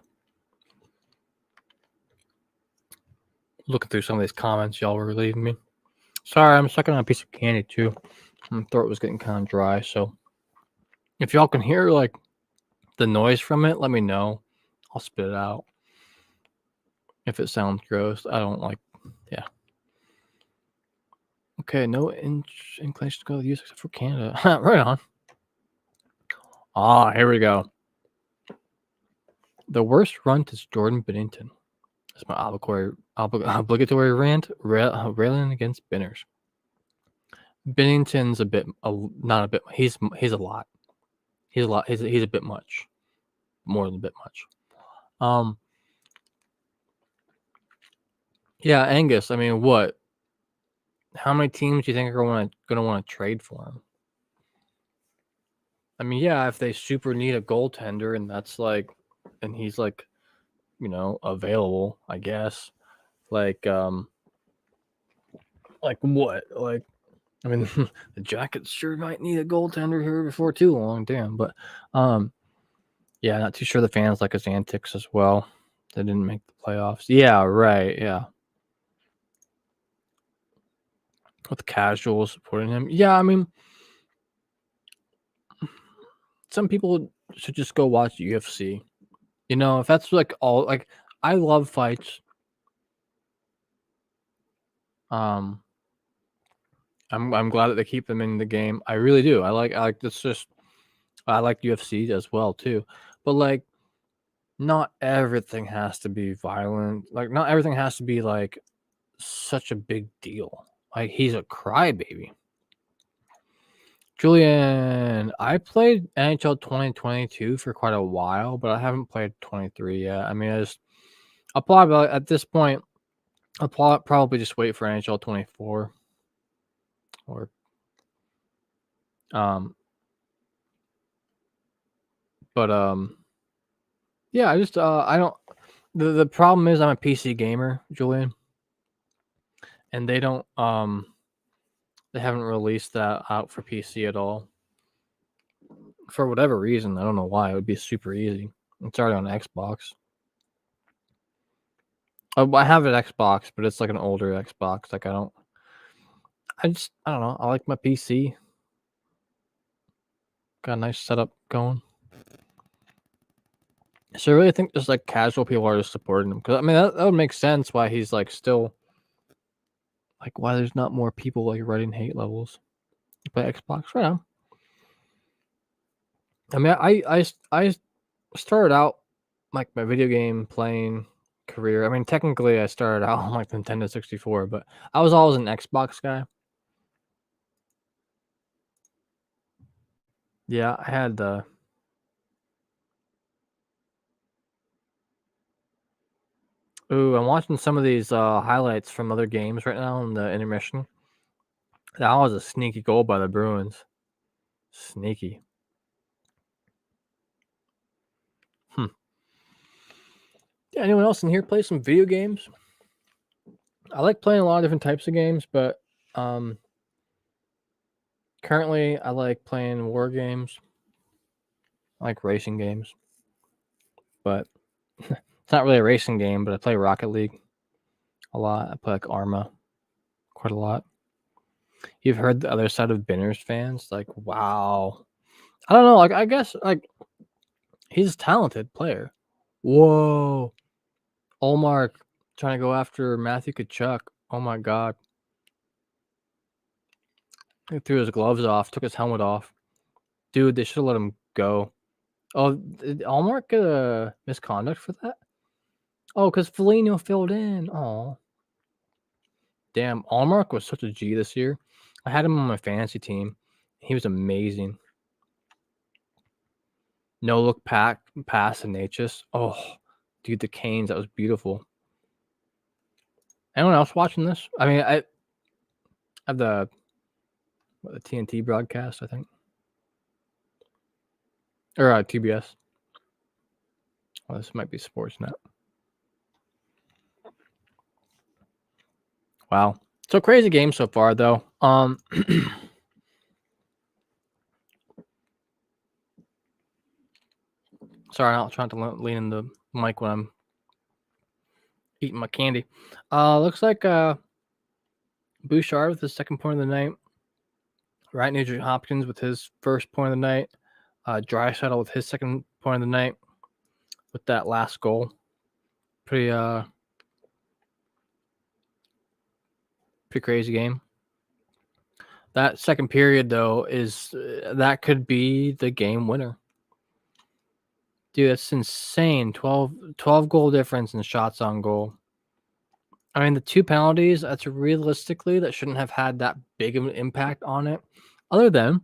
Looking through some of these comments y'all were leaving me. Sorry, I'm sucking on a piece of candy too. My throat was getting kind of dry, so if y'all can hear like the noise from it, let me know. I'll spit it out. If it sounds gross, I don't like. Yeah. Okay, no inclination to go to the US except for Canada. Right on. Here we go. The worst runt is Jordan Bennington. That's my obligatory rant, railing against Binners. Bennington's not a bit. He's a lot. He's a lot. He's a bit much, more than a bit much. Yeah, Angus. I mean, what? How many teams do you think are going to want to trade for him? I mean, yeah, if they super need a goaltender and that's like, and he's like, available, I guess. Like what? Like, I mean, the Jackets sure might need a goaltender here before too long. Damn, but yeah, not too sure the fans like his antics as well. They didn't make the playoffs. Yeah, right. Yeah. With casuals supporting him. Yeah, I mean, some people should just go watch UFC. If that's like all, like, I love fights. I'm glad that they keep them in the game. I really do. I like this. Just I like UFC as well too. But like, not everything has to be violent. Like, not everything has to be like such a big deal. Like, he's a crybaby. Julian, I played NHL 2022 for quite a while, but I haven't played 23 yet. I mean, I'll probably at this point, I'll probably just wait for NHL 24 or but yeah, I just I don't. The problem is I'm a PC gamer, Julian, and they don't they haven't released that out for PC at all. For whatever reason, I don't know why. It would be super easy. It's already on Xbox. I have an Xbox, but it's like an older Xbox. Like, I don't know. I like my PC. Got a nice setup going. So I really think just like casual people are just supporting him, because I mean that would make sense why he's like still like why there's not more people like writing hate levels. You play Xbox right now. I mean, I started out like my video game playing career. I mean, technically I started out on like Nintendo 64, but I was always an Xbox guy. Yeah, I had the. Ooh, I'm watching some of these highlights from other games right now in the intermission. That was a sneaky goal by the Bruins. Sneaky. Yeah, anyone else in here play some video games? I like playing a lot of different types of games, but currently I like playing war games. I like racing games. But it's not really a racing game, but I play Rocket League a lot. I play like Arma quite a lot. You've heard the other side of Binners fans? Like, wow. I don't know, like, I guess like he's a talented player. Whoa. Olmark trying to go after Matthew Tkachuk. Oh my god. He threw his gloves off, took his helmet off. Dude, they should have let him go. Oh, did Allmark get a misconduct for that? Oh, because Foligno filled in. Oh, damn. Allmark was such a G this year. I had him on my fantasy team. He was amazing. No look pass and Natchez. Oh, dude, the Canes. That was beautiful. Anyone else watching this? I mean, I have the TNT broadcast, I think. Or TBS. Oh, this might be Sportsnet. Wow. So crazy game so far, though. Sorry, I'm not trying to lean in the mic when I'm eating my candy. Looks like Bouchard with his second point of the night. Right, Nugent Hopkins with his first point of the night. Draisaitl with his second point of the night with that last goal. Pretty crazy game. That second period, though, that could be the game winner. Dude, that's insane. 12 goal difference in shots on goal. I mean, the 2 penalties, that's realistically, that shouldn't have had that big of an impact on it. Other than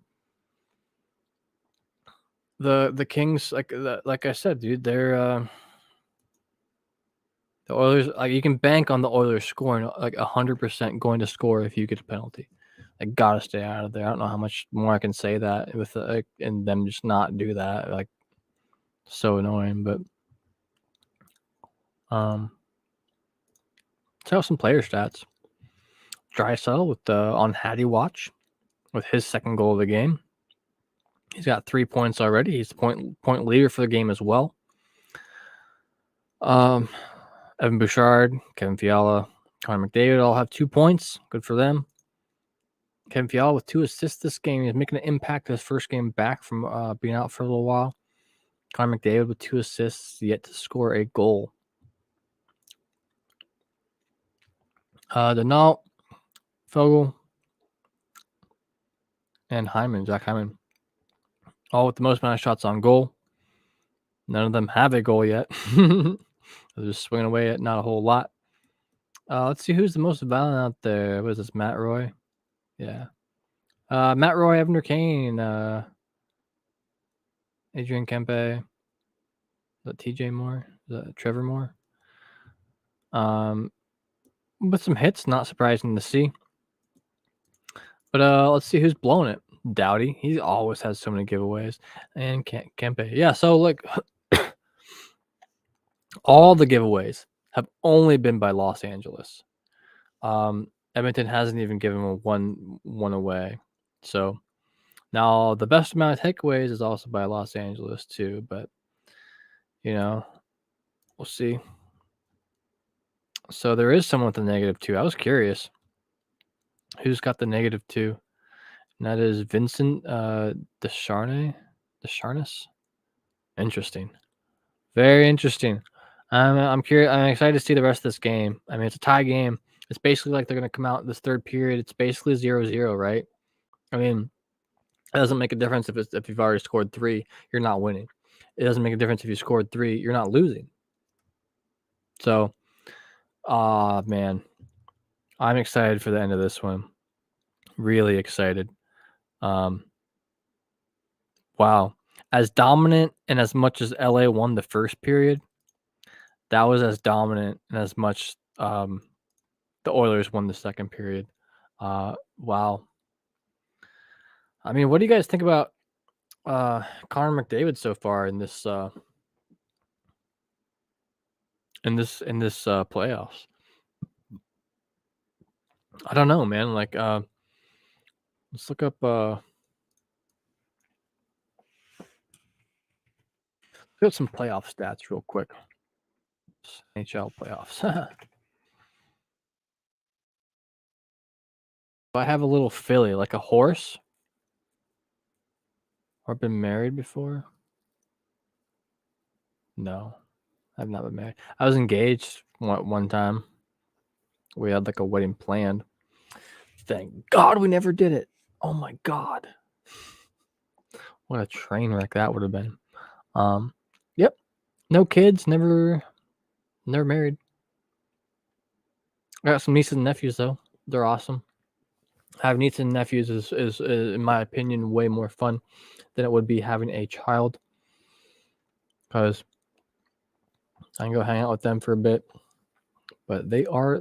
the Kings, like I said, dude, they're the Oilers, like, you can bank on the Oilers scoring, like, 100% going to score if you get a penalty. Like, gotta stay out of there. I don't know how much more I can say that with and them just not do that. Like, so annoying. But let's have some player stats. Draisaitl with on Hattie watch with his second goal of the game. He's got 3 points already. He's the point leader for the game as well. Evan Bouchard, Kevin Fiala, Connor McDavid all have 2 points. Good for them. Kevin Fiala with 2 assists this game. He's making an impact his first game back from being out for a little while. Connor McDavid with 2 assists, yet to score a goal. Denault, Fogle, and Zach Hyman, all with the most amount of shots on goal. None of them have a goal yet. They're just swinging away at not a whole lot. Let's see who's the most violent out there. What is this, Matt Roy? Yeah. Matt Roy, Evander Kane, Adrian Kempe. Is that TJ Moore? Is that Trevor Moore? With some hits, not surprising to see. But let's see who's blowing it. Doughty. He always has so many giveaways. And Kempe. Yeah, so like all the giveaways have only been by Los Angeles. Edmonton hasn't even given a one away. So now the best amount of takeaways is also by Los Angeles too, but we'll see. So there is someone with a -2. I was curious who's got the -2, and that is Vincent Descharnes. Interesting, very interesting. I'm curious. I'm excited to see the rest of this game. I mean, it's a tie game. It's basically like they're going to come out this third period. It's basically 0-0, right? I mean, it doesn't make a difference if you've already scored 3, you're not winning. It doesn't make a difference if you scored 3, you're not losing. So, man, I'm excited for the end of this one. Really excited. Wow. As dominant and as much as LA won the first period, that was as dominant and as much the Oilers won the second period. Wow. I mean, what do you guys think about Connor McDavid so far in this playoffs? I don't know, man. Like, let's look up some playoff stats real quick. NHL playoffs. I have a little filly, like a horse, or been married before? No, I've not been married. I was engaged one time. We had like a wedding planned. Thank God we never did it. Oh my God. What a train wreck that would have been. Yep. No kids, never married. I got some nieces and nephews though. They're awesome. Having nieces and nephews is in my opinion way more fun than it would be having a child, because I can go hang out with them for a bit, but they are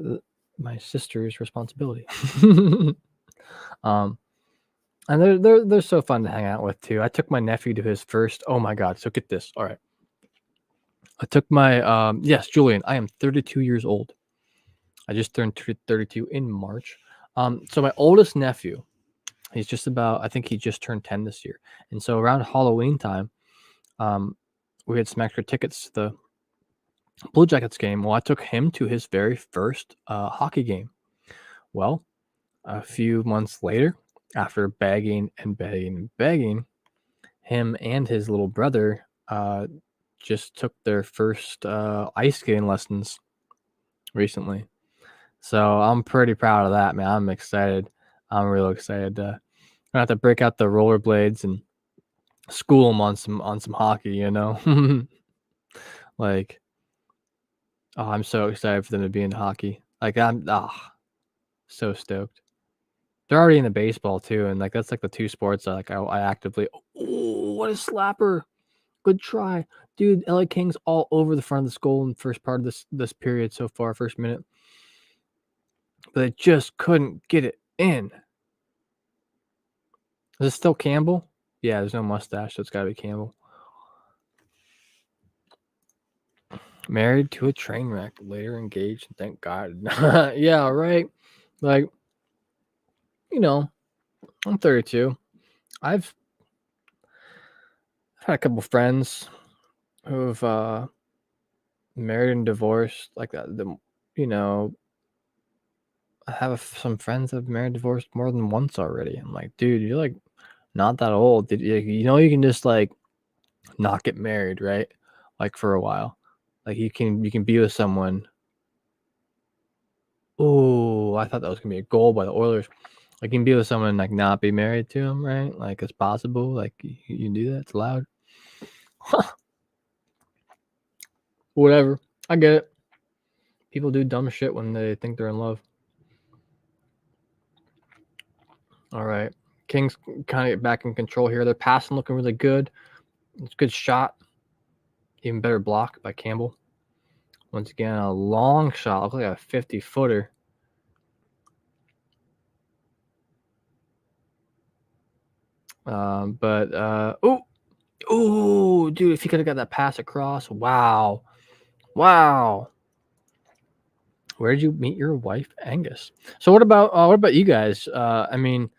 my sister's responsibility. And they're so fun to hang out with too. I took my nephew to his first. Oh my God! So get this. All right, I took my yes, Julian. I am 32 years old. I just turned 32 in March. So my oldest nephew, he's just about. I think he just turned 10 this year. And so around Halloween time, we had some extra tickets to the Blue Jackets game. Well, I took him to his very first hockey game. Well, a few months later, after begging and begging and begging, him and his little brother just took their first ice skating lessons recently. So I'm pretty proud of that, man. I'm excited. I'm real excited. I have to break out the rollerblades and school them on some hockey, you know. Like, oh, I'm so excited for them to be in hockey. Like, I'm so stoked. They're already in the baseball too, and like that's like the two sports I actively. Oh, what a slapper! Good try, dude. LA Kings all over the front of the goal in the first part of this period so far, first minute, but they just couldn't get it in. Is it still Campbell? Yeah, there's no mustache, so it's got to be Campbell. Married to a train wreck, later engaged, thank God. Yeah, right. Like, you know, I'm 32. I've had a couple friends who've married and divorced like that. You know, I have some friends that have married and divorced more than once already. I'm like, dude, you're like not that old. You know, you can just like not get married, right? Like for a while. Like you can be with someone. Oh, I thought that was gonna be a goal by the Oilers. Like you can be with someone and like not be married to him, right? Like it's possible. Like you can do that. It's allowed. Whatever. I get it. People do dumb shit when they think they're in love. All right. Kings kind of get back in control here. They're passing looking really good. It's a good shot. Even better block by Campbell. Once again, a long shot. Looks like a 50-footer. Oh, dude, if he could have got that pass across. Wow. Where did you meet your wife, Angus? So what about you guys? I mean,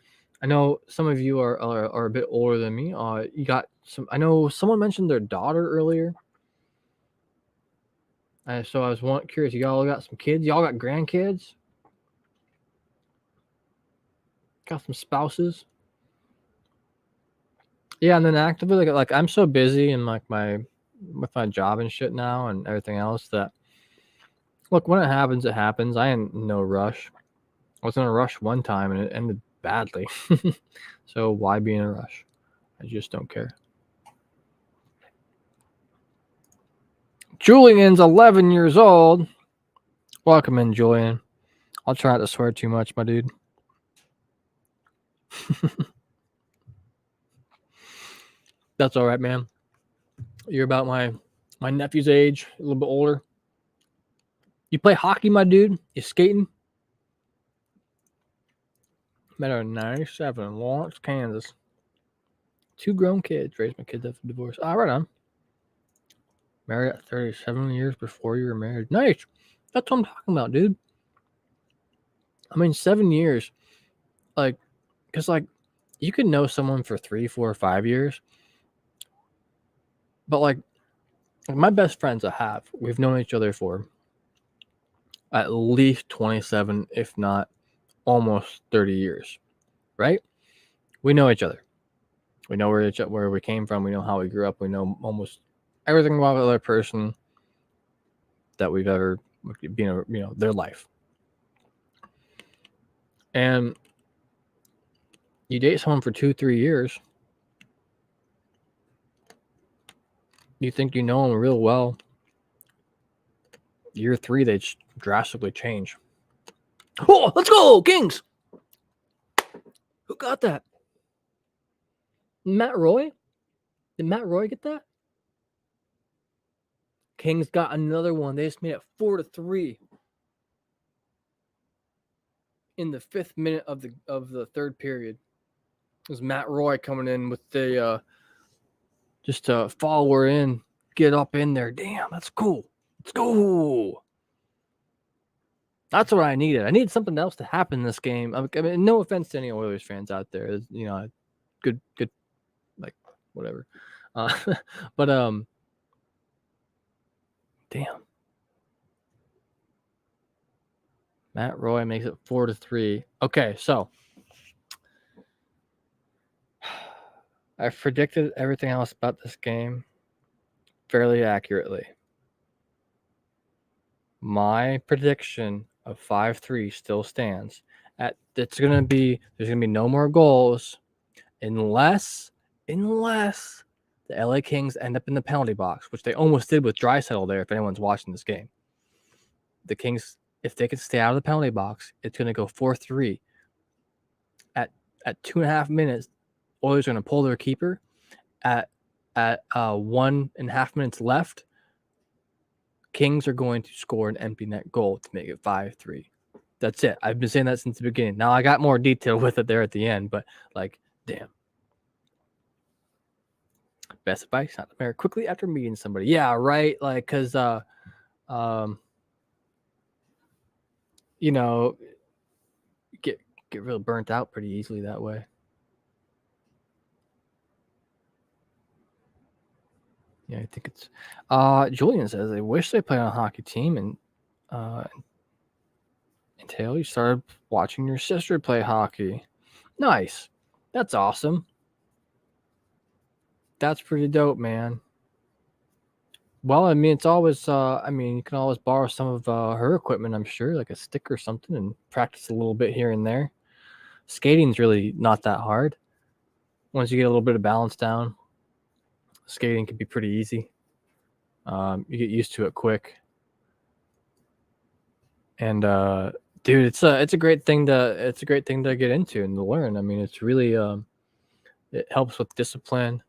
I know some of you are a bit older than me. You got some. I know someone mentioned their daughter earlier. So I was curious. You all got some kids? Y'all got grandkids? Got some spouses? Yeah, and then actively like I'm so busy and like with my job and shit now and everything else that look when it happens, it happens. I ain't no rush. I was in a rush one time and it ended badly. So why be in a rush? I just don't care. Julian's 11 years old. Welcome in, Julian. I'll try not to swear too much, my dude. That's all right, man. You're about my nephew's age, a little bit older. You play hockey, my dude? You skating? Met her in 97 in Lawrence, Kansas. 2 grown kids. Raised my kids after divorce. Right on. Married at 37 years before you were married. Nice. That's what I'm talking about, dude. I mean, 7 years. Like, because, like, you can know someone for 3, 4, 5 years. But, like, my best friends we've known each other for at least 27, if not almost 30 years, right? We know each other. We know where we came from. We know how we grew up. We know almost everything about the other person that we've ever been, their life. And you date someone for 2, 3 years. You think you know them real well. Year 3, they drastically change. Oh, let's go, Kings! Who got that? Matt Roy? Did Matt Roy get that? Kings got another one. They just made it 4-3 in the 5th minute of the third period. It was Matt Roy coming in with the just to follow her in, get up in there. Damn, that's cool. Let's go. That's what I needed. I needed something else to happen in this game. I mean, no offense to any Oilers fans out there. Good, like whatever. But Damn. Matt Roy makes it 4-3. Okay, so I predicted everything else about this game fairly accurately. My prediction of 5-3 still stands. There's gonna be no more goals unless the LA Kings end up in the penalty box, which they almost did with Draisaitl there. If anyone's watching this game, the Kings, if they can stay out of the penalty box, it's gonna go 4-3. At 2.5 minutes, Oilers are gonna pull their keeper. At 1.5 minutes left, Kings are going to score an empty net goal to make it 5-3. That's it. I've been saying that since the beginning. Now I got more detail with it there at the end, but like, damn. Best advice: not to marry quickly after meeting somebody. Yeah, right. Like, cause you know, get real burnt out pretty easily that way. Yeah, I think it's. Julian says they wish they played on a hockey team, and until you started watching your sister play hockey. Nice. That's awesome. That's pretty dope, man. Well, I mean, it's always, you can always borrow some of her equipment, I'm sure, like a stick or something, and practice a little bit here and there. Skating's really not that hard. Once you get a little bit of balance down, skating can be pretty easy. You get used to it quick. And dude, it's a great thing to get into and to learn. I mean, it's really it helps with discipline.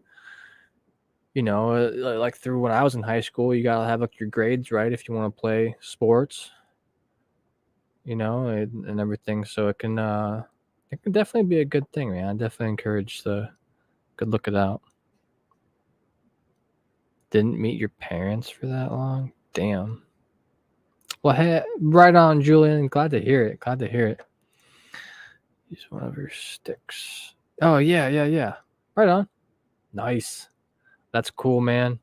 You know, like through when I was in high school, you gotta have like your grades right if you want to play sports. You know, and everything. So it can definitely be a good thing, man. I definitely encourage good look it out. Didn't meet your parents for that long? Damn. Well, hey, right on, Julian. Glad to hear it. Glad to hear it. Use one of your sticks. Oh yeah. Right on. Nice. That's cool, man.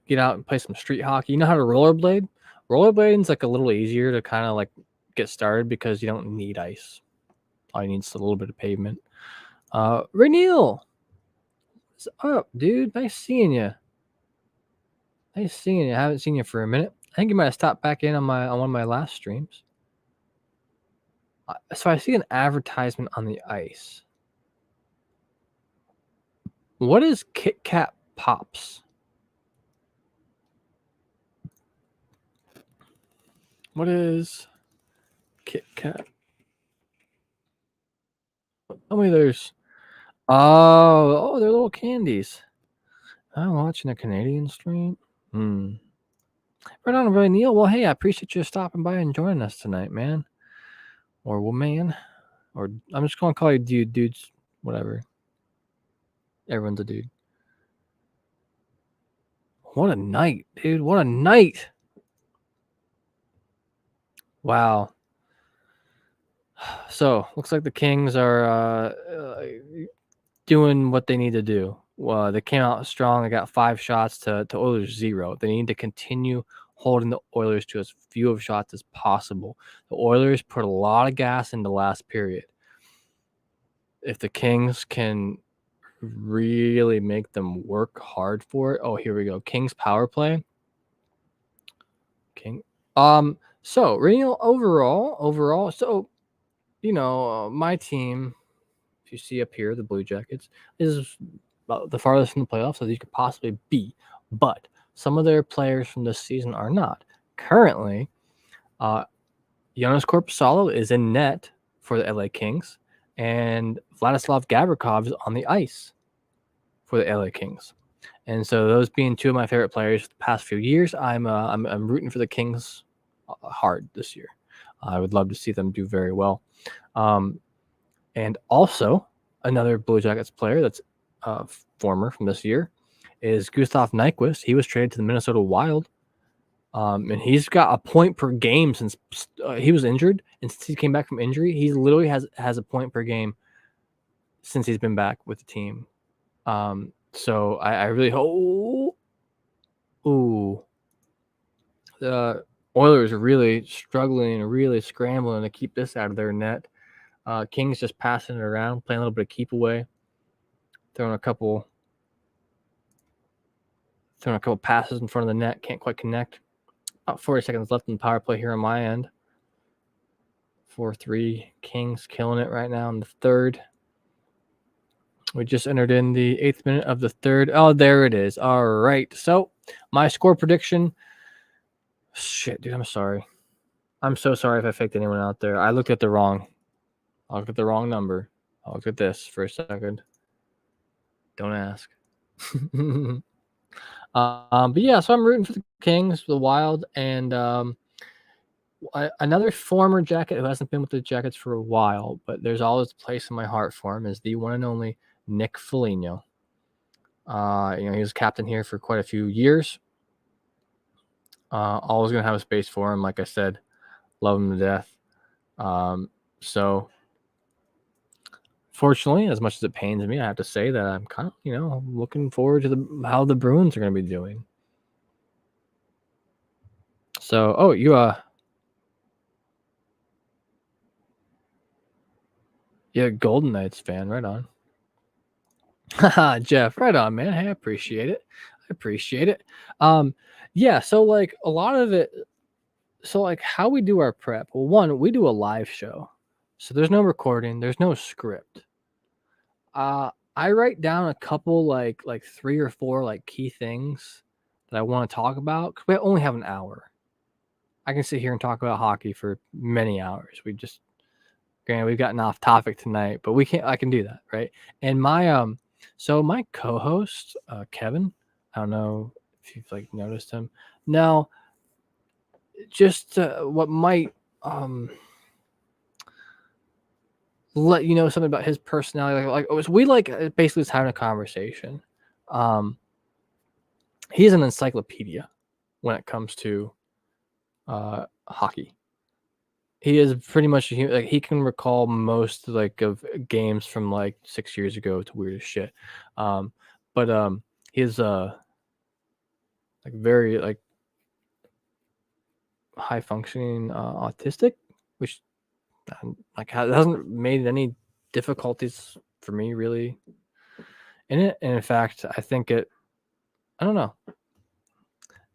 Get out and play some street hockey. You know how to rollerblade? Rollerblading's like a little easier to kind of like get started because you don't need ice. All you need is a little bit of pavement. Reneel, what's up, dude? Nice seeing you. Nice seeing you. I haven't seen you for a minute. I think you might have stopped back in on one of my last streams. So I see an advertisement on the ice. What is Kit Kat Pops? What is Kit Kat? Oh, wait, there's. Oh, they're little candies. I'm watching a Canadian stream. Right on, really, Neil. Well, hey, I appreciate you stopping by and joining us tonight, man. Or woman. Or I'm just going to call you dude, dudes, whatever. Everyone's a dude. What a night, dude. What a night. Wow. So, looks like the Kings are doing what they need to do. They came out strong. They got 5 shots to Oilers 0. They need to continue holding the Oilers to as few of shots as possible. The Oilers put a lot of gas in the last period. If the Kings can really make them work hard for it. Oh, here we go. Kings power play. So Real overall, so my team, if you see up here, the Blue Jackets, is about the farthest from the playoffs as you could possibly be. But some of their players from this season are not. Currently, Jonas Korpisalo is in net for the LA Kings, and Vladislav Gavrikov is on the ice for the LA Kings. And so those being two of my favorite players the past few years, I'm rooting for the Kings hard this year. I would love to see them do very well. And also another Blue Jackets player that's former from this year is Gustav Nyquist. He was traded to the Minnesota Wild. And he's got a point per game since he was injured. And since he came back from injury, he literally has a point per game since he's been back with the team. So I really hope. Ooh. the Oilers are really struggling and really scrambling to keep this out of their net. Kings just passing it around, playing a little bit of keep away, throwing a couple passes in front of the net, can't quite connect. About 40 seconds left in the power play here on my end. 4-3 Kings killing it right now in the third. We just entered in the 8th minute of the third. Oh, there it is. All right. So my score prediction. Shit, dude, I'm sorry. I'm so sorry if I faked anyone out there. I looked at the wrong number. I'll look at this for a second. Don't ask. But yeah, so I'm rooting for the Kings, the Wild, and another former Jacket who hasn't been with the Jackets for a while, but there's always a place in my heart for him, is the one and only Nick Foligno. He was captain here for quite a few years. Always gonna have a space for him, like I said. Love him to death. So fortunately, as much as it pains me, I have to say that I'm kind of, looking forward to how the Bruins are going to be doing. So, you're a Golden Knights fan, right on. Haha, Jeff, right on, man. Hey, I appreciate it. Yeah, so like a lot of it, so like how we do our prep. Well, one, we do a live show. So there's no recording, there's no script. I write down a couple like 3 or 4 like key things that I want to talk about because we only have an hour. I can sit here and talk about hockey for many hours. Granted, we've gotten off topic tonight, but I can do that, right? And my my co-host Kevin, I don't know if you've like noticed him. Now, just what might let you know something about his personality, we basically just having a conversation. He's an encyclopedia when it comes to hockey. He is pretty much he can recall most of games from 6 years ago. It's weird as shit. But he's very high functioning autistic, which hasn't made any difficulties for me really in it. And in fact, I think I don't know.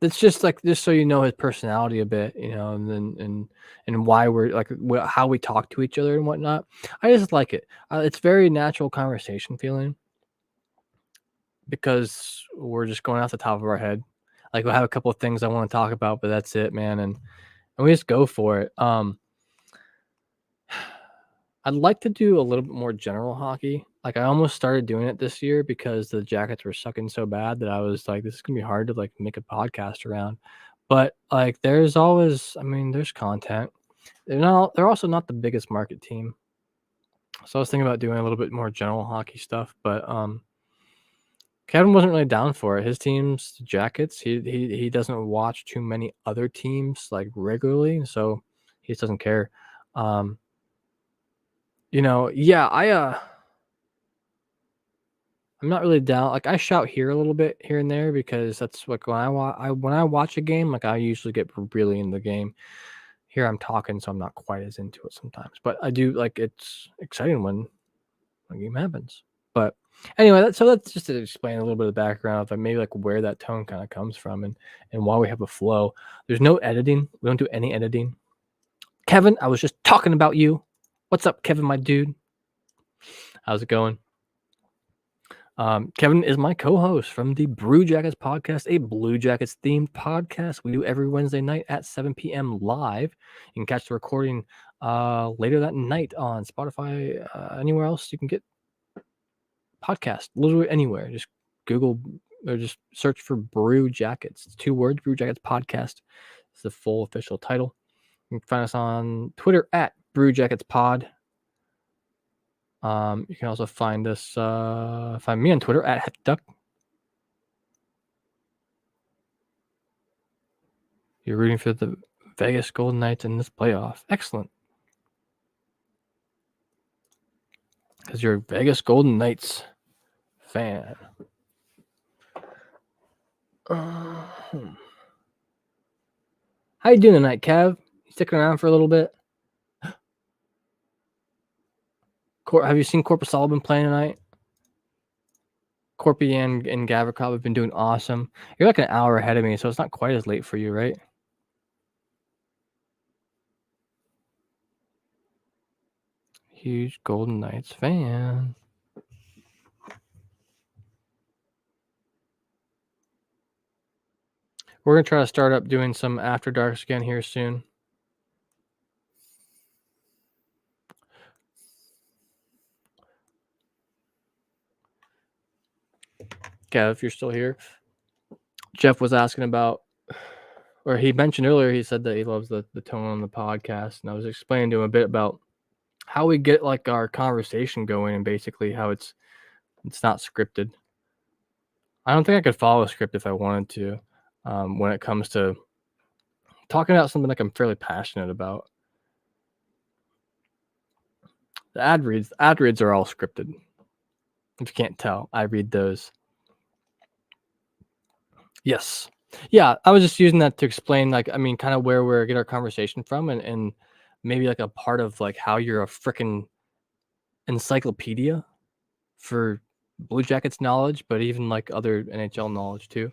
It's just so you know his personality a bit, and why we're how we talk to each other and whatnot. I just like it. It's very natural conversation feeling because we're just going off the top of our head. We'll have a couple of things I want to talk about, but that's it, man. And we just go for it. I'd like to do a little bit more general hockey. I almost started doing it this year because the Jackets were sucking so bad that I was like, this is gonna be hard to make a podcast around. But there's always, there's content. They're also not the biggest market team. So I was thinking about doing a little bit more general hockey stuff, but Kevin wasn't really down for it. His team's the Jackets. He doesn't watch too many other teams regularly, so he just doesn't care. Yeah, I'm not really down. I shout here a little bit here and there because that's when I watch a game, I usually get really into the game. Here I'm talking, so I'm not quite as into it sometimes. But I do it's exciting when a game happens. But anyway, that's just to explain a little bit of the background of maybe where that tone kind of comes from and why we have a flow. There's no editing. We don't do any editing. Kevin, I was just talking about you. What's up, Kevin, my dude? How's it going? Kevin is my co-host from the Brew Jackets podcast, a Blue Jackets themed podcast we do every Wednesday night at 7 p.m. live. You can catch the recording later that night on Spotify, anywhere else you can get podcast, literally anywhere. Just Google or just search for Brew Jackets. It's 2 words, Brew Jackets podcast. It's the full official title. You can find us on Twitter at Brew Jackets Pod. You can also find me on Twitter at HeckDuck. You're rooting for the Vegas Golden Knights in this playoff. Excellent. Because you're a Vegas Golden Knights fan. How you doing tonight, Kev? You sticking around for a little bit? Have you seen Corpus playing tonight? Corpy and Gavrikov have been doing awesome. You're like an hour ahead of me, so it's not quite as late for you, right? Huge Golden Knights fan. We're going to try to start up doing some After Darks again here soon. Kev, if you're still here. Jeff was asking about, or he mentioned earlier, he said that he loves the tone on the podcast, and I was explaining to him a bit about how we get like our conversation going and basically how it's not scripted. I don't think I could follow a script if I wanted to when it comes to talking about something like I'm fairly passionate about. The ad reads are all scripted. If you can't tell, I read those. Yes. Yeah, I was just using that to explain, like, I mean, kind of where we're getting our conversation from and maybe like a part of like how you're a freaking encyclopedia for Blue Jackets knowledge, but even like other NHL knowledge too.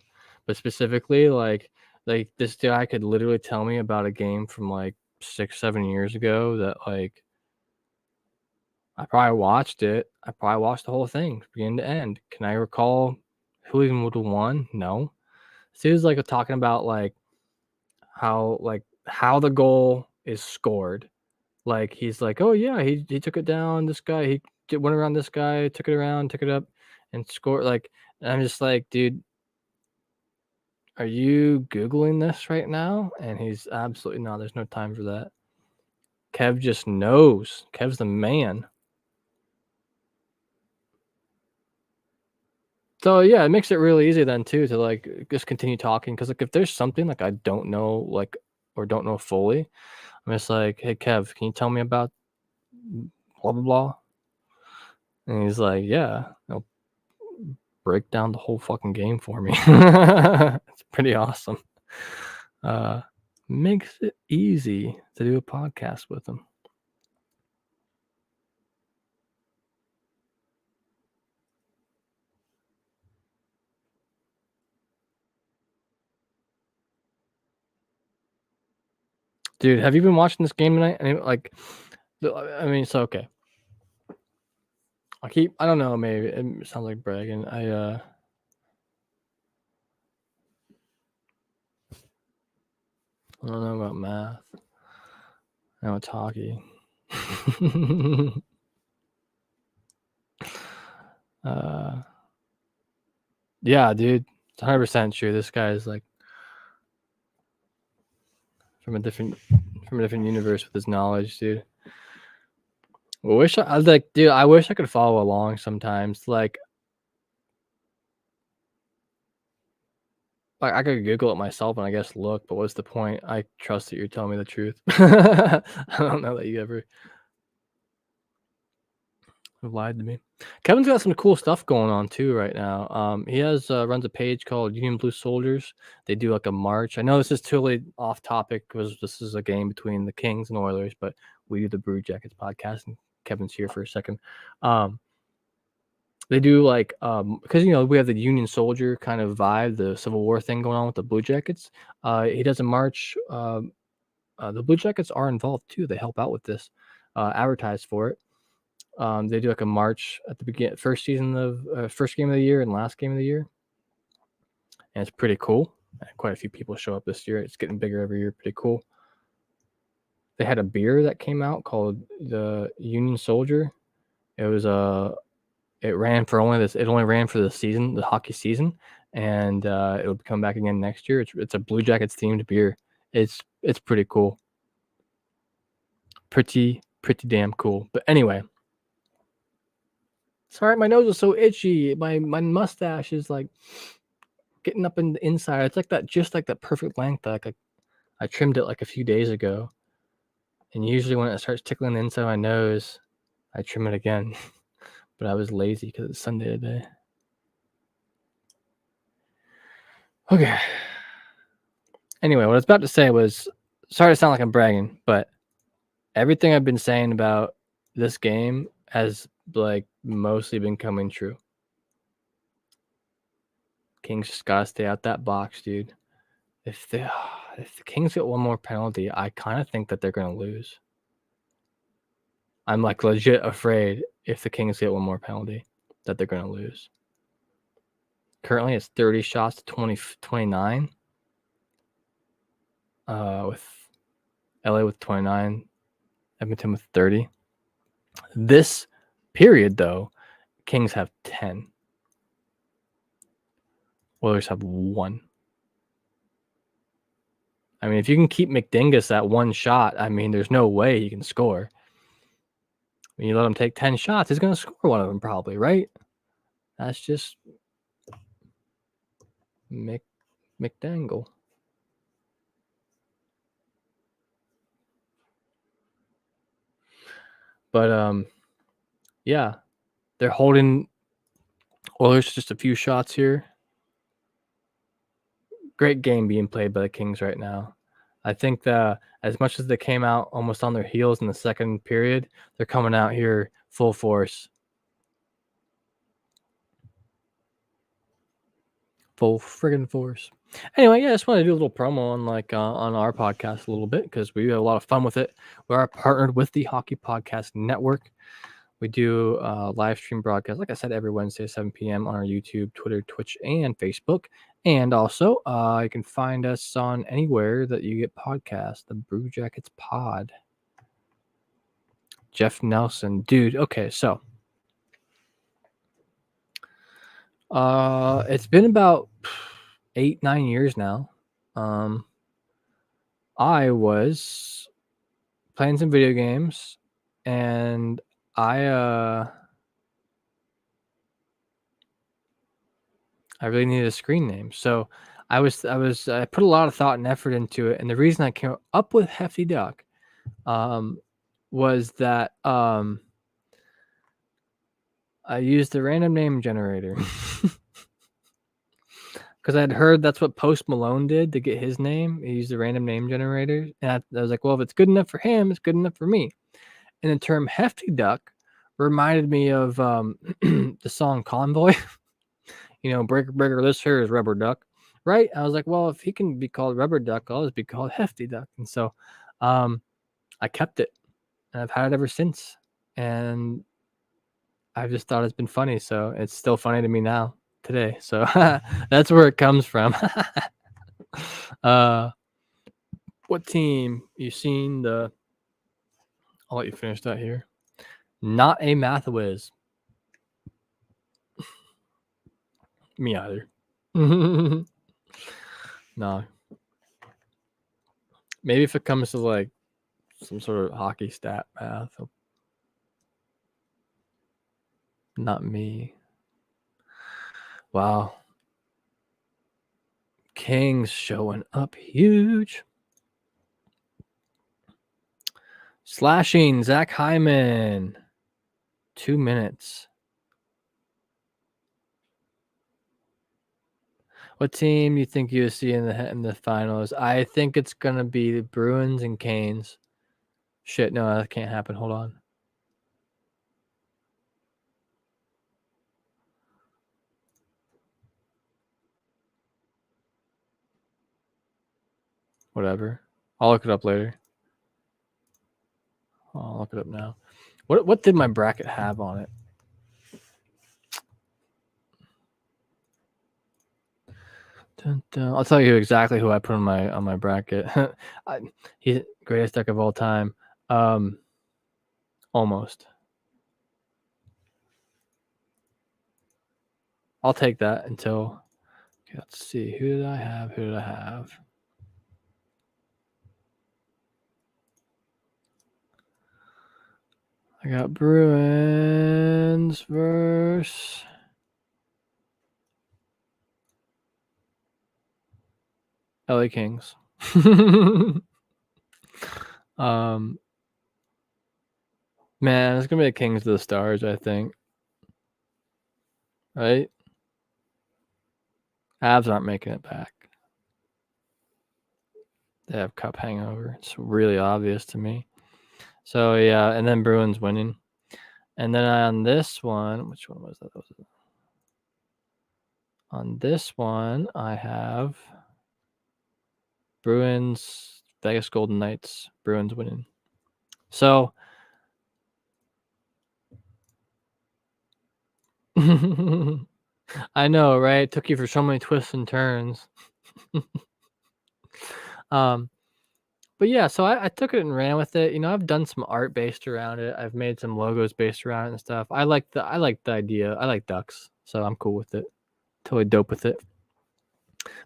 But specifically, like this guy could literally tell me about a game from like 6-7 years ago that like I probably watched it. I probably watched the whole thing, beginning to end. Can I recall who even would have won? No. So he was like talking about like how the goal is scored. Like he's like, oh yeah, he took it down. This guy, went around this guy, took it around, took it up, and scored. Like, and I'm just like, dude, are you Googling this right now? And he's absolutely not. There's no time for that. Kev just knows. Kev's the man. So yeah, it makes it really easy then too to like just continue talking, because like if there's something like I don't know like or don't know fully, I'm just like, hey Kev, can you tell me about blah blah blah? And he's like, yeah, he'll break down the whole fucking game for me. It's pretty awesome. Makes it easy to do a podcast with him. Dude, have you been watching this game tonight? I mean, so okay. I don't know, maybe it sounds like bragging. I don't know about math. I know it's hockey. Yeah, dude, it's 100% true. This guy is like from a different universe with his knowledge, dude. I wish I was like, dude, I wish I could follow along sometimes. Like I could Google it myself and I guess look, but what's the point? I trust that you're telling me the truth. I don't know that you ever lied to me. Kevin's got some cool stuff going on too right now. He has runs a page called Union Blue Soldiers. They do like a march. I know this is totally off topic because this is a game between the Kings and Oilers, but we do the Blue Jackets podcast and Kevin's here for a second. They do like because we have the Union Soldier kind of vibe, the Civil War thing going on with the Blue Jackets. He does a march. The Blue Jackets are involved too. They help out with this, advertise for it. They do like a march at the first game of the year and last game of the year, and it's pretty cool. Quite a few people show up this year. It's getting bigger every year. Pretty cool. They had a beer that came out called the Union Soldier. It was it only ran for the season, the hockey season, and it'll come back again next year. It's a Blue Jackets themed beer. It's pretty cool. Pretty damn cool. But anyway, sorry, my nose is so itchy. My mustache is like getting up in the inside. It's like that, just like that perfect length. Like I trimmed it like a few days ago, and usually when it starts tickling the inside of my nose, I trim it again. But I was lazy because it's Sunday today. Okay. Anyway, what I was about to say was sorry to sound like I'm bragging, but everything I've been saying about this game has like mostly been coming true. Kings just gotta stay out that box, dude. If the Kings get one more penalty, I kind of think that they're gonna lose. I'm like legit afraid if the Kings get one more penalty that they're gonna lose. Currently, it's 30 shots to 29. With LA with 29, Edmonton with 30. This period, though, Kings have 10. Oilers have 1. I mean, if you can keep McDingus at 1 shot, I mean, there's no way he can score. When you let him take 10 shots, he's going to score one of them probably, right? That's just McDangle. But, yeah, they're holding Oilers just a few shots here. Great game being played by the Kings right now. I think that as much as they came out almost on their heels in the second period, they're coming out here full force. Full friggin' force. Anyway, yeah, I just want to do a little promo on on our podcast a little bit because we have a lot of fun with it. We are partnered with the Hockey Podcast Network. We do live stream broadcasts, like I said, every Wednesday at 7 p.m. on our YouTube, Twitter, Twitch, and Facebook. And also, you can find us on anywhere that you get podcasts, the Brew Jackets Pod. Jeff Nelson. Dude, okay, so it's been about 8-9 years now. I was playing some video games, and I really needed a screen name. So I put a lot of thought and effort into it. And the reason I came up with Hefty Duck was that I used the random name generator because I'd heard that's what Post Malone did to get his name. He used the random name generator. And I was like, well, if it's good enough for him, it's good enough for me. And the term Hefty Duck reminded me of the song Convoy. Breaker, breaker, this here is Rubber Duck, right? I was like, well, if he can be called Rubber Duck, I'll just be called Hefty Duck. And so I kept it, and I've had it ever since. And I've just thought it's been funny, so it's still funny to me now, today. So that's where it comes from. What team you seen the? I'll let you finish that here. Not a math whiz. Me either. No. Maybe if it comes to like some sort of hockey stat math. Not me. Wow. Kings showing up huge. Slashing, Zach Hyman. 2 minutes. What team you think you'll see in the finals? I think it's gonna be the Bruins and Canes. Shit, no, that can't happen. Hold on. Whatever. I'll look it up later. I'll look it up now. What did my bracket have on it? Dun, dun. I'll tell you exactly who I put on my bracket. He's greatest deck of all time. Almost. I'll take that until. Okay, let's see. Who did I have? I got Bruins versus LA Kings. Man, it's gonna be the Kings to the Stars, I think. Right? Avs aren't making it back. They have cup hangover. It's really obvious to me. So yeah, and then Bruins winning. And then on this one, which one was that? On this one, I have Bruins, Vegas Golden Knights, Bruins winning. So I know, right? It took you for so many twists and turns. But yeah, so I took it and ran with it. You know, I've done some art based around it. I've made some logos based around it and stuff. I like the idea. I like ducks, so I'm cool with it. Totally dope with it.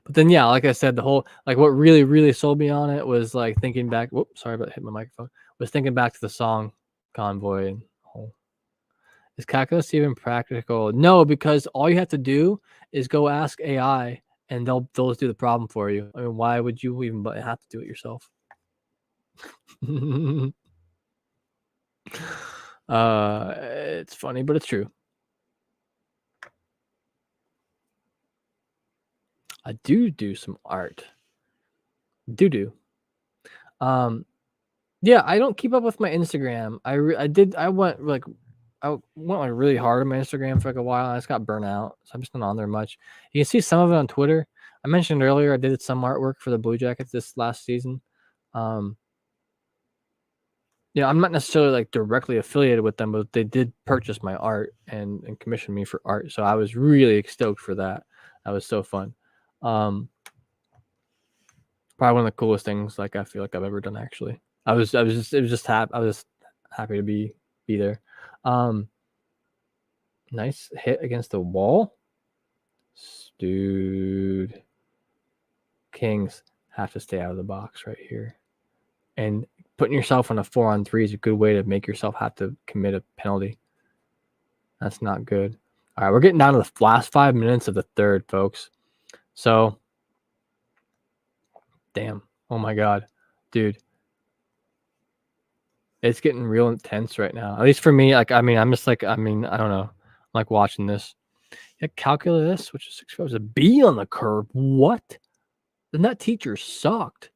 But then yeah, like I said, the whole like what really sold me on it was like thinking back. Whoops, sorry about hitting my microphone. Was thinking back to the song Convoy and is calculus even practical? No, because all you have to do is go ask AI and they'll just do the problem for you. I mean, why would you even have to do it yourself? It's funny, but it's true. I do some art. Do. Yeah, I don't keep up with my Instagram. I went really hard on my Instagram for like a while. I just got burnt out, so I'm just not on there much. You can see some of it on Twitter. I mentioned earlier I did some artwork for the Blue Jackets this last season. Yeah, I'm not necessarily like directly affiliated with them, but they did purchase my art and commission me for art. So I was really stoked for that. That was so fun. Probably one of the coolest things like I feel like I've ever done actually. I was just happy to be there. Nice hit against the wall. Dude. Kings have to stay out of the box right here. And putting yourself on a 4-on-3 is a good way to make yourself have to commit a penalty. That's not good. All right, we're getting down to the last 5 minutes of the third, folks. So, damn. Oh my God. Dude. It's getting real intense right now. At least for me, like, I'm just like, I don't know. I'm like watching this. Yeah, calculus, which is 6 was a B on the curve. What? Then that teacher sucked.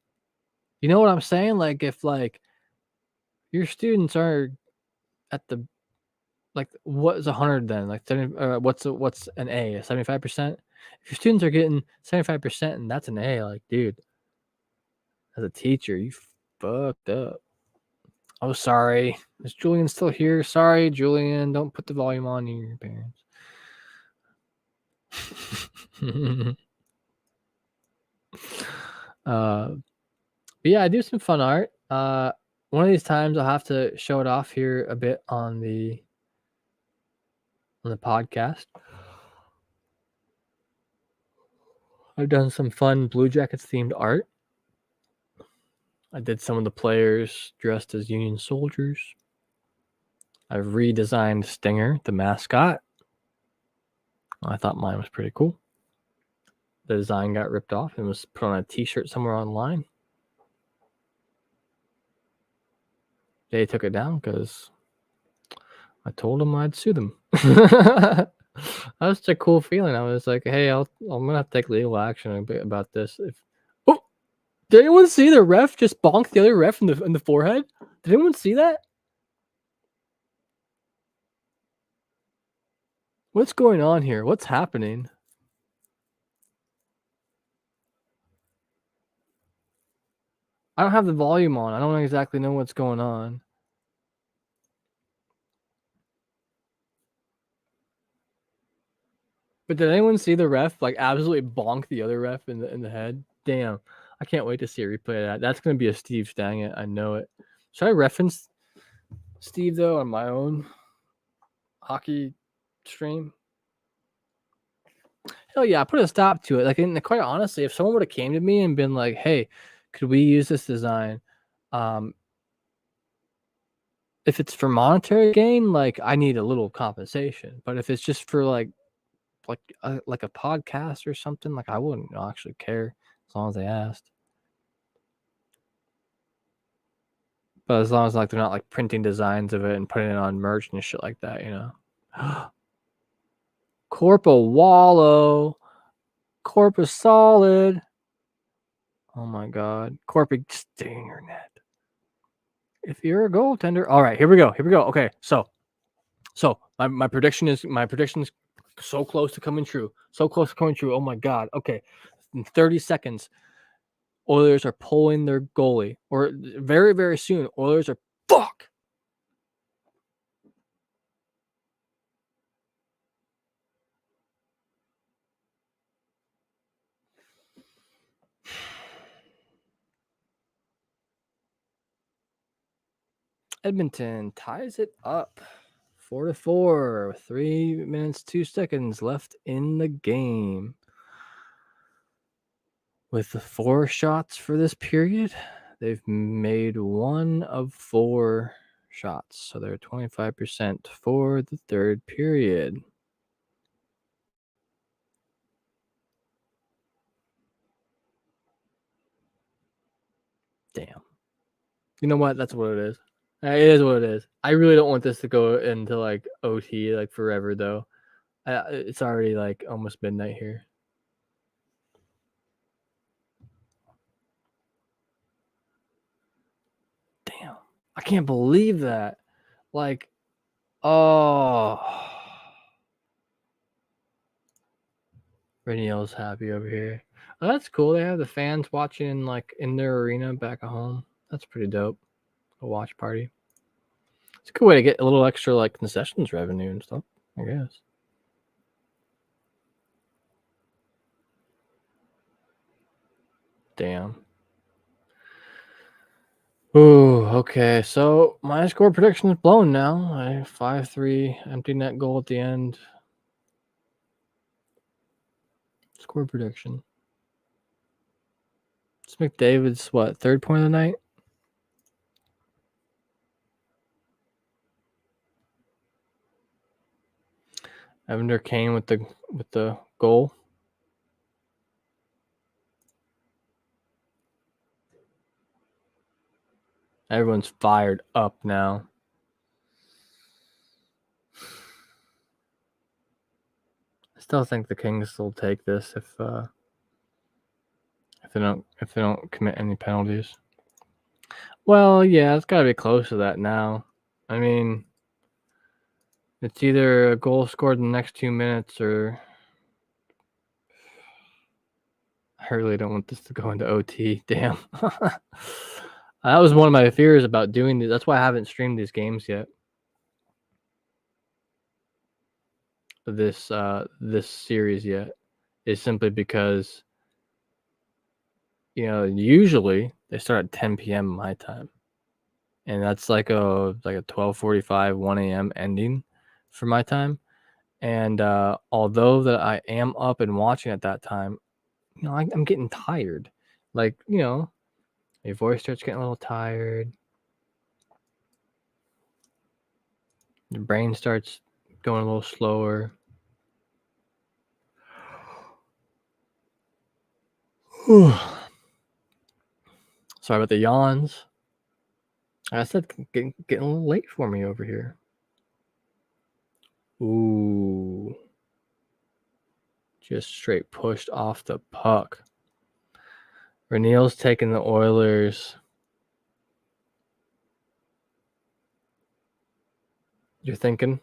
You know what I'm saying? Like, if like your students are at the like, what is 100 then? Like, 70, what's an A? 75%? If your students are getting 75% and that's an A, like, dude, as a teacher, you fucked up. Oh, sorry. Is Julian still here? Sorry, Julian. Don't put the volume on your parents. But yeah, I do some fun art. One of these times I'll have to show it off here a bit on the podcast. I've done some fun Blue Jackets themed art. I did some of the players dressed as Union soldiers. I've redesigned Stinger, the mascot. I thought mine was pretty cool. The design got ripped off and was put on a t-shirt somewhere online. They took it down because I told them I'd sue them. That was such a cool feeling. I was like, hey, I'm going to have to take legal action about this. Did anyone see the ref just bonk the other ref in the forehead? Did anyone see that? What's going on here? What's happening? I don't have the volume on. I don't exactly know what's going on. But did anyone see the ref like absolutely bonk the other ref in the head? Damn. I can't wait to see a replay of that. That's going to be a Steve dang it. I know it. Should I reference Steve, though, on my own hockey stream? Hell yeah, I put a stop to it. Like, and quite honestly, if someone would have came to me and been like, hey, could we use this design? If it's for monetary gain, like, I need a little compensation. But if it's just for like a podcast or something, like, I wouldn't actually care as long as they asked. But as long as like they're not like printing designs of it and putting it on merch and shit like that, you know. Corpa Wallow. Corpus solid. Oh my God. Corpy, stay in your net. If you're a goaltender. All right, here we go. Okay, so my prediction is so close to coming true. Oh my God. Okay. In 30 seconds, Oilers are pulling their goalie. Or very, very soon, Oilers are fuck. Edmonton ties it up 4-4. 3 minutes, 2 seconds left in the game. With the 4 shots for this period, they've made 1 of 4 shots. So they're 25% for the third period. Damn. You know what? That's what it is. It is what it is. I really don't want this to go into like OT like forever though. It's already like almost midnight here. Damn. I can't believe that. Like, oh. Renio's happy over here. Oh, that's cool. They have the fans watching like in their arena back at home. That's pretty dope. A watch party. It's a good way to get a little extra like concessions revenue and stuff, I guess. Damn. Ooh, okay. So my score prediction is blown now. I 5-3 empty net goal at the end. Score prediction. It's McDavid's what, third point of the night? Evander Kane with the goal. Everyone's fired up now. I still think the Kings will take this if they don't commit any penalties. Well, yeah, it's got to be close to that now. I mean, it's either a goal scored in the next 2 minutes or I really don't want this to go into OT. Damn. That was one of my fears about doing this. That's why I haven't streamed these games yet. This series yet is simply because usually they start at 10 p.m. my time. And that's like a 12:45 1 a.m. ending for my time. And although that I am up and watching at that time, I'm getting tired. Like, your voice starts getting a little tired. Your brain starts going a little slower. Sorry about the yawns. I said getting a little late for me over here. Ooh. Just straight pushed off the puck. Renil's taking the Oilers. You're thinking?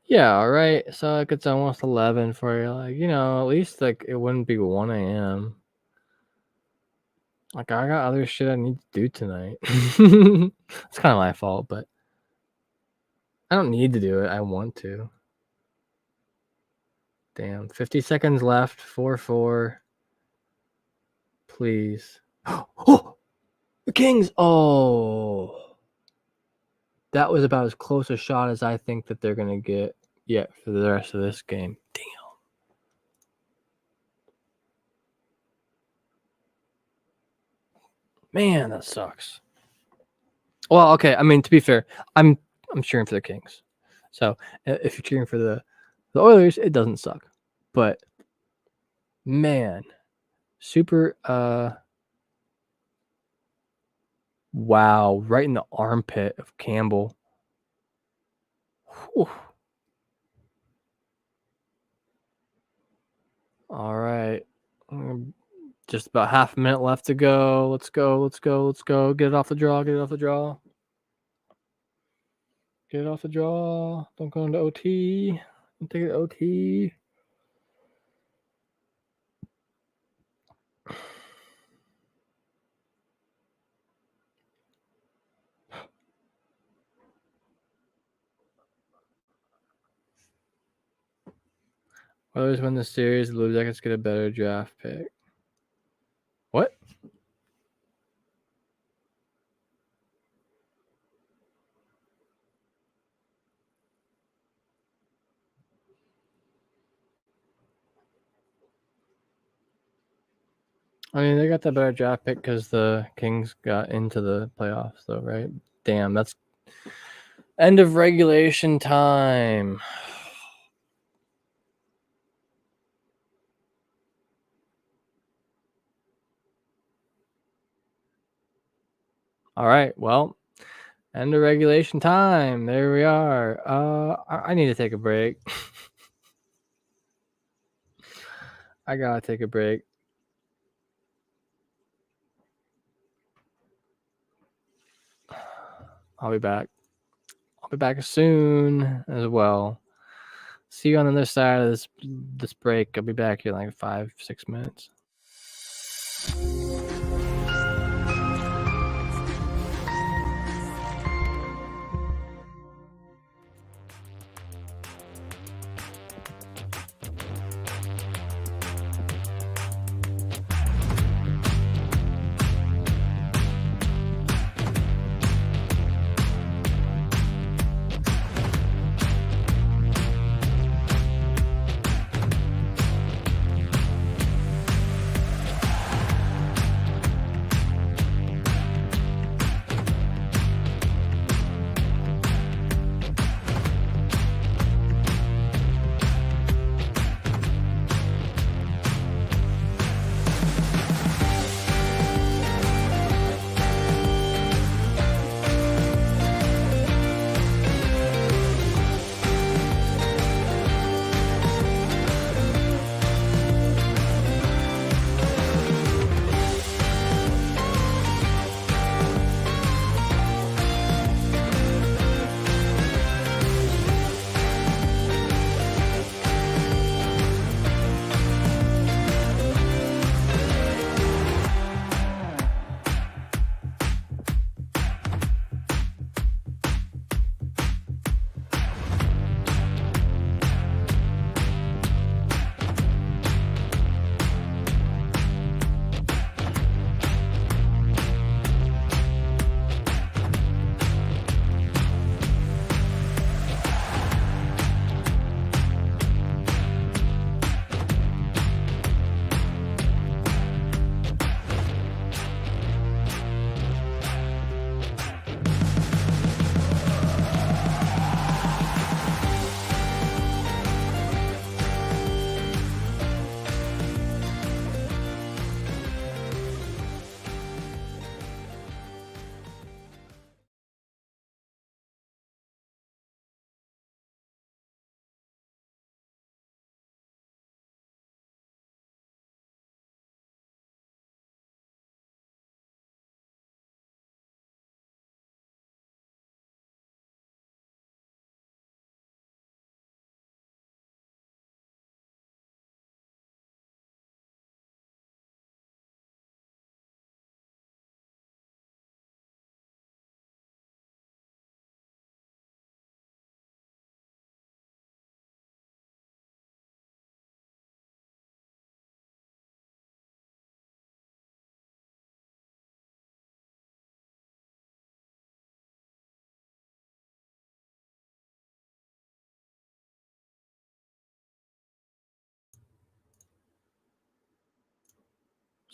Yeah, all right. So like it's almost 11 for you. Like, at least like it wouldn't be 1 a.m. Like I got other shit I need to do tonight. It's kind of my fault, but I don't need to do it. I want to. Damn. 50 seconds left. 4-4. Please. Oh, the Kings. Oh, that was about as close a shot as I think that they're gonna get yet for the rest of this game. Damn. Man, that sucks. Well, okay. I mean, to be fair, I'm cheering for the Kings. So if you're cheering for the Oilers, it doesn't suck. But man, super. Wow, right in the armpit of Campbell. Whew. All right. Just about half a minute left to go. Let's go. Let's go. Let's go. Get it off the draw. Get it off the draw. Get it off the draw. Don't go into OT. Don't take it to OT. Oilers win the series. The Blue Jackets get a better draft pick. What? I mean, they got the better draft pick because the Kings got into the playoffs, though, right? Damn, that's end of regulation time. All right, well, end of regulation time. There we are. I need to take a break. I gotta take a break. I'll be back. I'll be back soon as well. See you on the other side of this break. I'll be back in like 5-6 minutes.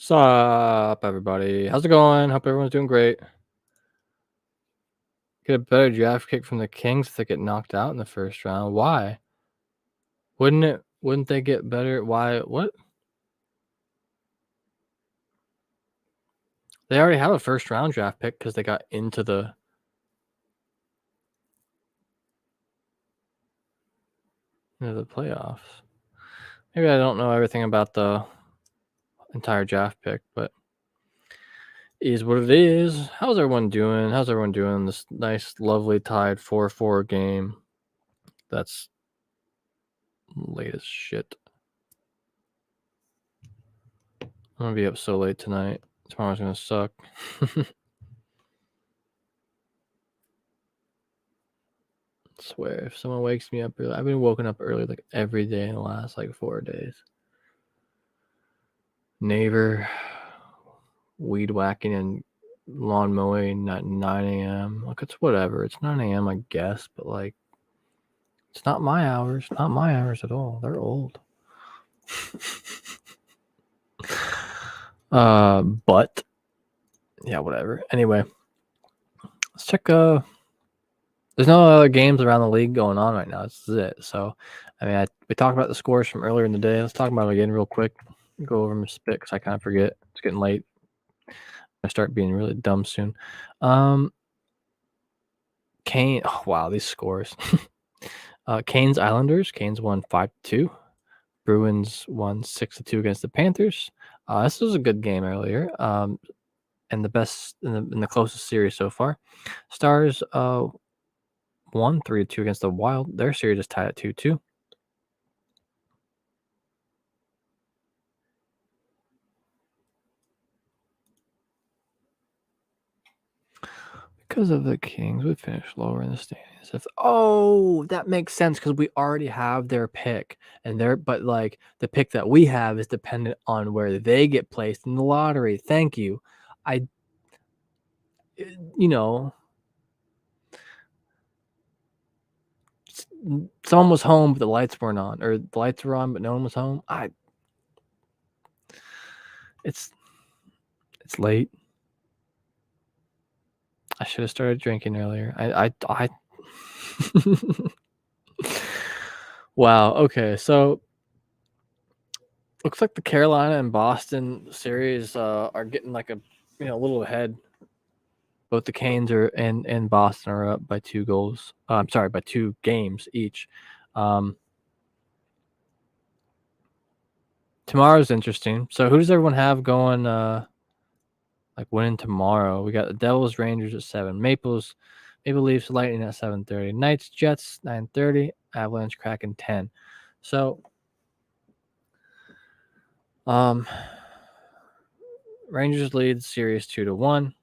Sup, everybody? How's it going? Hope everyone's doing great. Get a better draft pick from the Kings if they get knocked out in the first round. Why? Wouldn't they get better? Why? What? They already have a first round draft pick because they got into the playoffs. Maybe I don't know everything about the entire draft pick, but is what it is. How's everyone doing? How's everyone doing this nice, lovely tied 4-4 game? That's late as shit. I'm gonna be up so late tonight. Tomorrow's gonna suck. I swear, if someone wakes me up early, I've been woken up early like every day in the last like 4 days. Neighbor, weed whacking and lawn mowing at 9 a.m. Like, it's whatever. It's 9 a.m., I guess, but like, it's not my hours. Not my hours at all. They're old. But yeah, whatever. Anyway, let's check. There's no other games around the league going on right now. This is it. So, I mean, we talked about the scores from earlier in the day. Let's talk about them again real quick. Go over them a bit because I kind of forget. It's getting late. I start being really dumb soon. Kane. Oh, wow, these scores. Canes Islanders. Canes won 5-2. Bruins won 6-2 against the Panthers. This was a good game earlier. And the best in the closest series so far. Stars won 3-2 against the Wild. Their series is tied at 2-2. Because of the Kings, we finished lower in the standings. That makes sense because we already have their pick, but like the pick that we have is dependent on where they get placed in the lottery. Thank you. Someone was home but the lights weren't on, or the lights were on but no one was home. It's late. I should have started drinking earlier. I Wow. Okay. So looks like the Carolina and Boston series are getting like a little ahead. Both the Canes and Boston are up by 2 goals. I'm sorry, by 2 games each. Tomorrow's interesting. So who does everyone have going like winning tomorrow? We got the Devils Rangers at 7, Maple Leafs Lightning at 7:30, Knights Jets 9:30, Avalanche Kraken 10. So Rangers lead series 2-1.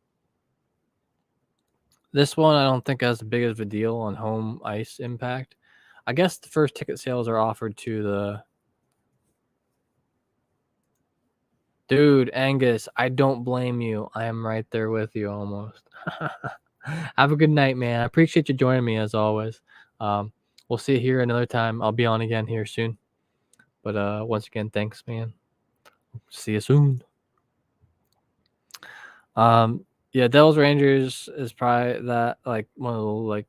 This one I don't think has the biggest of a deal on home ice impact. I guess the first ticket sales are offered to the dude, Angus. I don't blame you. I am right there with you almost. Have a good night, man. I appreciate you joining me as always. We'll see you here another time. I'll be on again here soon. But once again, thanks, man. See you soon. Yeah, Devils Rangers is probably that like one of the like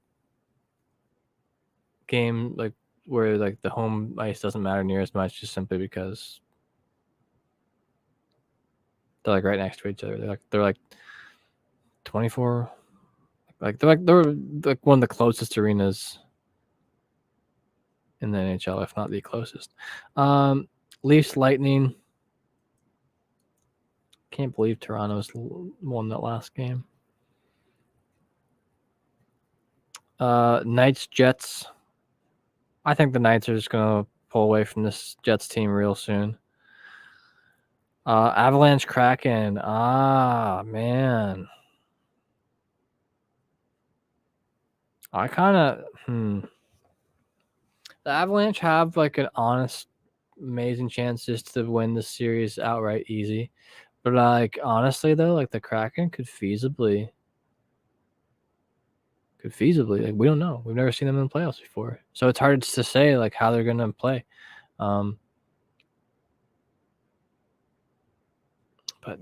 game like where like the home ice doesn't matter near as much, just simply because they're like right next to each other. They're like 24. They're like one of the closest arenas in the NHL, if not the closest. Leafs Lightning. Can't believe Toronto's won that last game. Knights Jets. I think the Knights are just gonna pull away from this Jets team real soon. Avalanche Kraken. Man. I kind of the Avalanche have like an honest, amazing chance just to win the series outright easy. But like honestly though, like the Kraken could feasibly like we don't know. We've never seen them in the playoffs before. So it's hard to say like how they're gonna play. But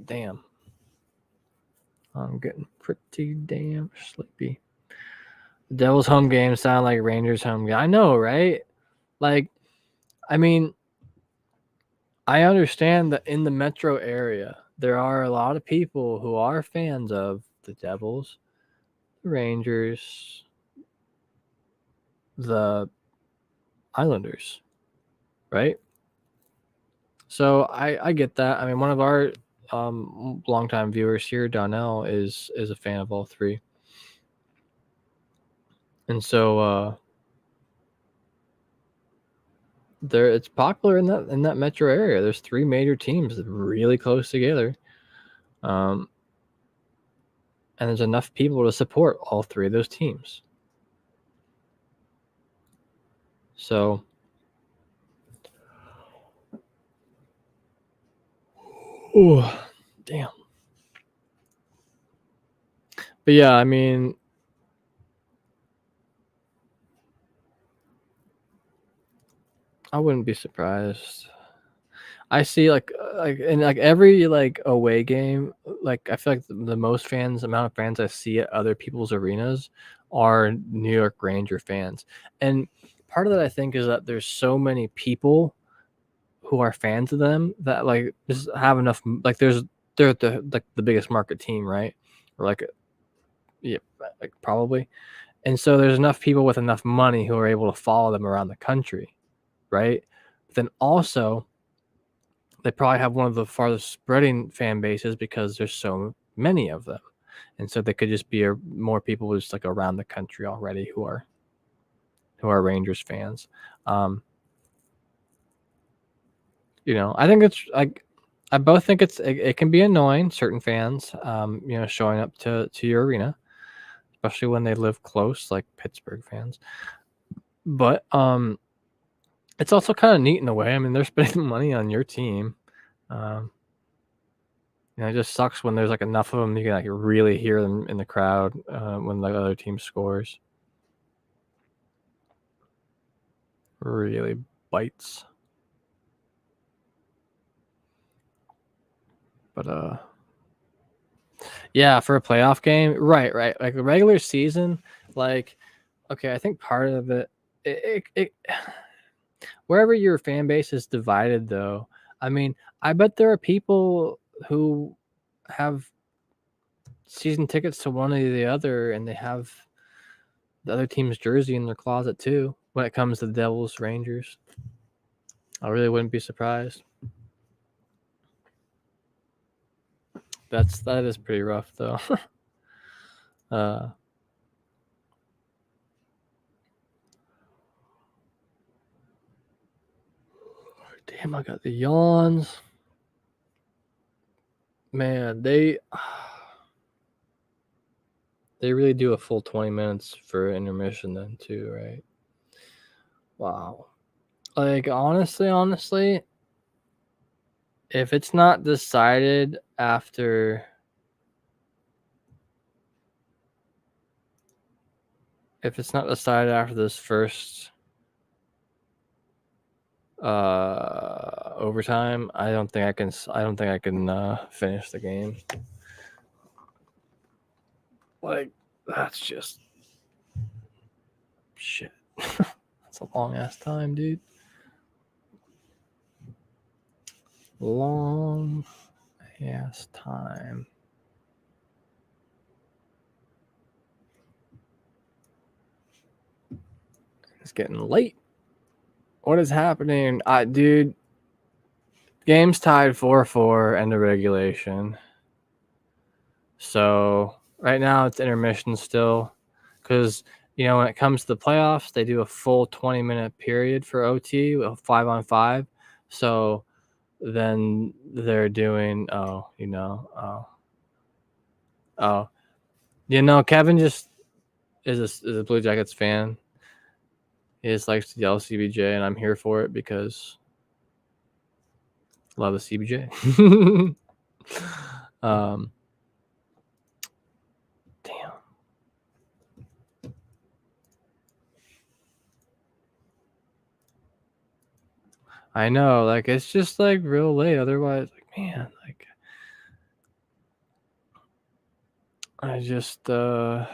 damn. I'm getting pretty damn sleepy. The Devils home game sound like Rangers home game. I know, right? Like, I mean, I understand that in the metro area, there are a lot of people who are fans of the Devils, the Rangers, the Islanders, right? So I get that. I mean, one of our longtime viewers here, Donnell, is a fan of all three, and so there it's popular in that metro area. There's three major teams that are really close together, and there's enough people to support all three of those teams. So, oh, damn. But yeah, I mean, I wouldn't be surprised. I see like in like every like away game, like I feel like the amount of fans I see at other people's arenas are New York Ranger fans. And part of that I think is that there's so many people who are fans of them that like just have enough like they're the biggest market team, right? Or like yeah, like probably. And so there's enough people with enough money who are able to follow them around the country, right? But then also they probably have one of the farthest spreading fan bases because there's so many of them. And so they could just be more people just like around the country already who are Rangers fans. I think it's like I both think it can be annoying certain fans, showing up to your arena, especially when they live close, like Pittsburgh fans. But it's also kind of neat in a way. I mean, they're spending money on your team. It just sucks when there's like enough of them you can like really hear them in the crowd when the other team scores. Really bites. But yeah, for a playoff game, right. Like the regular season, like okay, I think part of it wherever your fan base is divided though, I mean, I bet there are people who have season tickets to one or the other and they have the other team's jersey in their closet too when it comes to the Devils Rangers. I really wouldn't be surprised. That is pretty rough though. Damn, I got the yawns. Man, they really do a full 20 minutes for intermission then too, right? Wow. Like honestly, if it's not decided after this first overtime, I don't think I can finish the game. Like that's just shit. That's a long ass time, dude. Long ass time. It's getting late. What is happening? Dude, game's tied 4-4 end of regulation. So right now it's intermission still because, when it comes to the playoffs, they do a full 20-minute period for OT, 5-on-5. So then they're doing, Kevin just is a Blue Jackets fan. He just likes to yell CBJ, and I'm here for it because I love the CBJ. Damn. I know, like it's just like real late. Otherwise, like man, like I just I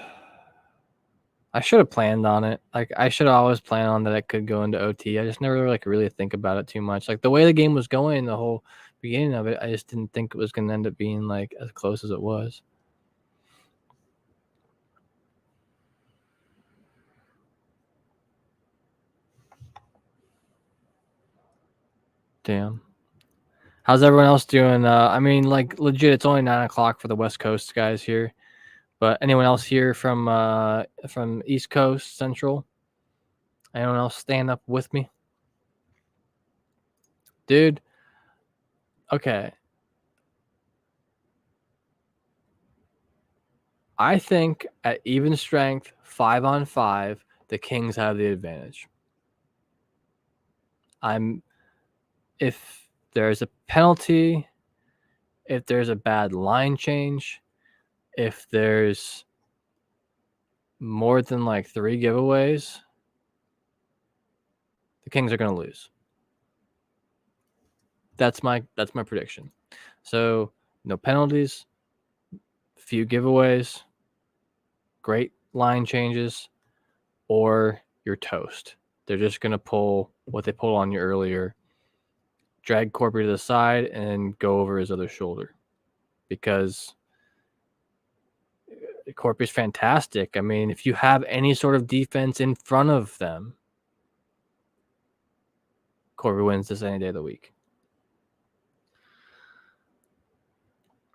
should have planned on it. Like I should always plan on that I could go into OT. I just never like really think about it too much. Like the way the game was going, the whole beginning of it, I just didn't think it was gonna end up being like as close as it was. Damn. How's everyone else doing? I mean, like legit, it's only 9 o'clock for the West Coast guys here. But anyone else here from East Coast, Central? Anyone else stand up with me? Dude. Okay. I think at even strength, 5-on-5, the Kings have the advantage. If there's a penalty, if there's a bad line change, if there's more than like 3 giveaways, the Kings are going to lose. That's my prediction. So no penalties, few giveaways, great line changes, or you're toast. They're just going to pull what they pulled on you earlier, drag Corby to the side, and go over his other shoulder. Because Corby's fantastic. I mean, if you have any sort of defense in front of them, Corby wins this any day of the week.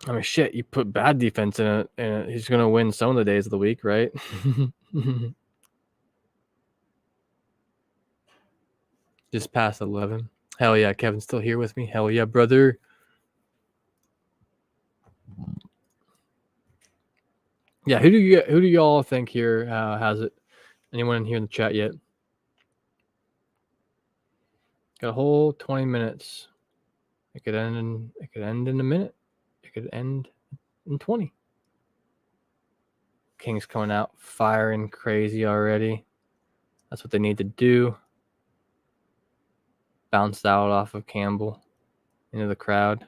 I mean, shit, you put bad defense in it, and he's going to win some of the days of the week, right? Just past 11. Hell yeah, Kevin's still here with me. Hell yeah, brother. Yeah, who do y'all think here has it? Anyone in here in the chat yet? Got a whole 20 minutes. It could end in a minute. It could end in 20. King's coming out firing crazy already. That's what they need to do. Bounced out off of Campbell into the crowd.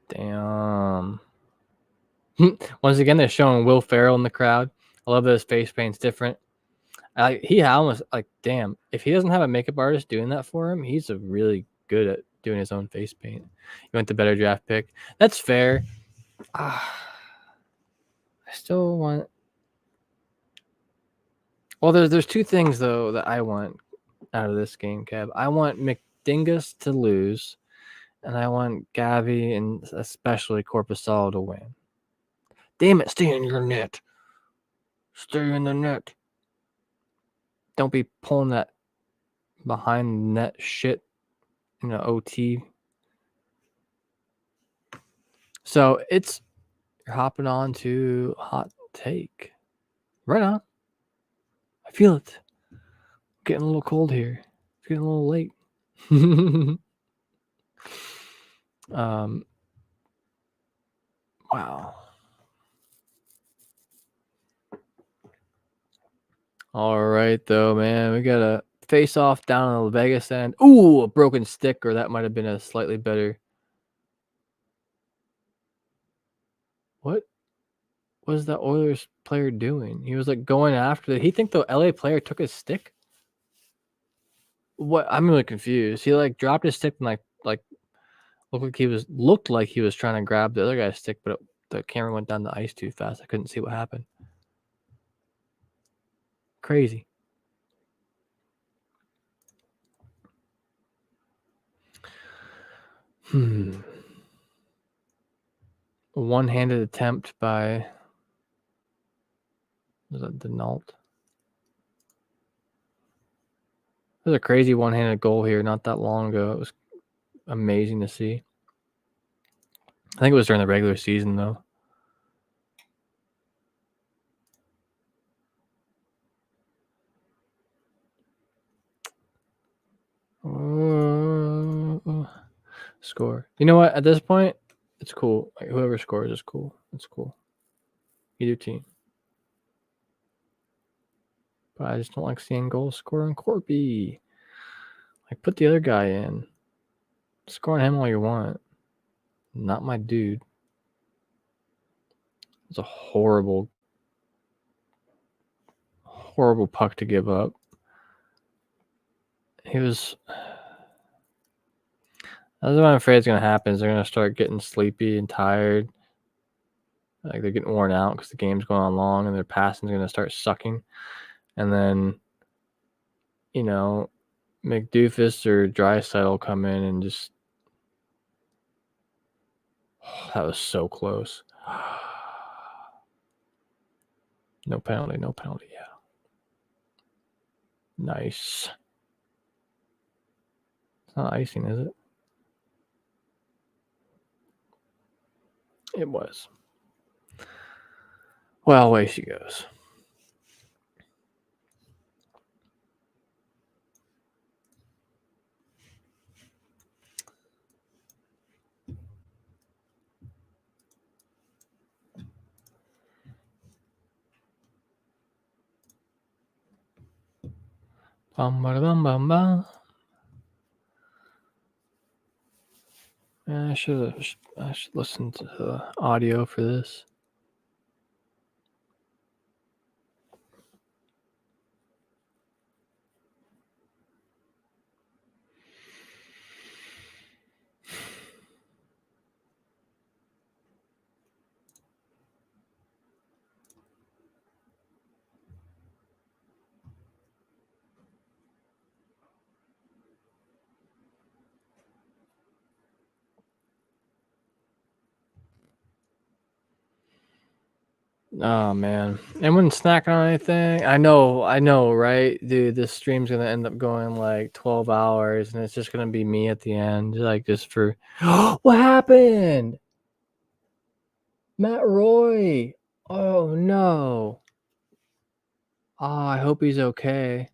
Damn. Once again, they're showing Will Ferrell in the crowd. I love that his face paint's different. He almost like, damn, if he doesn't have a makeup artist doing that for him, he's a really good at doing his own face paint. He went the better draft pick. That's fair. I still want. Well, there's 2 things though that I want out of this game, Kev. I want McDingus to lose, and I want Gabby and especially Corpusalo to win. Damn it, stay in your net. Stay in the net. Don't be pulling that behind net shit in the OT. So you're hopping on to hot take. Right on. I feel it. Getting a little cold here. It's getting a little late. Wow. All right, though, man. We got a face off down on the Vegas end. Ooh, a broken stick, or that might have been a slightly better. What was the Oilers player doing? He was like going after it. He think the LA player took his stick? What? I'm really confused. He like dropped his stick and like looked like he was trying to grab the other guy's stick, but the camera went down the ice too fast. I couldn't see what happened. Crazy. A one-handed attempt by, was that Denault? There's a crazy one-handed goal here not that long ago. It was amazing to see. I think it was during the regular season, though. Score. You know what? At this point, it's cool. Like, whoever scores is cool. It's cool. Either team. But I just don't like seeing goals scored on Corby. Like, put the other guy in. Score on him all you want. Not my dude. It's a horrible puck to give up. That's what I'm afraid is going to happen. Is they're going to start getting sleepy and tired. Like they're getting worn out because the game's going on long and their passing is going to start sucking. And then you know, McDoofus or Draisaitl come in and just that was so close. No penalty, yeah. Nice. It's not icing, is it? It was. Well, away she goes. Bum, bada, bum, bum, bum. I should listen to the audio for this. Oh man, anyone snacking on anything? I know, right, dude? This stream's gonna end up going like 12 hours, and it's just gonna be me at the end, like just for. What happened? Matt Roy. Oh no. Oh, I hope he's okay.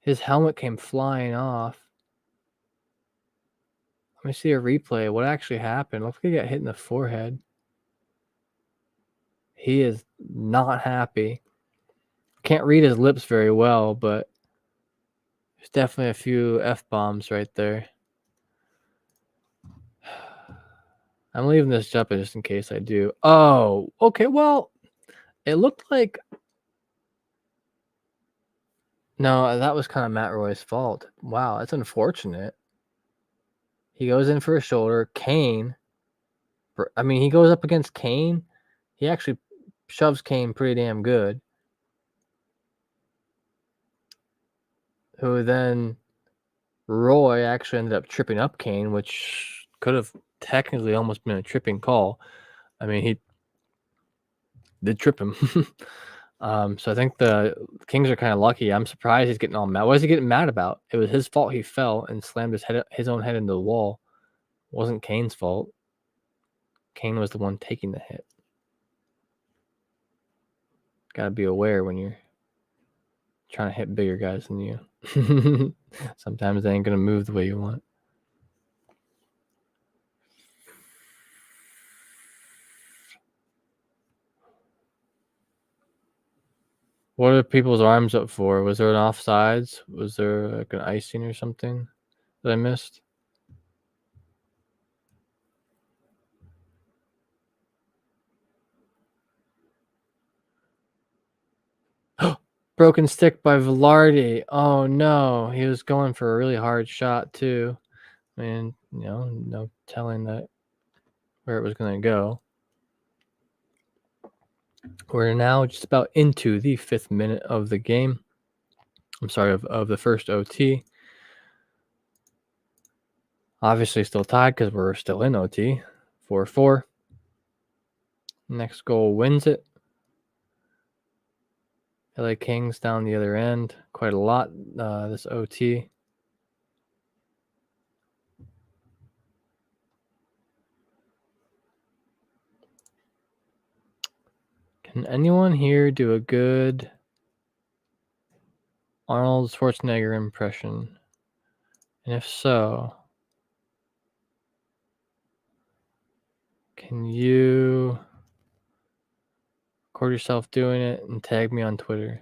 His helmet came flying off. Let me see a replay. What actually happened? Looks like he got hit in the forehead. He is not happy. Can't read his lips very well, but there's definitely a few F-bombs right there. I'm leaving this jumping just in case I do. Oh, okay. Well, it looked like... No, that was kind of Matt Roy's fault. Wow, that's unfortunate. He goes in for a shoulder. Kane. I mean, he goes up against Kane. He actually shoves Kane pretty damn good. Who then... Roy actually ended up tripping up Kane, which could have technically almost been a tripping call. I mean, he did trip him. So I think the Kings are kind of lucky. I'm surprised he's getting all mad. What is he getting mad about? It was his fault he fell and slammed his own head into the wall. It wasn't Kane's fault. Kane was the one taking the hit. Got to be aware when you're trying to hit bigger guys than you. Sometimes they ain't going to move the way you want. What are people's arms up for? Was there an offsides? Was there like an icing or something that I missed? Broken stick by Velarde. Oh no, he was going for a really hard shot too. I mean, no telling that where it was going to go. We're now just about into the 5th minute of the game. I'm sorry, of the first OT. Obviously still tied because we're still in OT. 4-4. Next goal wins it. LA Kings down the other end. Quite a lot this OT. Can anyone here do a good Arnold Schwarzenegger impression? And if so, can you record yourself doing it and tag me on Twitter?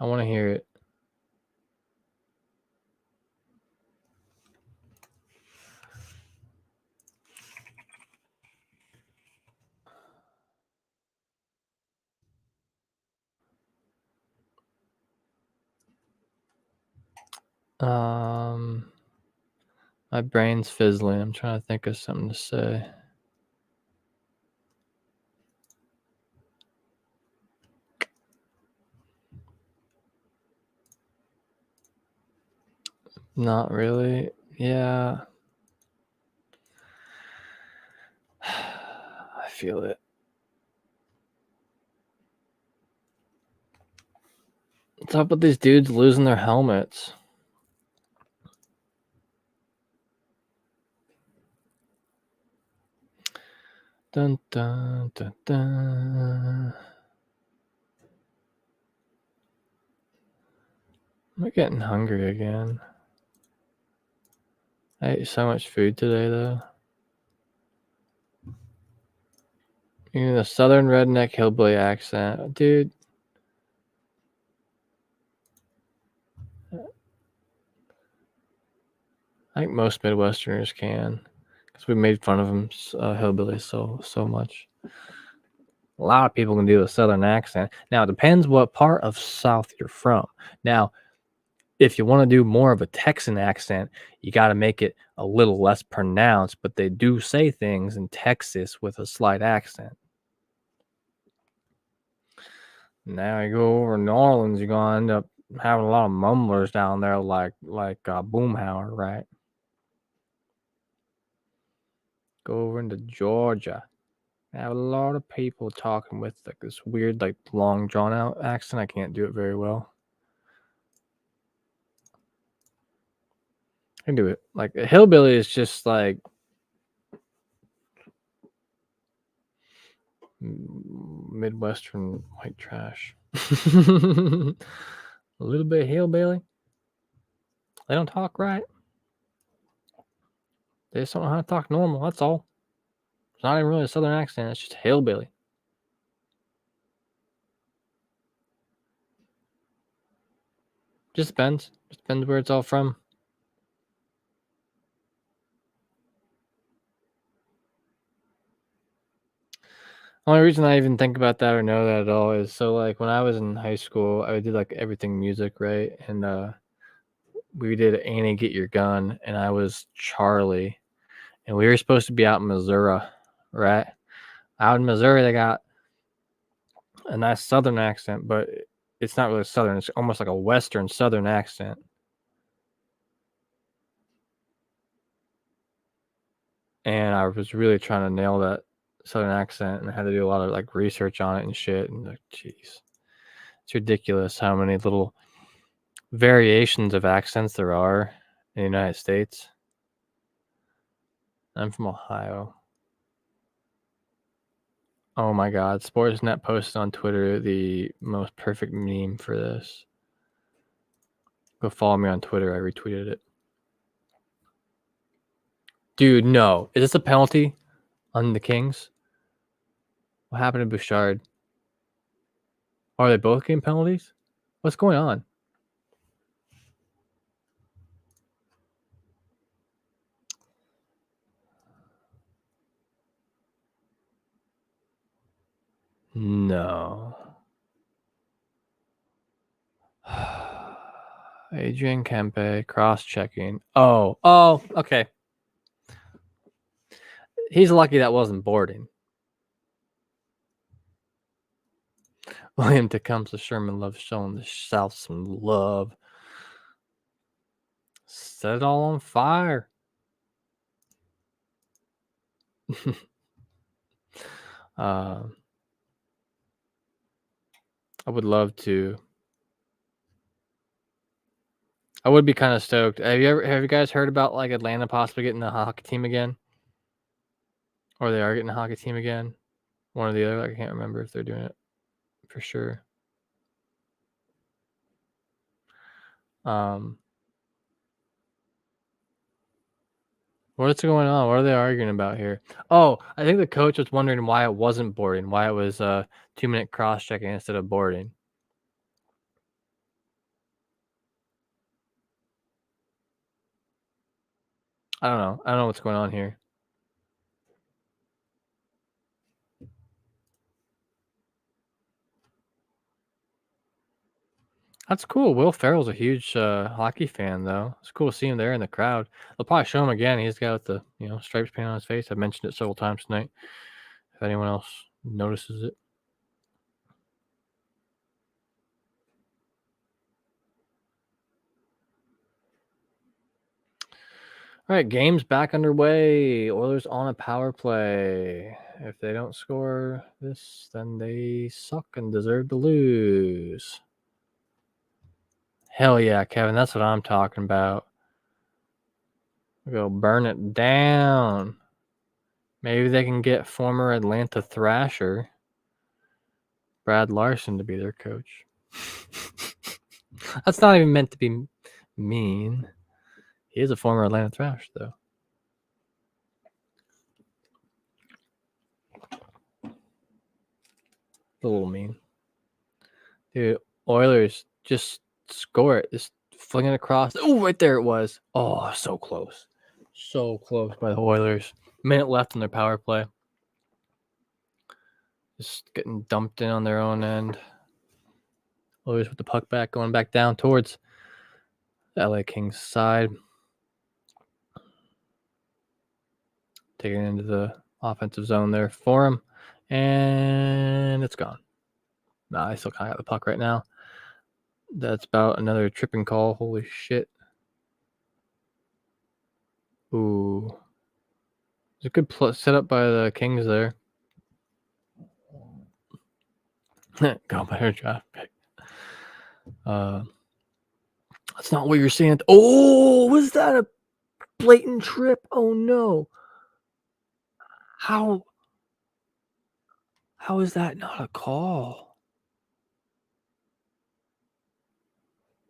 I want to hear it. My brain's fizzling. I'm trying to think of something to say. Not really. Yeah. I feel it. What's up with these dudes losing their helmets? Dun dun dun dun. I'm getting hungry again. I ate so much food today, though. Even the southern redneck hillbilly accent. Dude. I think most Midwesterners can. Because we made fun of them, hillbillies, so much. A lot of people can do a southern accent. Now, it depends what part of South you're from. Now, if you want to do more of a Texan accent, you got to make it a little less pronounced, but they do say things in Texas with a slight accent. Now you go over to New Orleans, you're gonna end up having a lot of mumblers down there, like Boomhauer, right? Go over into Georgia, have a lot of people talking with like this weird, like long drawn out accent. I can't do it very well. I can do it. Like a hillbilly is just like Midwestern white trash. A little bit hillbilly. They don't talk right. They just don't know how to talk normal. That's all. It's not even really a southern accent. It's just hillbilly. Just depends. Just depends where it's all from. Only reason I even think about that or know that at all is so like when I was in high school, I did like everything music, right? And we did Annie Get Your Gun, and I was Charlie, and we were supposed to be out in Missouri, right? Out in Missouri, they got a nice southern accent, but it's not really southern. It's almost like a western southern accent. And I was really trying to nail that southern accent, and I had to do a lot of like research on it and shit. And like, jeez, it's ridiculous how many little variations of accents there are in the United States. I'm from Ohio. Oh my God, Sportsnet posted on Twitter the most perfect meme for this. Go follow me on Twitter. I retweeted it. Dude, no. Is this a penalty on the Kings? What happened to Bouchard? Are they both game penalties? What's going on? No. Adrian Kempe, cross-checking. Oh, okay. He's lucky that wasn't boarding. William Tecumseh Sherman loves showing the South some love. Set it all on fire. I would love to. I would be kind of stoked. Have you guys heard about like Atlanta possibly getting a hockey team again? Or they are getting a hockey team again? One or the other. I can't remember if they're doing it for sure. What's going on? What are they arguing about here? Oh, I think the coach was wondering why it wasn't boarding, why it was 2-minute cross checking instead of boarding. I don't know. I don't know what's going on here. That's cool. Will Ferrell's a huge hockey fan, though. It's cool to see him there in the crowd. They'll probably show him again. He's got the stripes paint on his face. I've mentioned it several times tonight. If anyone else notices it. All right, game's back underway. Oilers on a power play. If they don't score this, then they suck and deserve to lose. Hell yeah, Kevin. That's what I'm talking about. We'll go burn it down. Maybe they can get former Atlanta Thrasher Brad Larson to be their coach. That's not even meant to be mean. He is a former Atlanta Thrasher, though. A little mean. Dude, Oilers, just score it. Just fling it across. Oh, right there it was. Oh, so close. So close by the Oilers. Minute left on their power play. Just getting dumped in on their own end. Oilers with the puck back, going back down towards the LA Kings side. Taking it into the offensive zone there for him. And it's gone. Nah, I still kind of got the puck right now. That's about another tripping call. Holy shit. Ooh. It's a good setup by the Kings there. Go better draft pick. That's not what you're seeing. Oh, was that a blatant trip? Oh no. How is that not a call?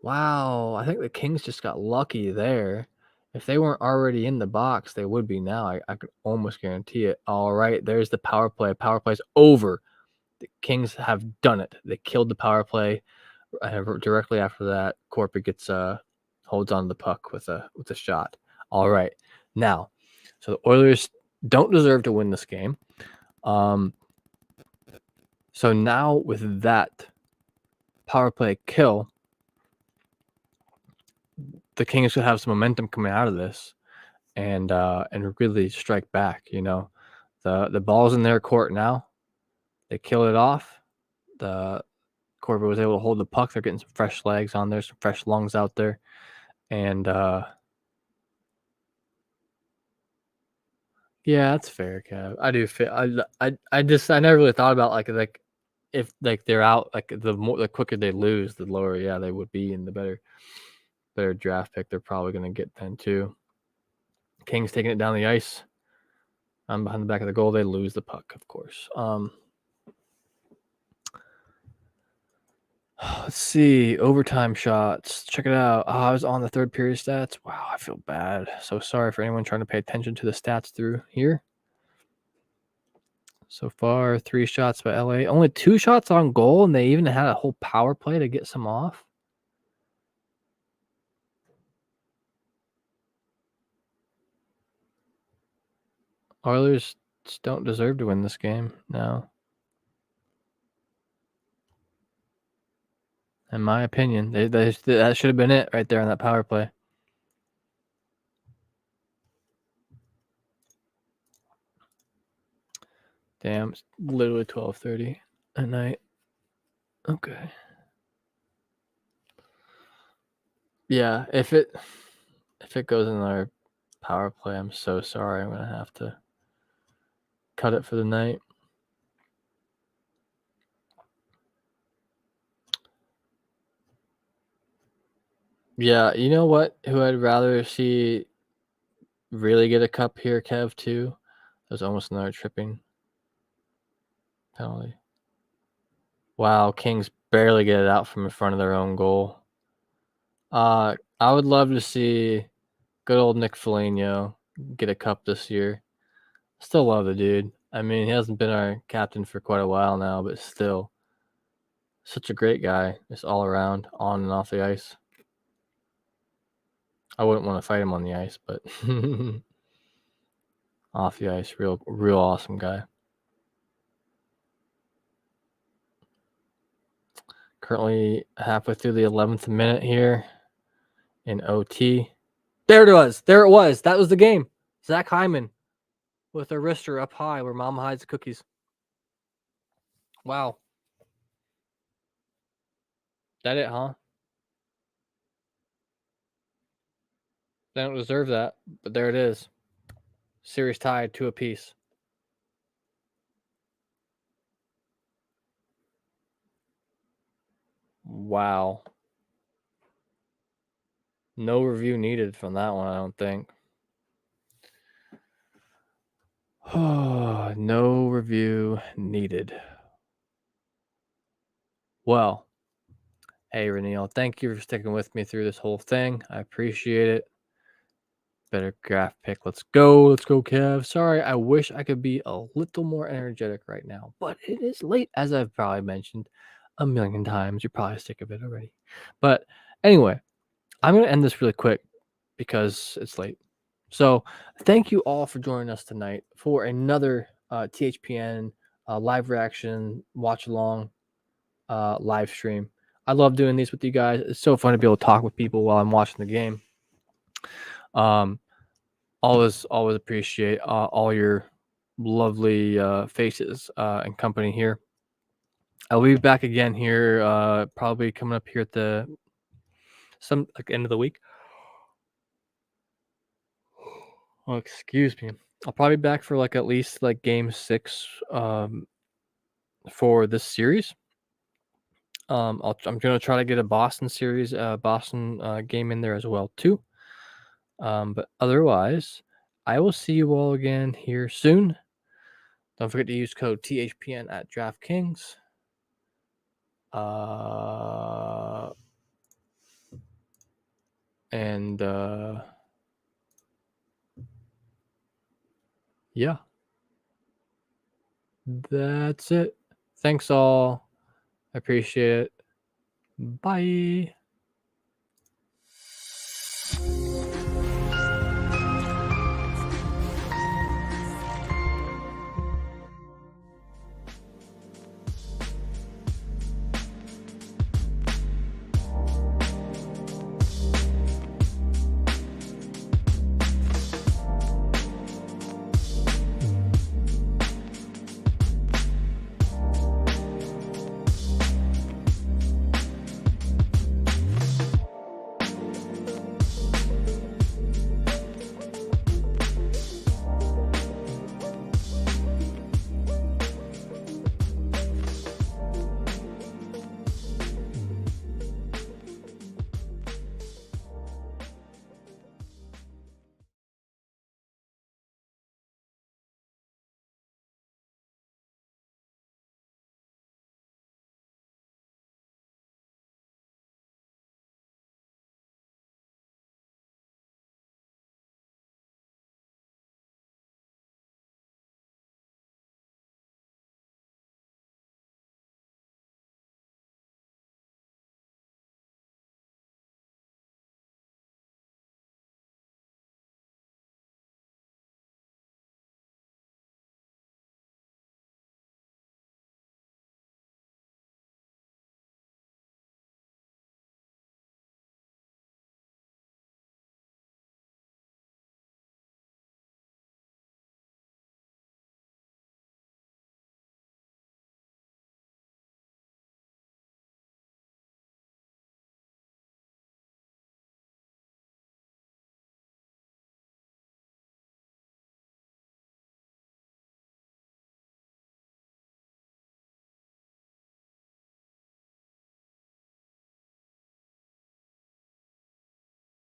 Wow, I think the Kings just got lucky there. If they weren't already in the box, they would be now. I could almost guarantee it. All right, there's the power play. Power play's over. The Kings have done it. They killed the power play. Directly after that, Corpy gets holds on the puck with a shot. All right, now, so the Oilers don't deserve to win this game. So now with that power play kill, the Kings should have some momentum coming out of this, and really strike back. You know, the ball's in their court now. They kill it off. The Corpy was able to hold the puck. They're getting some fresh legs on there, some fresh lungs out there, and yeah, that's fair, Kev. I do feel I never really thought about like if like they're out, like the quicker they lose, the lower they would be, and the better draft pick they're probably gonna get then too. Kings taking it down the ice. I'm behind the back of the goal. They lose the puck, of course. Let's see. Overtime shots. Check it out. Oh, I was on the third period stats. Wow, I feel bad. So sorry for anyone trying to pay attention to the stats through here. So far, 3 shots by LA. Only 2 shots on goal, and they even had a whole power play to get some off. Oilers just don't deserve to win this game now. In my opinion, that should have been it right there on that power play. Damn, it's literally 12:30 at night. Okay. Yeah, if it goes in our power play, I'm so sorry. I'm gonna have to cut it for the night. Yeah, you know what? Who I'd rather see really get a cup here, Kev, too? There's almost another tripping penalty. Wow, Kings barely get it out from in front of their own goal. I would love to see good old Nick Foligno get a cup this year. Still love the dude. I mean, he hasn't been our captain for quite a while now, but still, such a great guy, just all around, on and off the ice. I wouldn't want to fight him on the ice, but off the ice, real awesome guy. Currently halfway through the 11th minute here in OT. There it was. There it was. That was the game. Zach Hyman with a wrister up high where Mama hides the cookies. Wow. That it, huh? They don't deserve that, but there it is. Series tied 2 apiece. Wow. No review needed from that one, I don't think. No review needed. Well, hey, Reneel, thank you for sticking with me through this whole thing. I appreciate it. Better draft pick. Let's go. Let's go, Kev. Sorry, I wish I could be a little more energetic right now, but it is late, as I've probably mentioned a million times. You're probably sick of it already. But anyway, I'm going to end this really quick because it's late. So thank you all for joining us tonight for another THPN live reaction, watch along live stream. I love doing these with you guys. It's so fun to be able to talk with people while I'm watching the game. Always appreciate all your lovely faces and company here. I'll be back again here, probably coming up here at the end of the week. Oh, excuse me. I'll probably be back for at least game 6 for this series. I'm gonna try to get a Boston series, Boston game in there as well too. But otherwise, I will see you all again here soon. Don't forget to use code THPN at DraftKings. And yeah, that's it. Thanks all. I appreciate it. Bye.